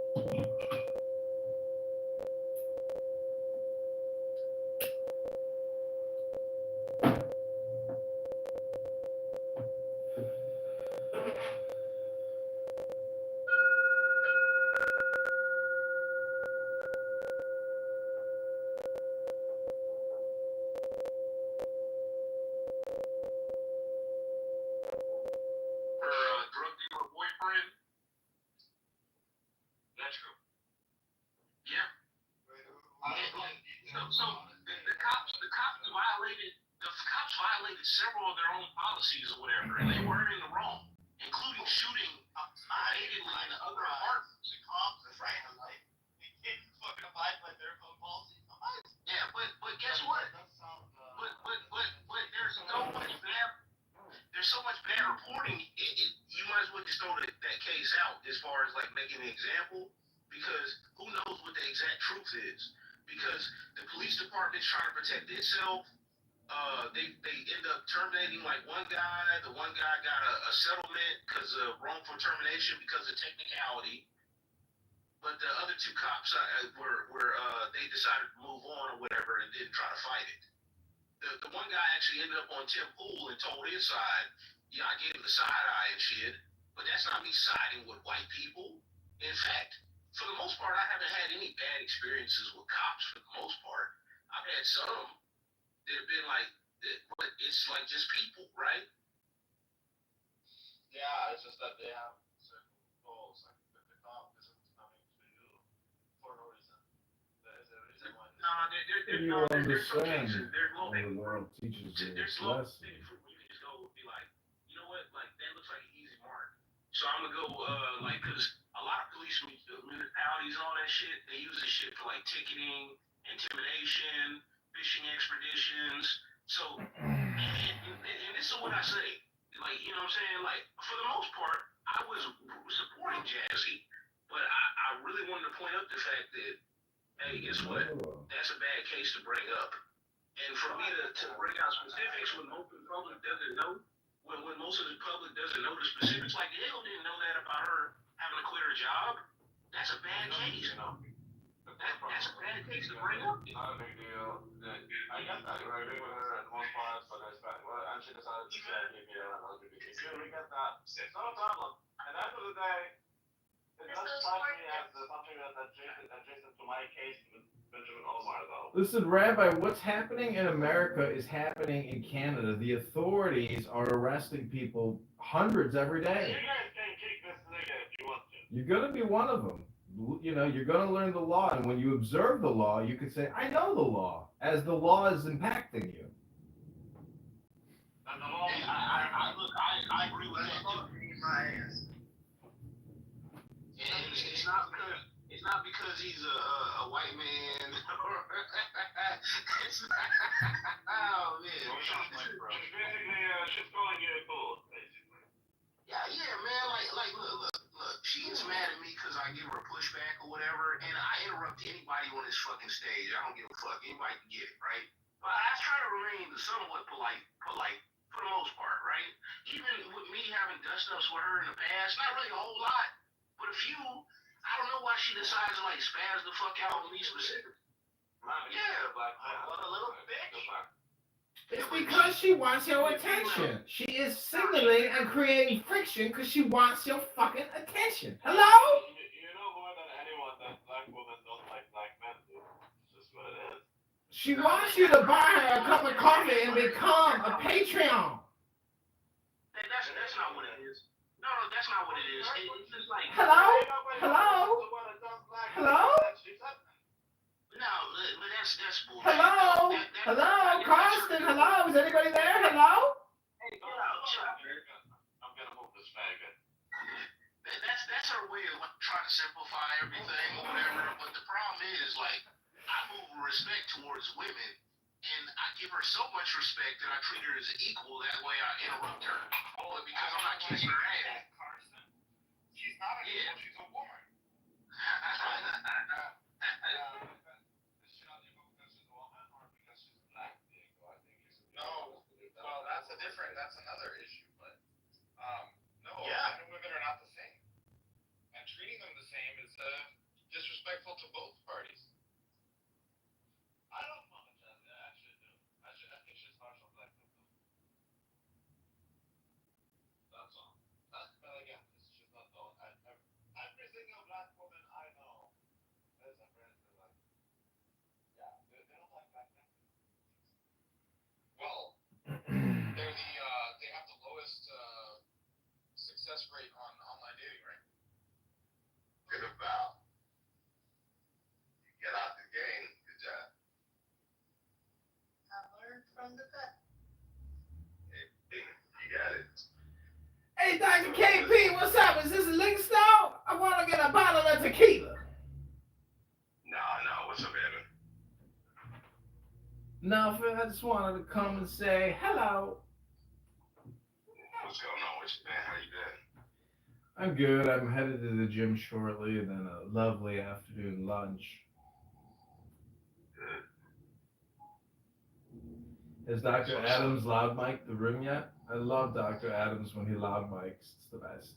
Her drug dealer boyfriend. That's true. Yeah. So the cops violated several of their own policies or whatever, and they weren't in the wrong, including shooting belatedly in the other apartments. The cops are right, like they didn't fucking abide by their own policies. Yeah, but guess what? But there's so much bad reporting. You might as well just throw that case out as far as like making an example, because who knows what the exact truth is? Because the police department's trying to protect itself. They end up terminating like one guy. The one guy got a settlement because of wrongful termination because of technicality. But the other two cops were they decided to move on or whatever and didn't try to fight it. The one guy actually ended up on Tim Pool and told his side. Yeah, I gave him the side eye and shit. But that's not me siding with white people. In fact, for the most part, I haven't had any bad experiences with cops. For the most part, I've had some that have been like, but it's like just people, right? Yeah, it's just that they have certain goals. Like the cop isn't coming to you for no reason. There is a reason why. You understand how the world teaches you its lesson. You can just go be like, you know what? Like that looks like an easy mark. So I'm gonna go like, cause a lot of police municipalities and all that shit, they use this shit for like ticketing, intimidation, fishing expeditions. So, and this is what I say. Like, you know what I'm saying? Like, for the most part, I was supporting Jazzy, but I really wanted to point out the fact that, hey, guess what? That's a bad case to bring up. And for me to bring out specifics when most of the public doesn't know, when most of the public doesn't know the specifics, like the hell didn't know that about her having to quit her job, that's a bad case. That's a bad case to bring up. Not a big deal. I get that. You're agree with her at most parts, but and she decided to say PPL and LGBTQ. We get that. It's not a problem. At the end of the day, it does strike me as something that's adjacent to my case with Benjamin Omar, though. Listen, Rabbi, what's happening in America is happening in Canada. The authorities are arresting people, hundreds every day. You guys can kick this nigga if you want to. You're going to be one of them. You know, you're going to learn the law. And when you observe the law, you can say, I know the law, as the law is impacting you. And the law, I agree with that. It's not because he's a white man. It's not. Oh, man. She's basically, she's calling you a fool, basically. Yeah, man. Like, look. She gets mad at me because I give her a pushback or whatever, and I interrupt anybody on this fucking stage. I don't give a fuck. Anybody can get it, right? But I try to remain somewhat polite for the most part, right? Even with me having dust-ups with her in the past, not really a whole lot, but a few. I don't know why she decides to like spaz the fuck out on me specifically. Yeah, what a little bitch. It's because she wants your attention. She is signaling and creating friction because she wants your fucking attention. Hello? You know more than anyone that black women don't like black men do. It's just what it is. She wants you to buy her a cup of coffee and become a Patreon. That's not what it is. No, that's not what it is. It's just like Hello? No, but that's bullshit. Hello, Carsten. Hello, is anybody there? Hello? Hey, get out, Chuck. I'm gonna move this faggot. That's her way of trying to simplify everything or whatever. But the problem is, like, I move with respect towards women, and I give her so much respect that I treat her as an equal. That way, I interrupt her, only because I'm not kissing her ass. She's not a equal. She's a woman. That's another issue, but no, men and women are not the same, and treating them the same is Yeah, they don't like back then. Well, they have the lowest success rate on online dating, right? Get about. Get out the game. Good job. I learned from the cut. You got it. Hey, Dr. KP, what's up? Is this a liquor store? I want to get a bottle of tequila. No, what's up, Evan? Nothing. I just wanted to come and say hello. What's going on with you, man? How you been? I'm good. I'm headed to the gym shortly, and then a lovely afternoon lunch. Good. Has Dr. Adams loud mic'd the room yet? I love Dr. Adams when he loud mics. It's the best.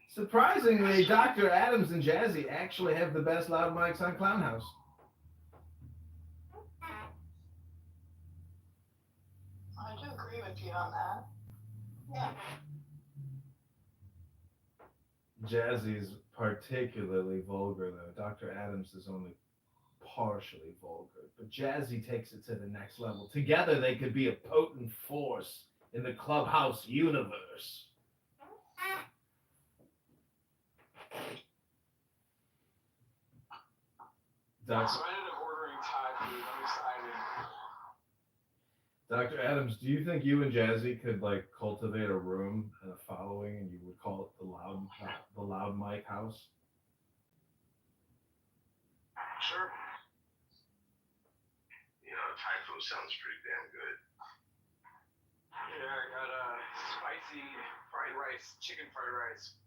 Surprisingly, Dr. Adams and Jazzy actually have the best loud mics on Clown House. I do agree with you on that. Yeah. Jazzy's particularly vulgar, though. Dr. Adams is only partially vulgar, but Jazzy takes it to the next level. Together, they could be a potent force in the Clubhouse universe. So I ended up ordering Thai food. I'm excited. Dr. Adams, do you think you and Jazzy could like cultivate a room and a following, and you would call it the loud mic house? Sure. You know, Thai food sounds pretty damn good. Yeah, I got spicy fried rice, chicken fried rice.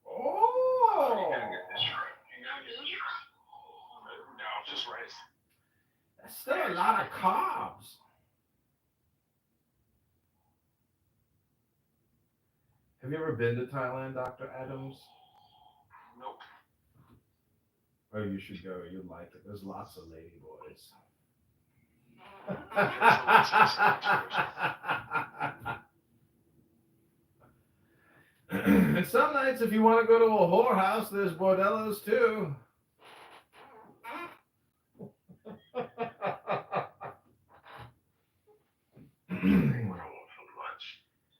Oh! You gotta get this right. No, just rice. That's still a lot of carbs. Have you ever been to Thailand, Dr. Adams? Nope. Oh, you should go. You'd like it. There's lots of lady boys. And some nights, if you want to go to a whorehouse, there's bordellos too.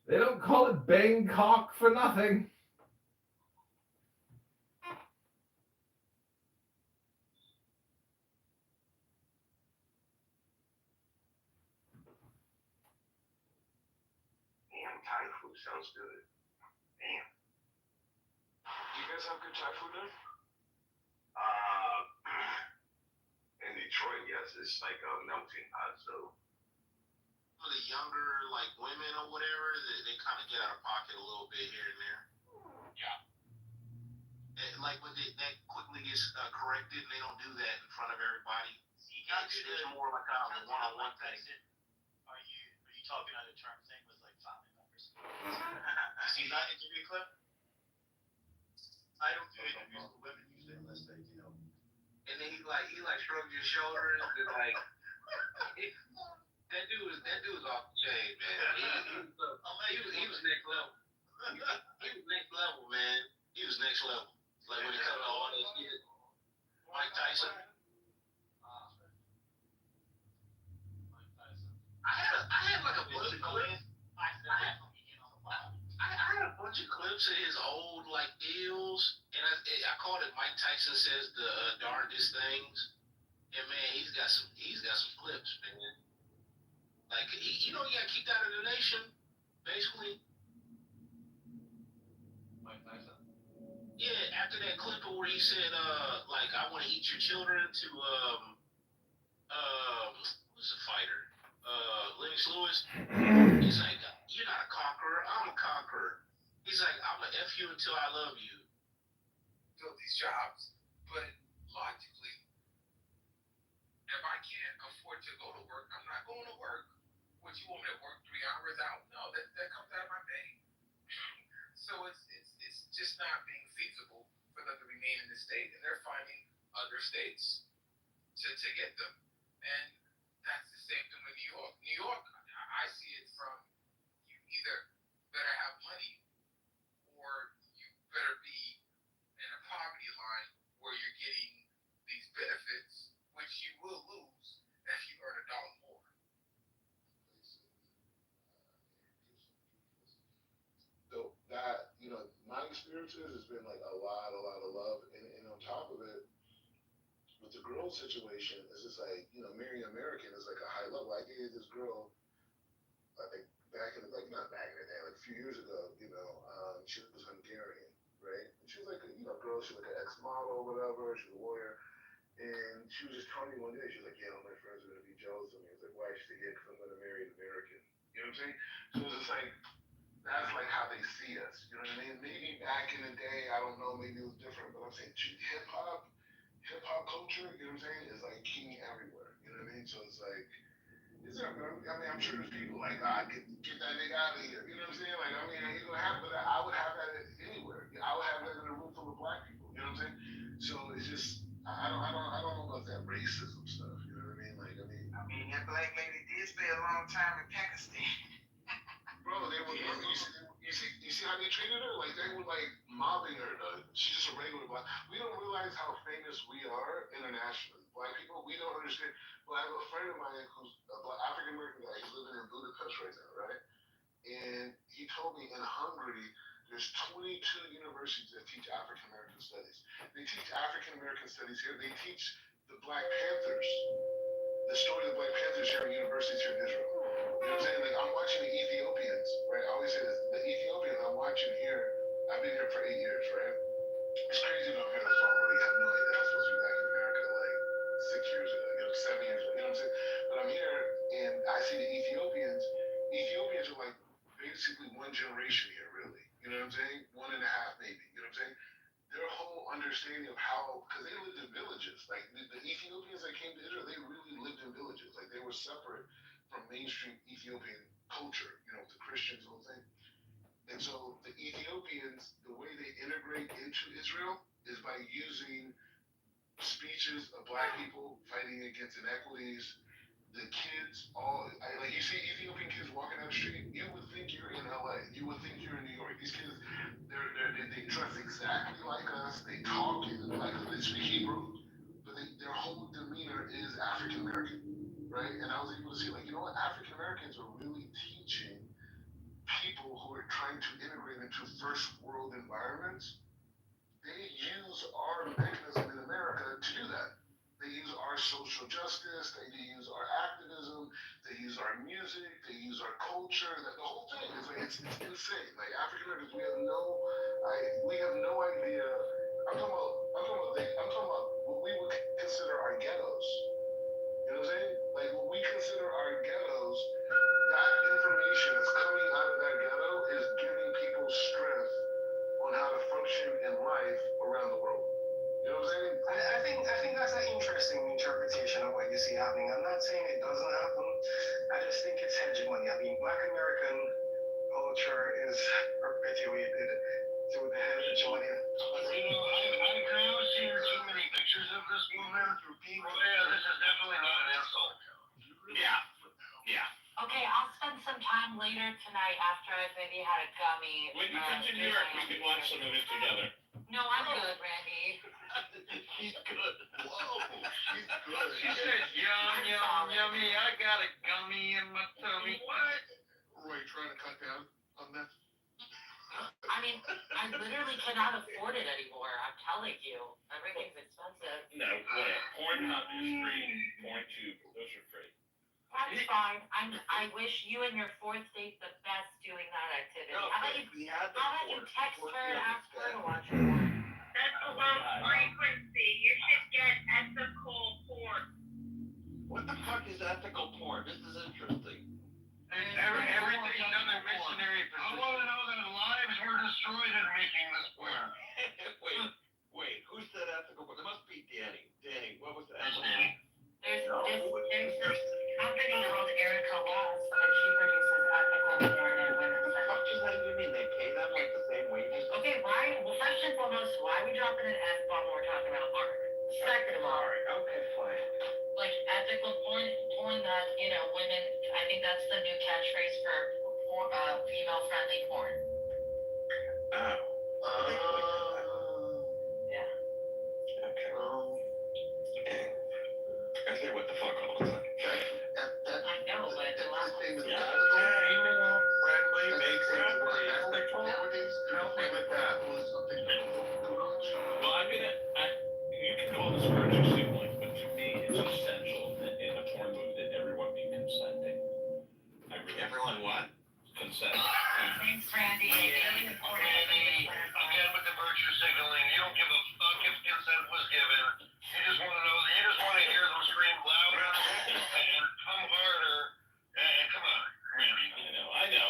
They don't call it Bangkok for nothing. Damn, Thai food sounds good. Damn. You guys have good Thai food there? In Detroit, yes, it's like a melting pot, so. For the younger, like women or whatever, they kind of get out of pocket a little bit here and there. Yeah. And like when that quickly gets corrected, and they don't do that in front of everybody. It's more like kind of a one-on-one thing. Are you talking on a term thing with like family members? You see that interview clip? I don't do interviews with women usually unless they, you know. And then he shrugged his shoulders and like that dude was off the chain, man. He was next level. He was next level, man. He was next level. Like when it comes to all that shit. Mike Tyson. I had like a bunch of clips. I had a bunch of clips of his old like deals, and I called it Mike Tyson Says the Darndest Things. And man, he's got some clips, man. Like he got kicked out of the nation, basically. Mike Tyson. Yeah, after that clip where he said, like I want to eat your children to who's the fighter? Lennox Lewis. He's like, you're not a conqueror, I'm a conqueror. He's like, I'm gonna F you until I love you. Fill these jobs, but logically, if I can't afford to go to work, I'm not going to work. Would you want me to work 3 hours out? No, that comes out of my pay. So it's just not being feasible for them to remain in the state, and they're finding other states to get them. And that's the same thing with New York. New York, I see it from you either better have money or you better be in a poverty line where you're differences. It's been like a lot of love, and on top of it, with the girl situation, it's just like marrying American is like a high level. I dated this girl like back in like not back in the day, like a few years ago. She was Hungarian, right? And she was like girl. She was like an ex-model or whatever. She was a lawyer, and she was just telling me one day, she was like, yeah, all my friends are gonna be jealous of me. I was like, why? She said, yeah, because I'm gonna marry an American. You know what I'm saying? So it's just like that's like how they see us. You know what I mean? Maybe back in the day, I don't know, maybe it was different, but I'm saying hip hop culture, you know what I'm saying, is like king everywhere. You know what I mean? So it's like, I'm sure there's people like, get that nigga out of here. You know what I'm saying? Like, I mean, you're gonna have, but I would have that anywhere. I would have that in a room full of black people. You know what I'm saying? So it's just, I don't know about that racism stuff. You know what I mean? Like, I mean, that black lady did stay a long time in Pakistan. Bro, they were. You see how they treated her? Like they were like mobbing her. She's just a regular black. We don't realize how famous we are internationally. Black people, we don't understand. Well, I have a friend of mine who's a African American guy. He's living in Budapest right now, right? And he told me in Hungary, there's 22 universities that teach African American studies. They teach African American studies here. They teach the Black Panthers, the story of the Black Panthers here in universities here in Israel. You know what I'm saying? Like I'm watching the Ethiopians, right? I always say this: the Ethiopians I'm watching here. I've been here for 8 years, right? It's crazy that I'm here this summer. You have no idea. I was supposed to be back in America like 6 years ago, 7 years ago. You know what I'm saying? But I'm here and I see the Ethiopians. Ethiopians are like basically one generation here, really. You know what I'm saying? One and a half, maybe. You know what I'm saying? Their whole understanding of how, because they lived in villages. Like the Ethiopians that came to Israel, they really lived in villages. Like they were separate from mainstream Ethiopian culture, the Christians, the whole thing. And so the Ethiopians, the way they integrate into Israel is by using speeches of black people fighting against inequities. The kids, like you see Ethiopian kids walking down the street, you would think you're in LA. You would think you're in New York. These kids, they dress exactly like us. They talk like us. They speak Hebrew, but their whole demeanor is African American, right? And I was able to see, like, African Americans are really teaching people who are trying to integrate into first world environments. They use our mechanism in America to do that. They use our social justice, they use our activism, they use our music, they use our culture. The whole thing is like it's insane. Like African Americans, we have no idea. I'm talking about what we would consider our ghettos. You know what I'm saying? Like what we consider our ghettos, that information that's coming out of that ghetto is giving people strength on how to function in life around the world. You know what I'm saying? I think that's an interesting interpretation of what you see happening. I'm not saying it doesn't happen. I just think it's hegemony. I mean, Black American culture is perpetuated through the hegemony. I've never seen too many pictures of this woman through people. Yeah, this is definitely not an insult. Yeah. Okay, I'll spend some time later tonight after I've maybe had a gummy. When you come to New York, we can watch some of it together. No, I'm good, Randy. She's good. Whoa, she's good. She says, yum, yummy, I got a gummy in my tummy. What? Roy, trying to cut down on that? I mean, I literally cannot afford it anymore. I'm telling you. Everything's expensive. No, Pornhub is free. PornTube, those are free. That's fine. I wish you and your fourth date the best doing that activity. How about you text her and ask her to watch your porn? That's a low frequency. You should get ethical porn. What the fuck is ethical porn? This is interesting. And everything done in missionary position. I want to know that lives were destroyed in making this porn. Wait, who said ethical porn? There must be Danny. Danny, what was that? There's this company called Erica Loss, and she produces ethical porn and women's What the fuck does that even mean? They pay them like the same wages? Okay, well, first and foremost, why are we dropping an F-bomb when we're talking about art? Second of all, Okay, fine. like ethical porn that, women, I think that's the new catchphrase for female-friendly porn. Oh. Yeah. Okay. I say what the fuck all the time. I know, but the last one. Friendly makes it work. Nowadays, with that was something it's a virtue signaling, but to me, it's essential that in a porn movie that everyone be consenting. Everyone what? Consent. Thanks, Randy. Again with the virtue signaling, you don't give a fuck if consent was given. You just want to know. You just want to hear them scream louder and come harder. And come on, Randy. I know.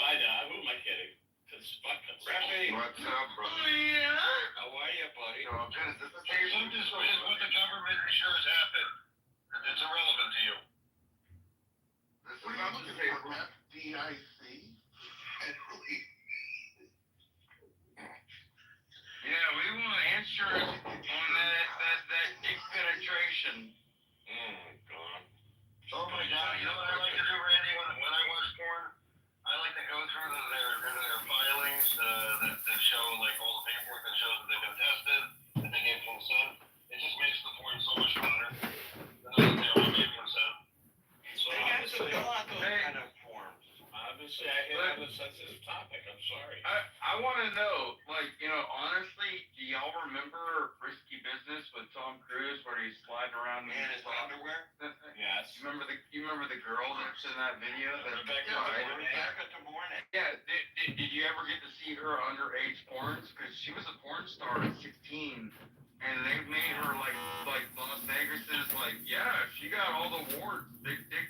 Who am I kidding? It's fuck consent. What's up, brother? Oh yeah. How are you, buddy? So, is this the case? Some just is what the government ensures happen. It's irrelevant to you. This is not the case. FDIC? Federally? Yeah, we want insurance on that dick penetration. God. Oh my God! You know what I like to do, Randy? When I watch porn, I like to go through their filings that show like all the paperwork that shows that they've been tested, that they gave consent. It just makes the porn so much funner. They all gave consent. So obviously, kind of forms. Obviously, I have a sensitive topic. I'm sorry. I want to know, like, honestly, do y'all remember Risky Business with Tom Cruise where he's sliding around in his underwear? Yes. You remember the girl that's in that video? Rebecca De Mornay. Yeah. Did you ever get to see her underage porns? Because she was a porn star at 16, and they made her like Las Vegas's she got all the awards, big dick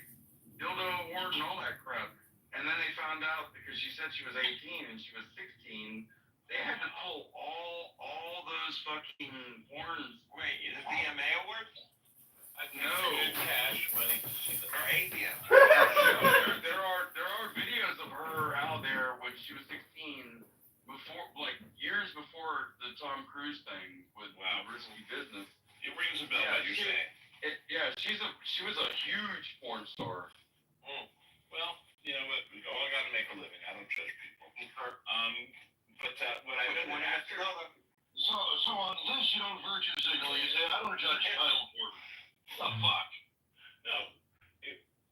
dildo award and all that crap. And then they found out because she said she was 18 and she was 16, they had to pull all those fucking porns. Wait, is it VMA Awards? No. Cash money to see them. Or ABM. there are videos of her out there when she was 16, years before the Tom Cruise thing with Risky Business. It rings a bell, what you're saying. She was a huge porn star. Well, you know what? We all got to make a living. I don't judge people. But what I didn't after. So on this, you don't virtue signal. You say I don't judge child porn. The fuck? No.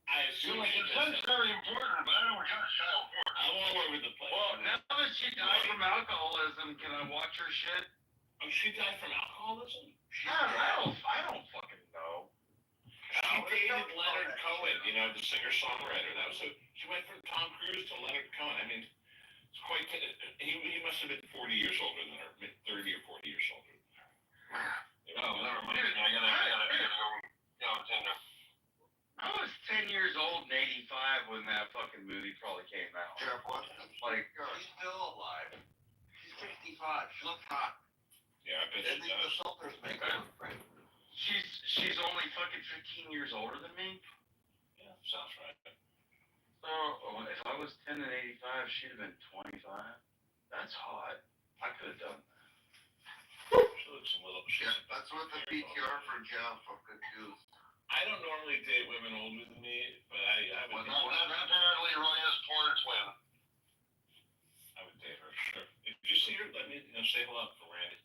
I assume consent's very important, but I don't judge child porn. I'm all over the place. Well, now that she died from alcoholism, can I watch her shit? Oh, she died from alcoholism? I don't fucking know. She dated Leonard Cohen, the singer-songwriter. She went from Tom Cruise to Leonard Cohen. I mean, it's quite. He must have been 40 years older than her, 30 or 40 years older than her. Never mind. I gotta go Tinder. I was 10 years old in '85 when that fucking movie probably came out. Yeah, what? She's still alive. She's 65. She looks hot. Yeah, I bet she does. The filters make her look great. She's only fucking 15 years older than me. Yeah, sounds right. So if I was 10 in '85, she'd have been 25. That's hot. I could have done that. She looks a little. That's what the PTR for jail fucking do. I don't normally date women older than me, but I would. Apparently, Roy has porn twin. I would date her, sure. If you see her, let me say hello for Randy.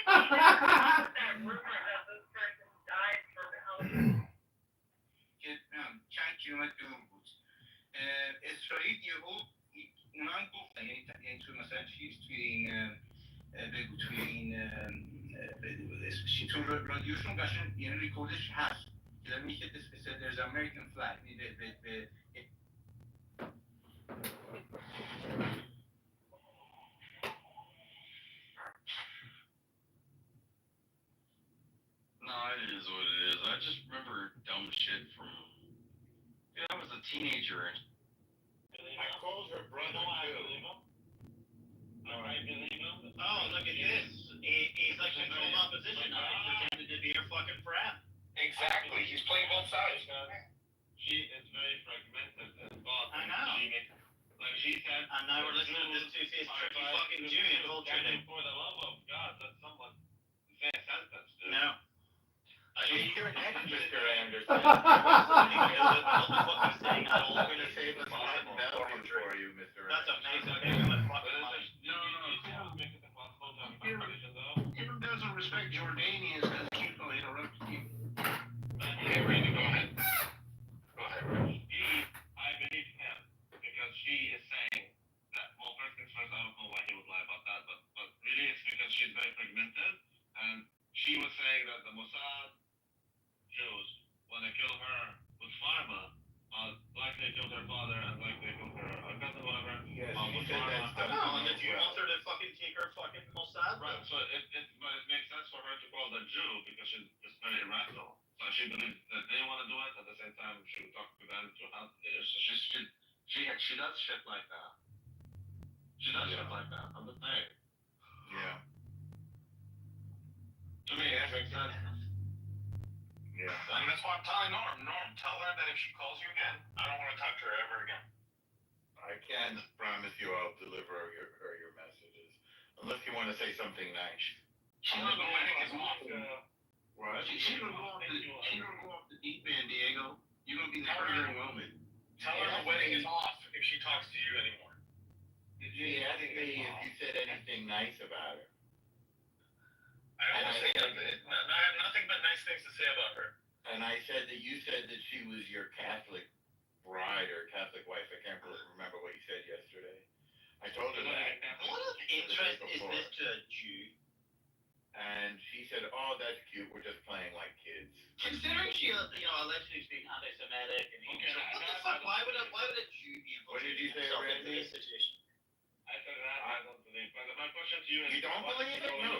That rumor that this person died from alcohol. اسرائیل یهو اونا گفتن یعنی تو مثلا چیز توی این بگو توی این اسمش تو رادیوشون قشنگ یعنی ریکوردش هست که داره میگه there's an American flag No, it is what it is. I just remember dumb shit from. I was a teenager. I called her brother too. I believe him. Oh, look at this. He's like a total opposition. He's pretending to be her fucking friend. Exactly. He's playing both sides. She is very fragmented and bought. I know. Like she said. And now we're listening to this two-faced tricky fucking Jew and bullshitting. For the love of God, let someone say a sentence. Dude. No. You're an ex, Mr. Anderson. I'm going to say this for you, Mr. That's amazing. Okay, I'm going to fucking lie. Even doesn't respect Jordanians because he keeps on interrupting you. Okay, Randy, go ahead. Go ahead, Randy. I believe him because she is saying that, well, first things first, I don't know why he would lie about that, but really it's because she's very fragmented and and she was saying that the Mossad Jews, when they killed her with pharma, like they killed her father and like they killed her cousin, whatever. Yes, with she said that pharma. stuff. No, and if you want her to fucking take her fucking Mossad, Right, so but it makes sense for her to call the Jew because she's just very irrational. So she believes that they want to do it, at the same time she would talk to them to help. She does shit like that. She does shit like that. I'm just saying. Yeah. To me, that makes sense. Yeah. and that's why I'm telling Norm, tell her that if she calls you again, I don't want to talk to her ever again. I can't promise you I'll deliver her your messages. Unless you want to say something nice. Tell her the wedding is off. What? She's gonna go off the deep end, Diego. You're gonna be the primary woman. Tell her the wedding is off if she talks to you anymore. She asked me if you said anything nice about her. I always say nothing. I have nothing but nice things to say about her. And I said that you said that she was your Catholic bride or Catholic wife. I can't remember what you said yesterday. I told her that. What of interest is this to a Jew? And she said, "Oh, that's cute. We're just playing like kids." Considering she, allegedly being anti-Semitic and what the fuck? Why would a Jew be What did you say, Randy? this situation? I said that I don't believe. But my question to you is, You don't believe it? No.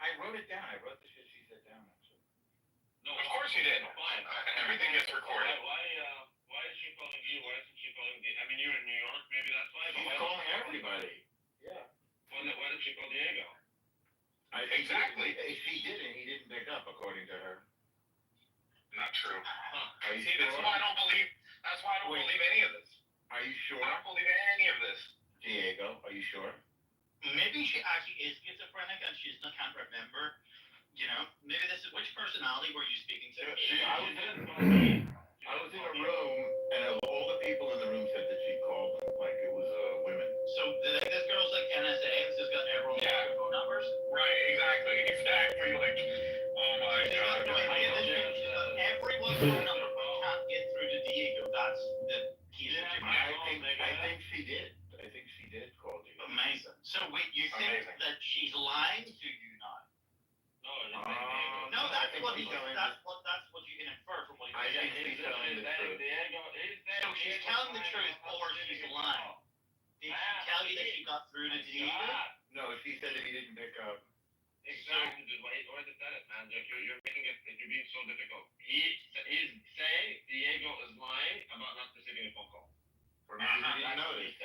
I wrote it down. I wrote the shit she said down, actually. No, of course you did. Fine. Everything gets recorded. Why is she calling you? Why isn't she calling the? I mean, you're in New York. Maybe that's why. She's calling everybody. Yeah. Why did she call Diego? Exactly. She did, and he didn't pick up, according to her. Not true. Are you See, sure? that's why I don't believe. That's why I don't believe any of this. Are you sure? I don't believe any of this. Diego, are you sure? Maybe she actually is schizophrenic and she can't remember. Maybe this is which personality were you speaking to? I was in a room, and all the people in the room said that she called them like it was women. So this girl's like NSA and this has got everyone's phone numbers? Right, exactly. Like, oh my god. She's got everyone's phone number but can't get through to Diego. That's the key. I think she did. I think she did call you. Amazing. So wait, you think that she's lying to you now? No, that's what you can infer from what he's saying. I think she's telling the truth. So she's telling the truth or she's lying. Did she tell you that she got through to Diego? No, she said that he didn't pick up. Exactly, dude. Why you said it, man? You're making it. You're being so difficult. He's saying Diego is lying about not receiving a phone call. Or maybe he didn't know this.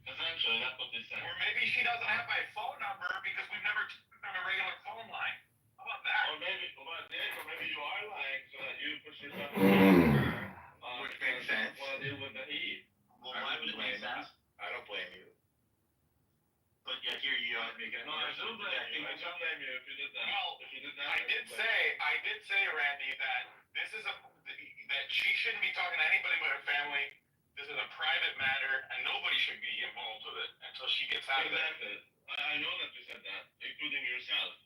Essentially, that's what they say. Or maybe she doesn't have my phone number because we've never talked on a regular phone line. How about that? Or maybe you are lying so that you push yourself. Which makes sense. Want to deal with the heat. Well, why would it make sense? I don't blame you. But yeah, here you are making it. No, I don't blame you. I don't blame you if you did that. Well, if you did that, I did say, Randy, that this is that she shouldn't be talking to anybody but her family. This is a private matter, and nobody should be involved with it until she gets out of Exactly. I know that you said that, including yourself.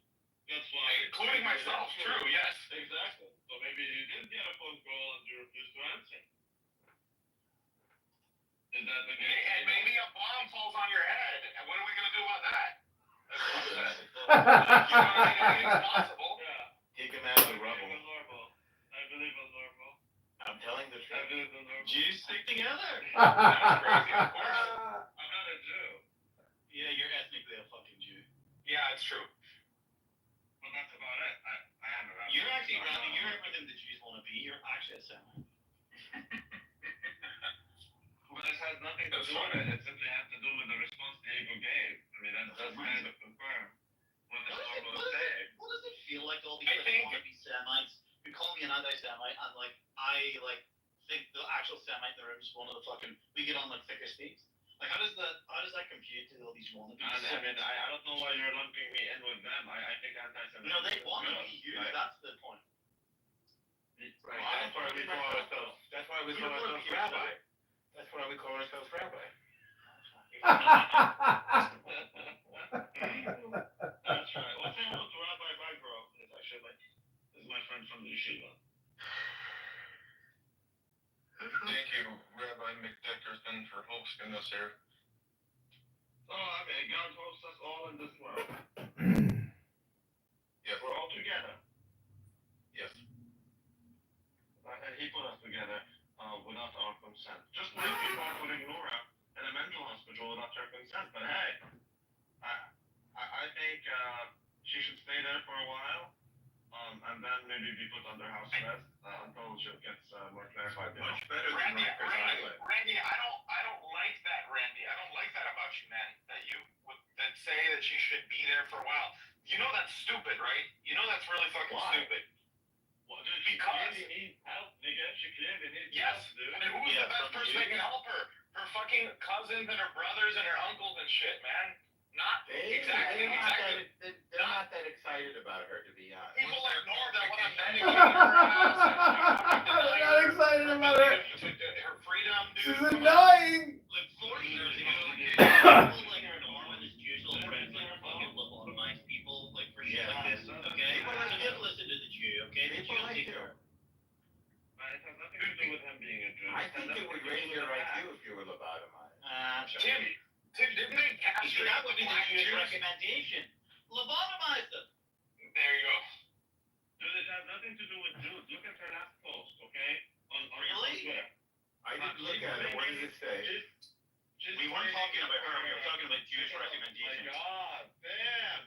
That's why. Including myself, true, yes. Exactly. So maybe you did get a phone call and you refused to answer. Is that the case? And maybe a bomb falls on your head, and what are we going to do about that? That's what I'm saying. Anything's possible. Yeah. Take him out of the rubble. I believe in normal. I'm telling the I truth. believe in normal. Jews stick together. That's crazy, of course. I'm not a Jew. Yeah, you're ethnically a fucking Jew. Yeah, it's true. But that's about it. I am a rabbi. You're actually, Randy, you're everything the Jews want to be. You're actually a Semite. But this has nothing to do with it. It simply has to do with the response Diego gave. I mean, that's kind of confirm what the normal is saying. What does it feel like all these wannabe Semites? You call me an anti-Semite, and I think the actual Semite in the room is one of the fucking. We get on like thicker steaks. Like how does that compute to all these wannabe Semites? I mean, I don't know why you're lumping me in with them. I think anti-Semitism. No, they want to be you. Right. That's the point. Right. That's why we call ourselves. That's why we call ourselves rabbi. That's why we call ourselves rabbi. That's right. Well, say hello to Rabbi Bagro. Actually, this is my friend from the yeshiva. Thank you, Rabbi McDickerson, for hosting us here. So, I mean, God hosts us all in this world. Yes. We're all together. Yes. And He put us together without our consent. Just like people are putting Laura in a mental hospital without her consent. But hey, I think she should stay there for a while, and then maybe be put under house arrest until she gets more clarified. Much better than Randy, Rikers Island. Randy, I don't like that, Randy. I don't like that about you, man. That you that say that she should be there for a while. You know that's stupid, right? You know that's really fucking stupid. Well, dude, she clearly needs help, nigga. She clearly needs help, dude. And who's the best person that can help her? Her fucking cousins and her brothers and her uncles and shit, man. Not exactly. They're not that excited about her, to be honest. People like Norm that want to medicate her ass. I'm not excited about her. Her freedom, dude. She's annoying. Like 40 years ago, people like her Norm and his Jewish little friends like fucking lobotomize people like for shit like this. Okay, so just listen to the Jew. Okay, the Jew will take care. It has nothing to do with him being a Jew. I think it would raise your IQ if you were lobotomized. Tim, didn't they castrate That would be the black Jewish Jews? recommendation. Lobotomize them. There you go. Dude, it has nothing to do with Jews. Look at her last post, okay? On Really? Twitter. I didn't look at it. What does it say? We weren't talking about her. We were talking about Jewish Oh my recommendations. God, damn!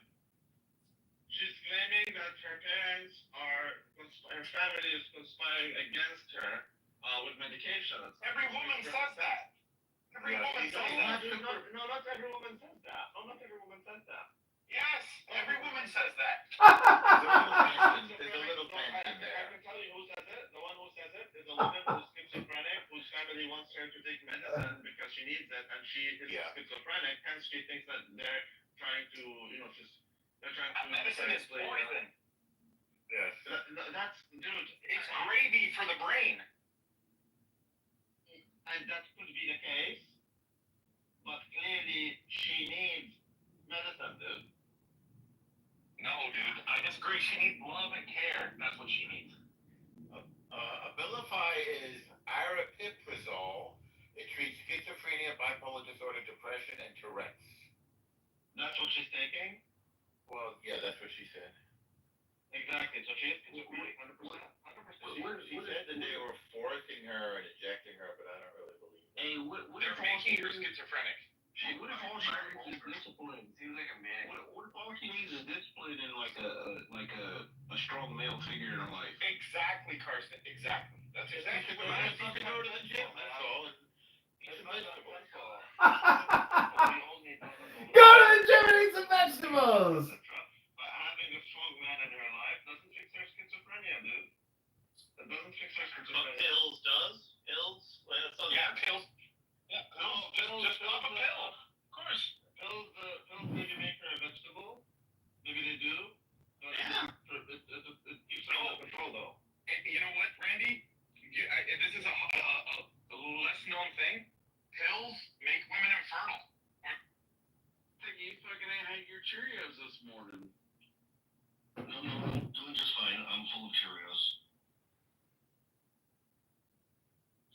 She's claiming that her parents her family is conspiring against her with medications. Every woman says that. Every woman says that. No, not every woman says that. No, not every woman says that. Yes, every woman says that. There's a little tension there. I can tell you who says it. The one who says it is a woman who's schizophrenic, whose family wants her to take medicine because she needs it, and she is schizophrenic. Hence, she thinks that they're trying to, they're trying to. Medicine is poison. Yes. That's, dude. It's gravy for the brain. And that could be the case, but clearly she needs medicine, dude. No, dude, I disagree. She needs love and care. That's what she needs. Abilify is aripiprazole. It treats schizophrenia, bipolar disorder, depression, and Tourette's. That's what she's taking? Well, yeah, that's what she said. Exactly. So she is schizophrenic, 100%. 100%. She said that they were forcing her and injecting her, but I don't really believe it. Hey, what They're making her schizophrenic. What if all she needs is discipline? Seems like a man. What if all she needs is discipline and like a strong male figure in her life? Exactly, Karsten. Exactly. That's exactly what I it is. need to go to the gym, that's all. And eat some vegetables. Go to the gym and eat some vegetables. But having a strong man in her life doesn't fix her schizophrenia, dude. That doesn't fix her schizophrenia. Pills does? Pills? Well, that's all Yeah, pills. Yeah, pills. Just pop a pill. Of course. Pills maybe make her a vegetable. Maybe they do. Yeah. It keeps her under control, though. And you know what, Randy? This is a less known thing. Pills make women infertile. I think you fucking ate your Cheerios this morning. No, doing just fine. I'm full of Cheerios.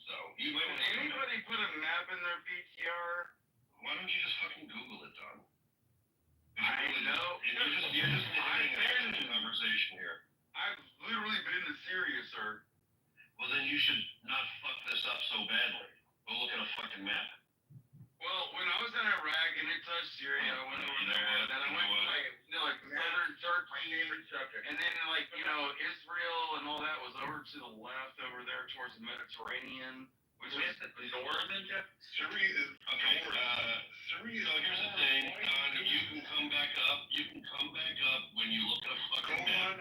So, Did anybody put a map in their PTR? Why don't you just fucking Google it, Don? I know. You're just having a conversation here. I've literally been to Syria, sir. Well, then you should not fuck this up so badly. Go look at a fucking map. Well, when I was in Iraq and it touched Syria, I went over there, and then I went to like southern Turkey, and then Israel and all that was over to the left over there towards the Mediterranean, which is the northern. Syria is okay. Syria. So here's the thing, Don. You can come back up. When you look at a fucking map.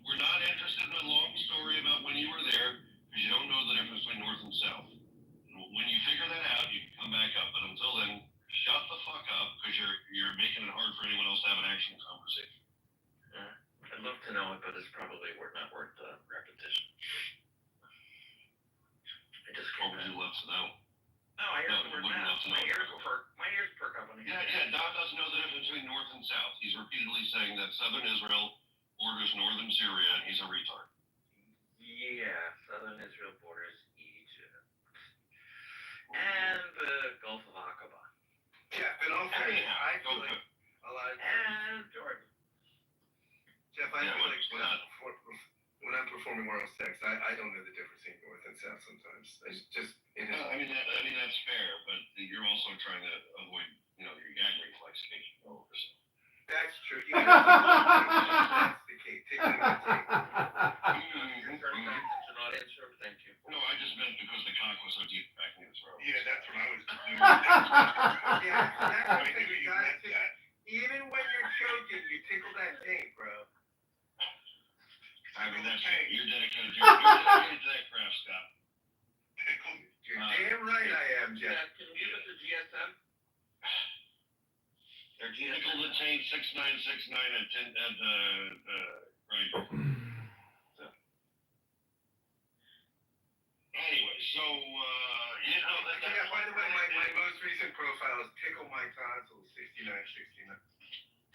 We're not interested in a long story about when you were there because you don't know the difference between north and south. When you figure that out, you can come back up. But until then, shut the fuck up because you're making it hard for anyone else to have an actual conversation. I'd love to know it, but it's probably not worth the repetition. I just What would you love to know? No, I heard the word map. My ears perk up on it. Yeah, Don doesn't know the difference between north and south. He's repeatedly saying that southern Israel borders northern Syria, and he's a retard. Yeah, southern Israel borders Egypt. And the Gulf of Aqaba. Yeah, and And Jordan. Jeff, I feel like when I'm performing oral sex, I don't know the difference between north and south sometimes. It's just it is. I mean that's fair, but you're also trying to avoid, your gag reflex taking over. So. That's true. That's the case. Taking the tape. Thank you. No, I just meant because the cock was so deep back in his throat. Yeah, that's what I was doing. Even when you're choking, you tickle that tape, bro. I mean, that's it. You're dedicated to that craft, Scott. You're damn right I am, Jeff. Can you give us a GSM? Their GSM. Nickel chain 6969 at right. Anyway, so by the way, my most recent profile is Tickle My Tonsils 6969.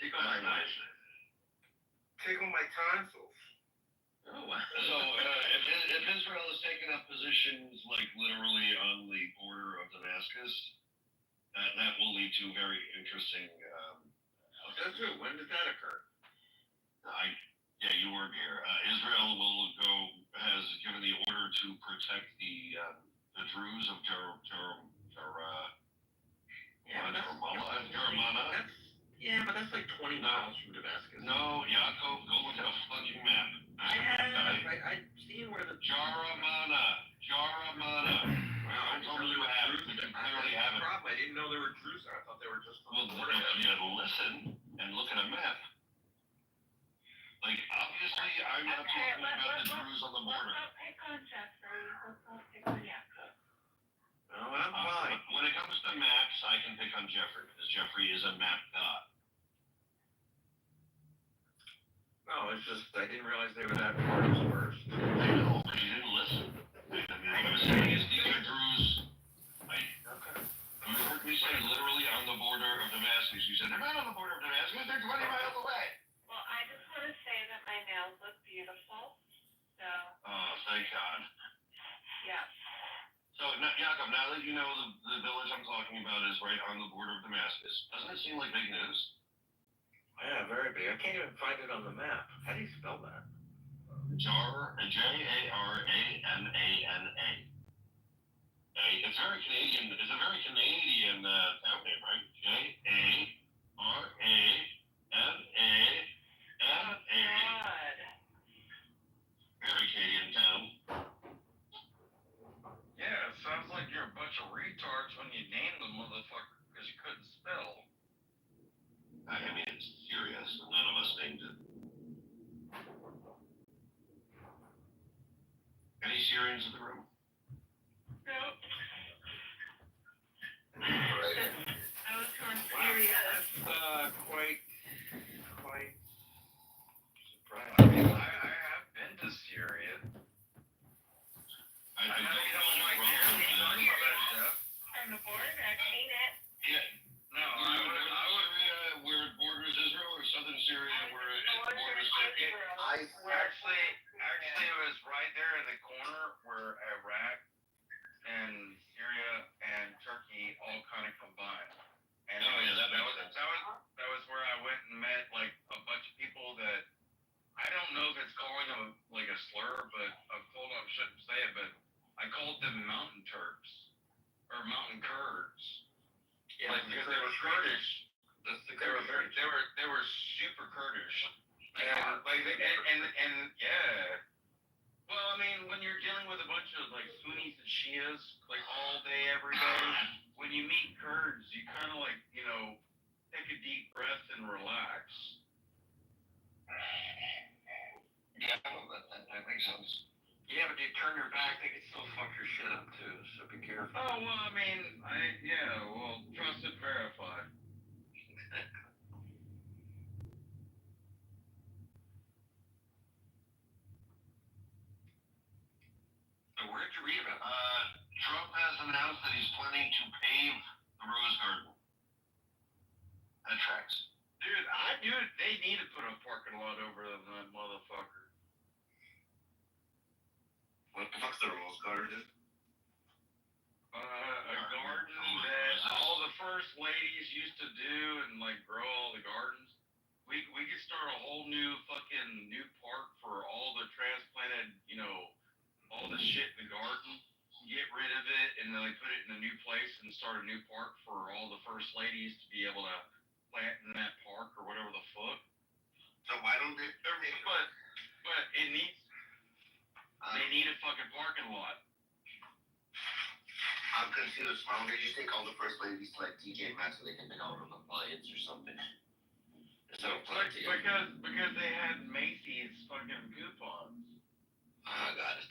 Tickle my what? Tickle My Tonsils. Oh wow. So if Israel is taking up positions like literally on the border of Damascus, that will lead to very interesting. That's true. When did that occur? Yeah, you weren't here. Israel has given the order to protect the Druze of Jerumana. Yeah, but that's like 20 miles from Damascus. No, Yaakov, go look at a fucking map. I've seen where the Jerumana. Wow, I told you have it. You clearly have it. I didn't know they were Druze. I thought they were just on the border. Listen and look at a map. Like, obviously, I'm not talking about the Druze on the border. Let's not pick on Jeffrey. Let's not pick on Yaakov. No, I'm fine. When it comes to maps, I can pick on Jeffrey, because Jeffrey is a map god. No, it's just, I didn't realize they were that far dispersed. I know, but you didn't listen. I mean, what I'm saying is, these are Druze. You heard me say literally on the border of Damascus. You said, they're not on the border of Damascus, they're 20 miles away. Well, I just want to say that my nails look beautiful. So. Oh, thank God. Yeah. So, Yaakov, now that you know the village I'm talking about is right on the border of Damascus, doesn't it seem like big news? Yeah, very big. I can't even find it on the map. How do you spell that? Jarmana. It's very Canadian. It's a very Canadian town name, right? Jarmana. Very Canadian town. Yeah, it sounds like you're a bunch of retards when you name the motherfucker because you couldn't spell. I mean, it's serious. None of us named it. Any Syrians in the room? No. Right. I was going Syria. That's quite surprising. I mean, I have been to Syria. I know you don't like Syria. Talking about that, Jeff. On the border, I've seen it. Yeah. No, I would. Syria, where it borders Israel, or southern Syria, where it borders Turkey? Actually, it was right there in the corner where Iraq and Syria and Turkey all kind of combined. And that was where I went and met like a bunch of people that I don't know if it's calling them like a slur, but I've told them I shouldn't say it, but I called them mountain Turks or mountain Kurds. Yeah, like because they were Kurdish. They were super Kurdish. And yeah. Well, I mean, when you're dealing with a bunch of like Sunnis and Shias like all day, every day, when you meet Kurds, you kind of like, take a deep breath and relax. Yeah, that makes sense. Yeah, but you turn your back, they can still fuck your shit up too, so be careful. Oh, well, I mean, trust and verify. Where'd you read about it? Trump has announced that he's planning to pave the Rose Garden. That tracks. Dude, I knew they need to put a parking lot over that motherfucker. What the fuck's the Rose Garden? A garden that all the first ladies used to do and like grow all the gardens. We could start a whole new park for all the transplanted, all the shit in the garden. Get rid of it and then like put it in a new place and start a new park for all the first ladies to be able to plant in that park or whatever the fuck. So why don't they? But it needs. They need a fucking parking lot. I'm confused. Why don't they just take all the first ladies to like TJ Maxx so they can pick out an appliance or something? Because they had Macy's fucking coupons. I got it.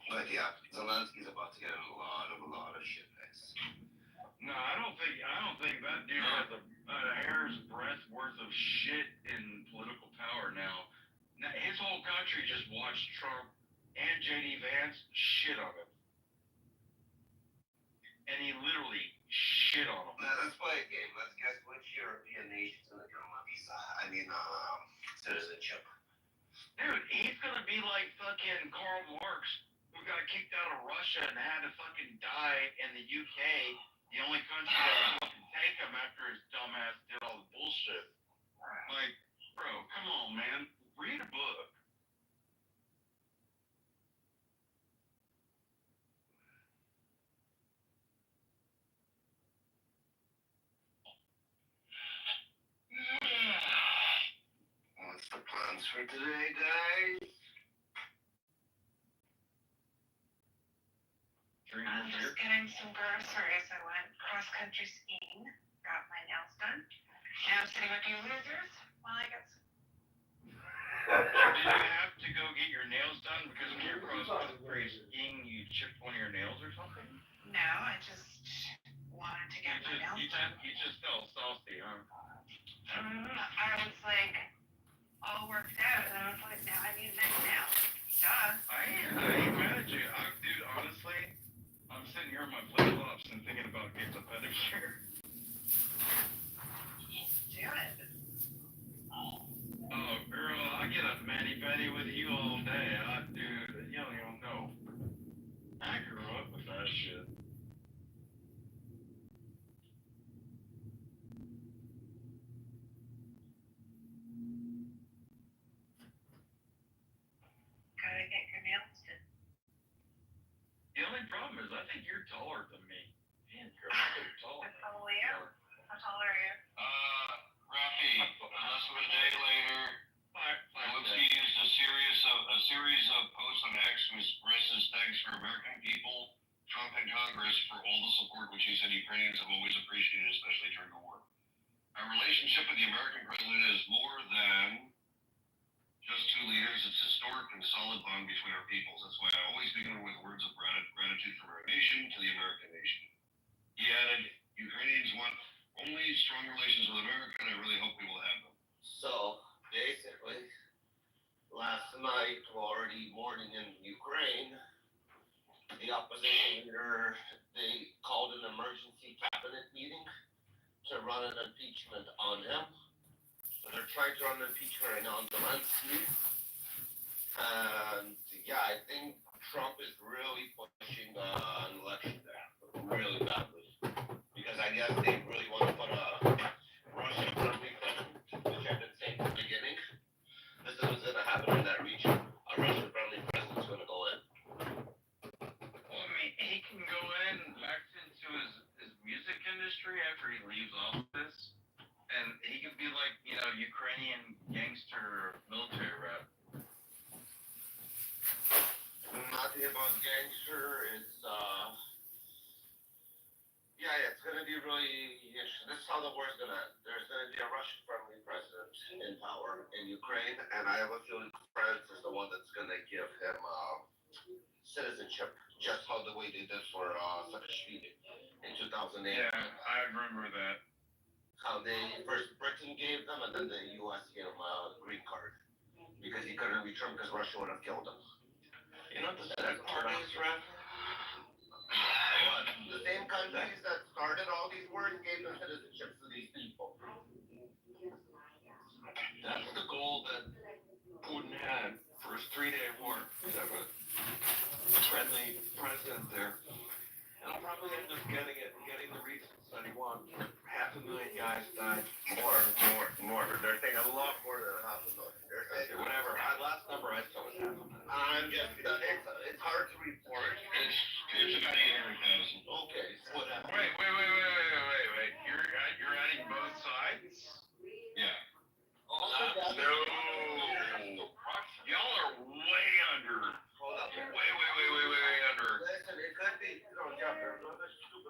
But yeah, Zelensky's about to get a lot of shit next. No, I don't think that dude has a hair's breadth worth of shit in political power now. His whole country just watched Trump and JD Vance shit on him. And he literally shit on him. Now, let's play a game. Let's guess which European nation's gonna get him a visa. Citizenship. Dude, he's gonna be like fucking Karl Marx, who got kicked out of Russia and had to fucking die in the UK, the only country that would fucking take him after his dumbass did all the bullshit. Like, bro, come on, man. Read a book. What's the plans for today, guys? I'm just getting some groceries. I went cross-country skiing, got my nails done. Now I'm sitting with you losers while I get some. Did you have to go get your nails done because when you're cross-country skiing, you chipped one of your nails or something? No, I just wanted to get my nails done. You just felt saucy, huh? I was like all worked out, and I was like, now I need nice nails. Duh. I ain't mad at you. Dude, honestly, I'm sitting here in my flip-flops and thinking about getting a pedicure. Do it. Oh, girl, I get a mani-pedi with you all day. Dude, you don't even know. I grew up with that shit. Gotta get your nails done. The only problem is I think you're taller than me. Man, girl, you're taller. I probably am. How tall are you? Rafi, less than a day later, Zelensky used a series of posts on X to express his thanks for American people, Trump, and Congress for all the support which he said Ukrainians have always appreciated, especially during the war. Our relationship with the American president is more than just two leaders. It's a historic and solid bond between our peoples. That's why I always begin with words of gratitude from our nation to the American nation. He added, Ukrainians want only strong relations with America, and I really hope we will have them. So, basically, last night or the morning in Ukraine, the opposition leader, they called an emergency cabinet meeting to run an impeachment on him. So they're trying to run an impeachment right now on Zelensky. And yeah, I think Trump is really pushing an election there, really badly. Because I guess they really want to put a Russian-friendly president, which I've been saying from the beginning. This is what's going to happen in that region. A Russian-friendly president's going to go in. Well, I mean, he can go in back into his music industry after he leaves office, and he can be like, Ukrainian gangster military rap. Nothing about gangster. It's going to be really interesting. This is how the war is going to end. There's going to be a Russian-friendly president in power in Ukraine, and I have a feeling France is the one that's going to give him citizenship, just how the way they did for Saakashvili in 2008. Yeah, I remember that. How they first Britain gave them, and then the U.S. gave him a green card because he couldn't return because Russia would have killed him. You know what the sad part is, Raph? What? The same countries that started all these wars gave them citizenship to these people. That's the goal that Putin had for his 3-day war. friendly president there. And I'll probably end up getting the reasons that he wants. 500,000 guys died. More. They're saying a lot more than 500,000. Okay, whatever. Last number I saw was 500,000. It's hard to report. It's about 800,000. Okay, so whatever. Wait. You're adding both sides? Yeah. No. Y'all are way under. Hold up. Way under. Listen, it could be.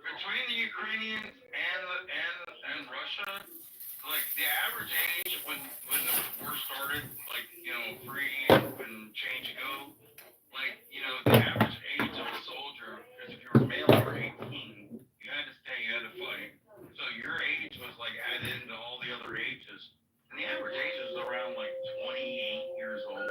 Between the Ukrainians and Russia, like the average age when the war started, like 3 and change ago, like the average age of a soldier, because if you were male you were 18, you had to stay, you had to fight. So your age was like added into all the other ages, and the average age is around like 28 years old.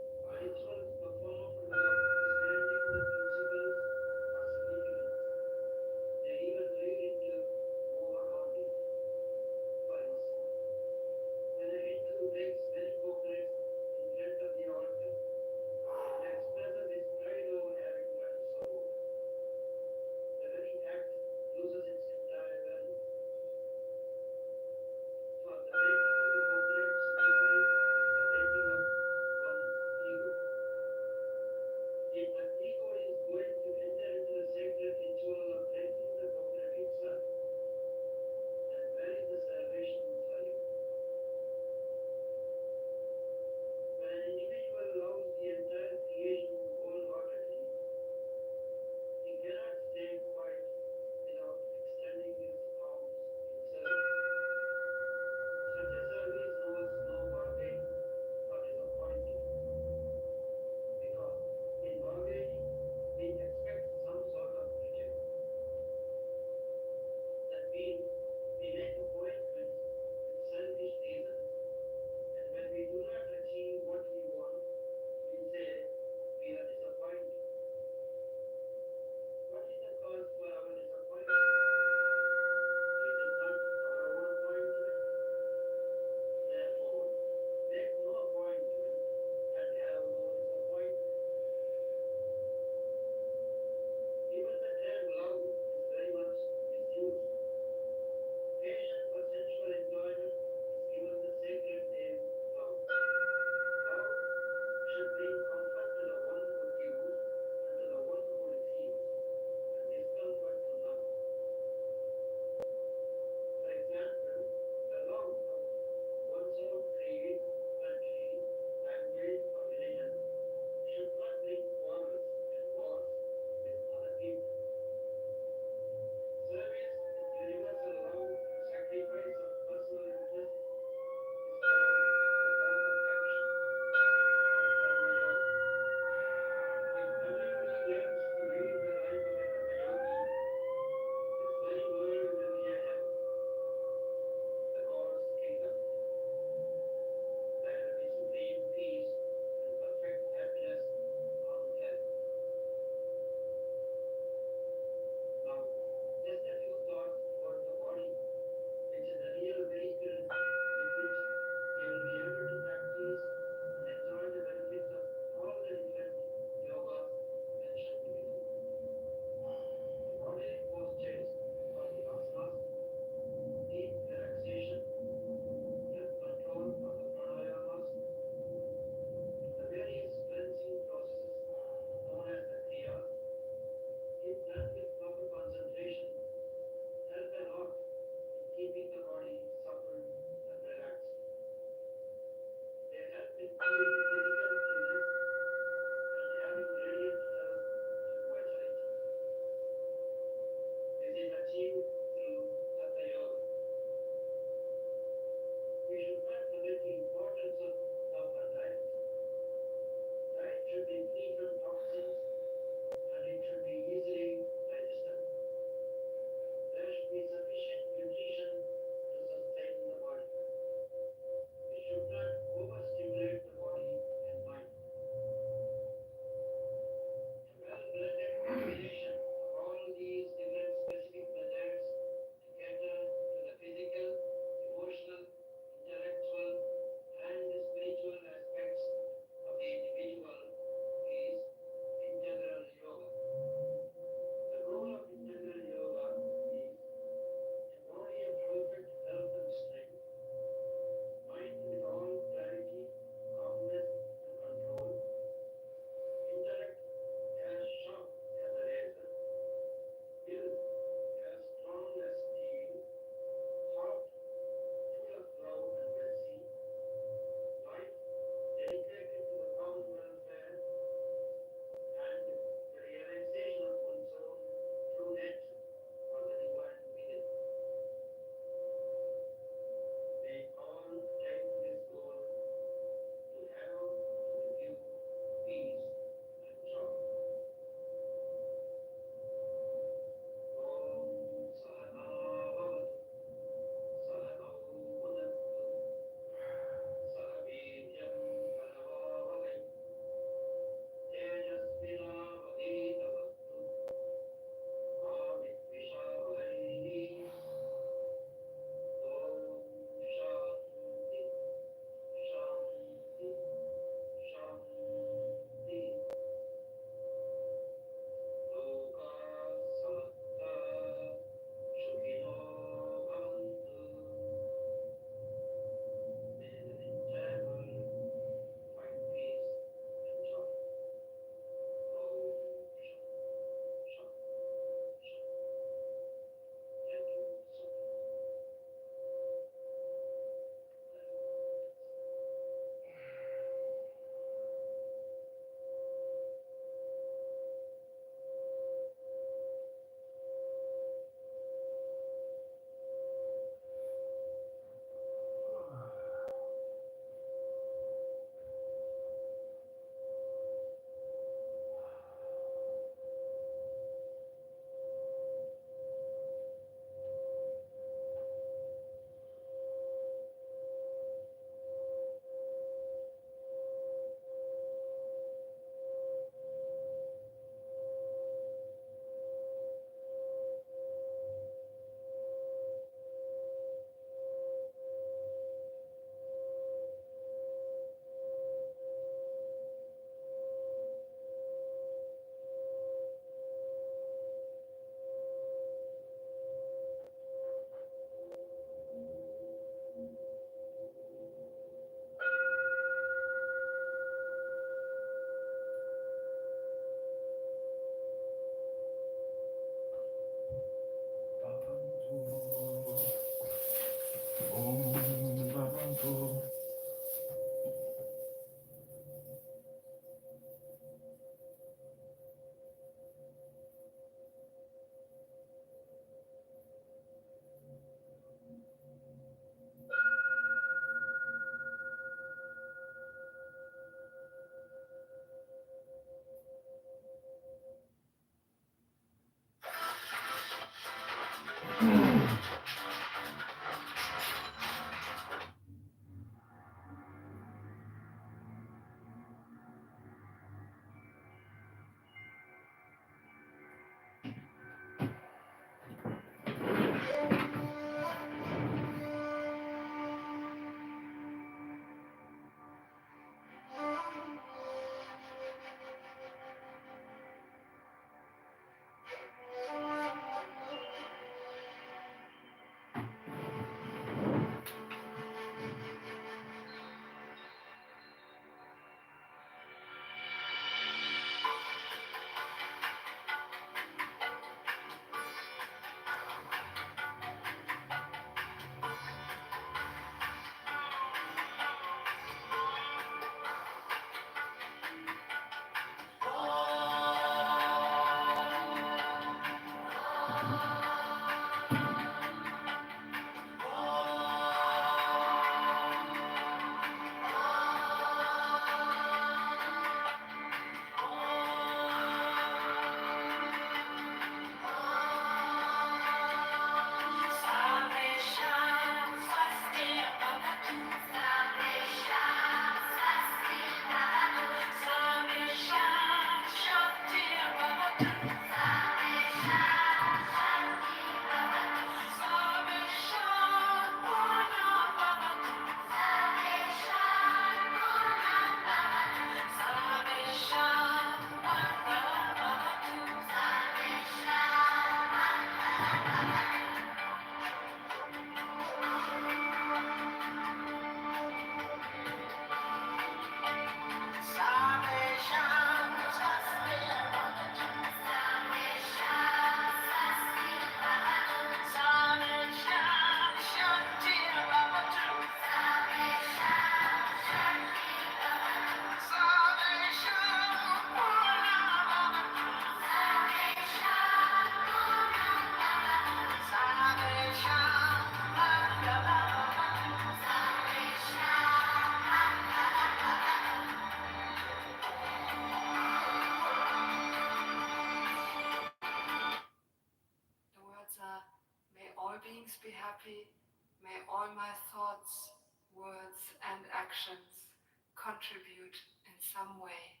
happy. May all my thoughts, words, and actions contribute in some way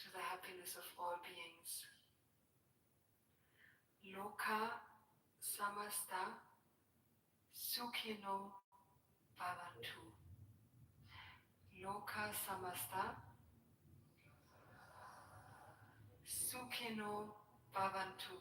to the happiness of all beings. Loka samasta sukhino bhavantu. Loka samasta sukhino bhavantu.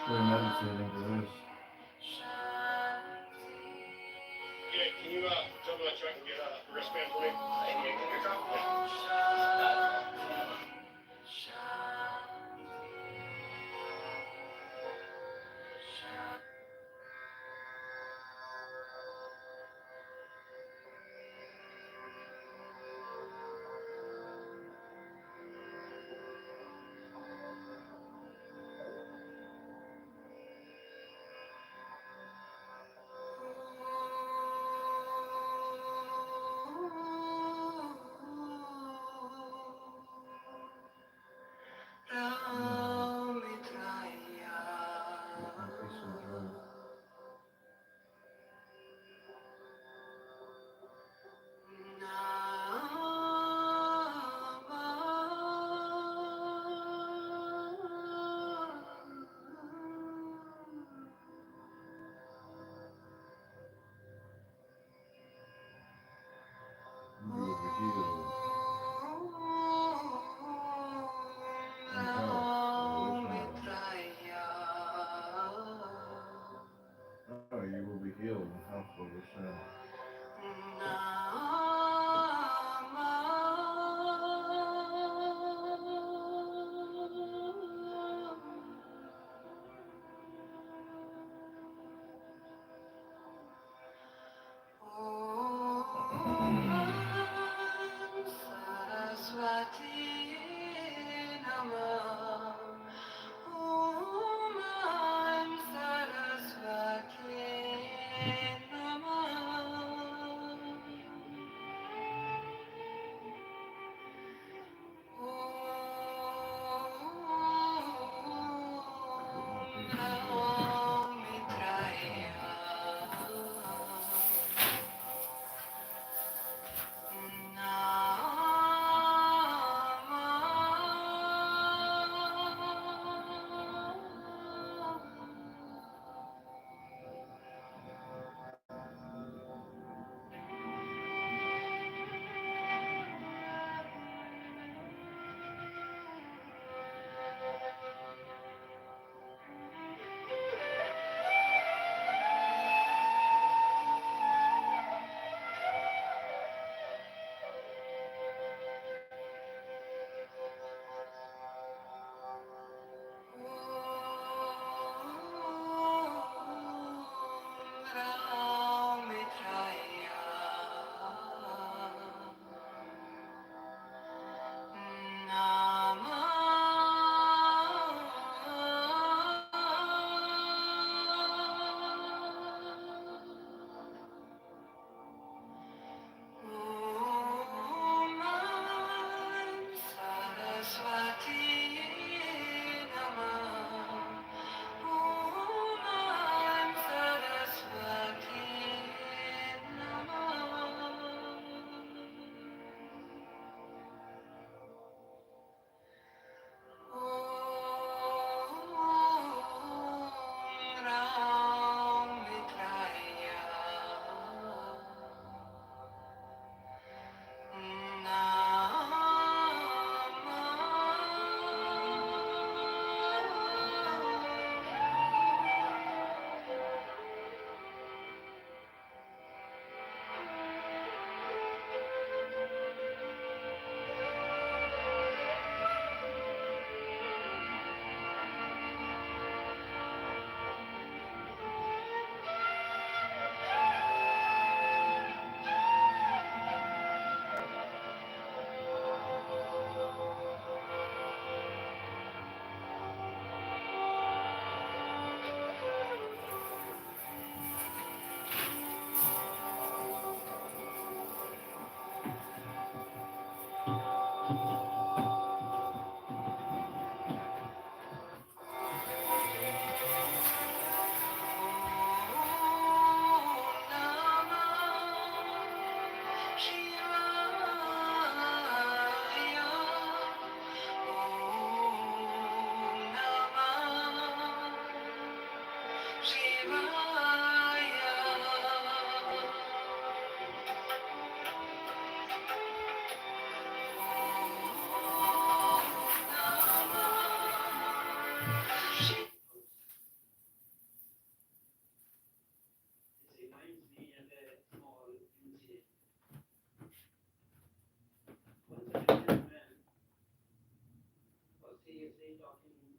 We're meditating to this. Can you tell me what you can get a wristband for me? And you can drop it. Peaceful joy. You will be healed in health for this round. Oh, you will be healed in health for this round. CSA talking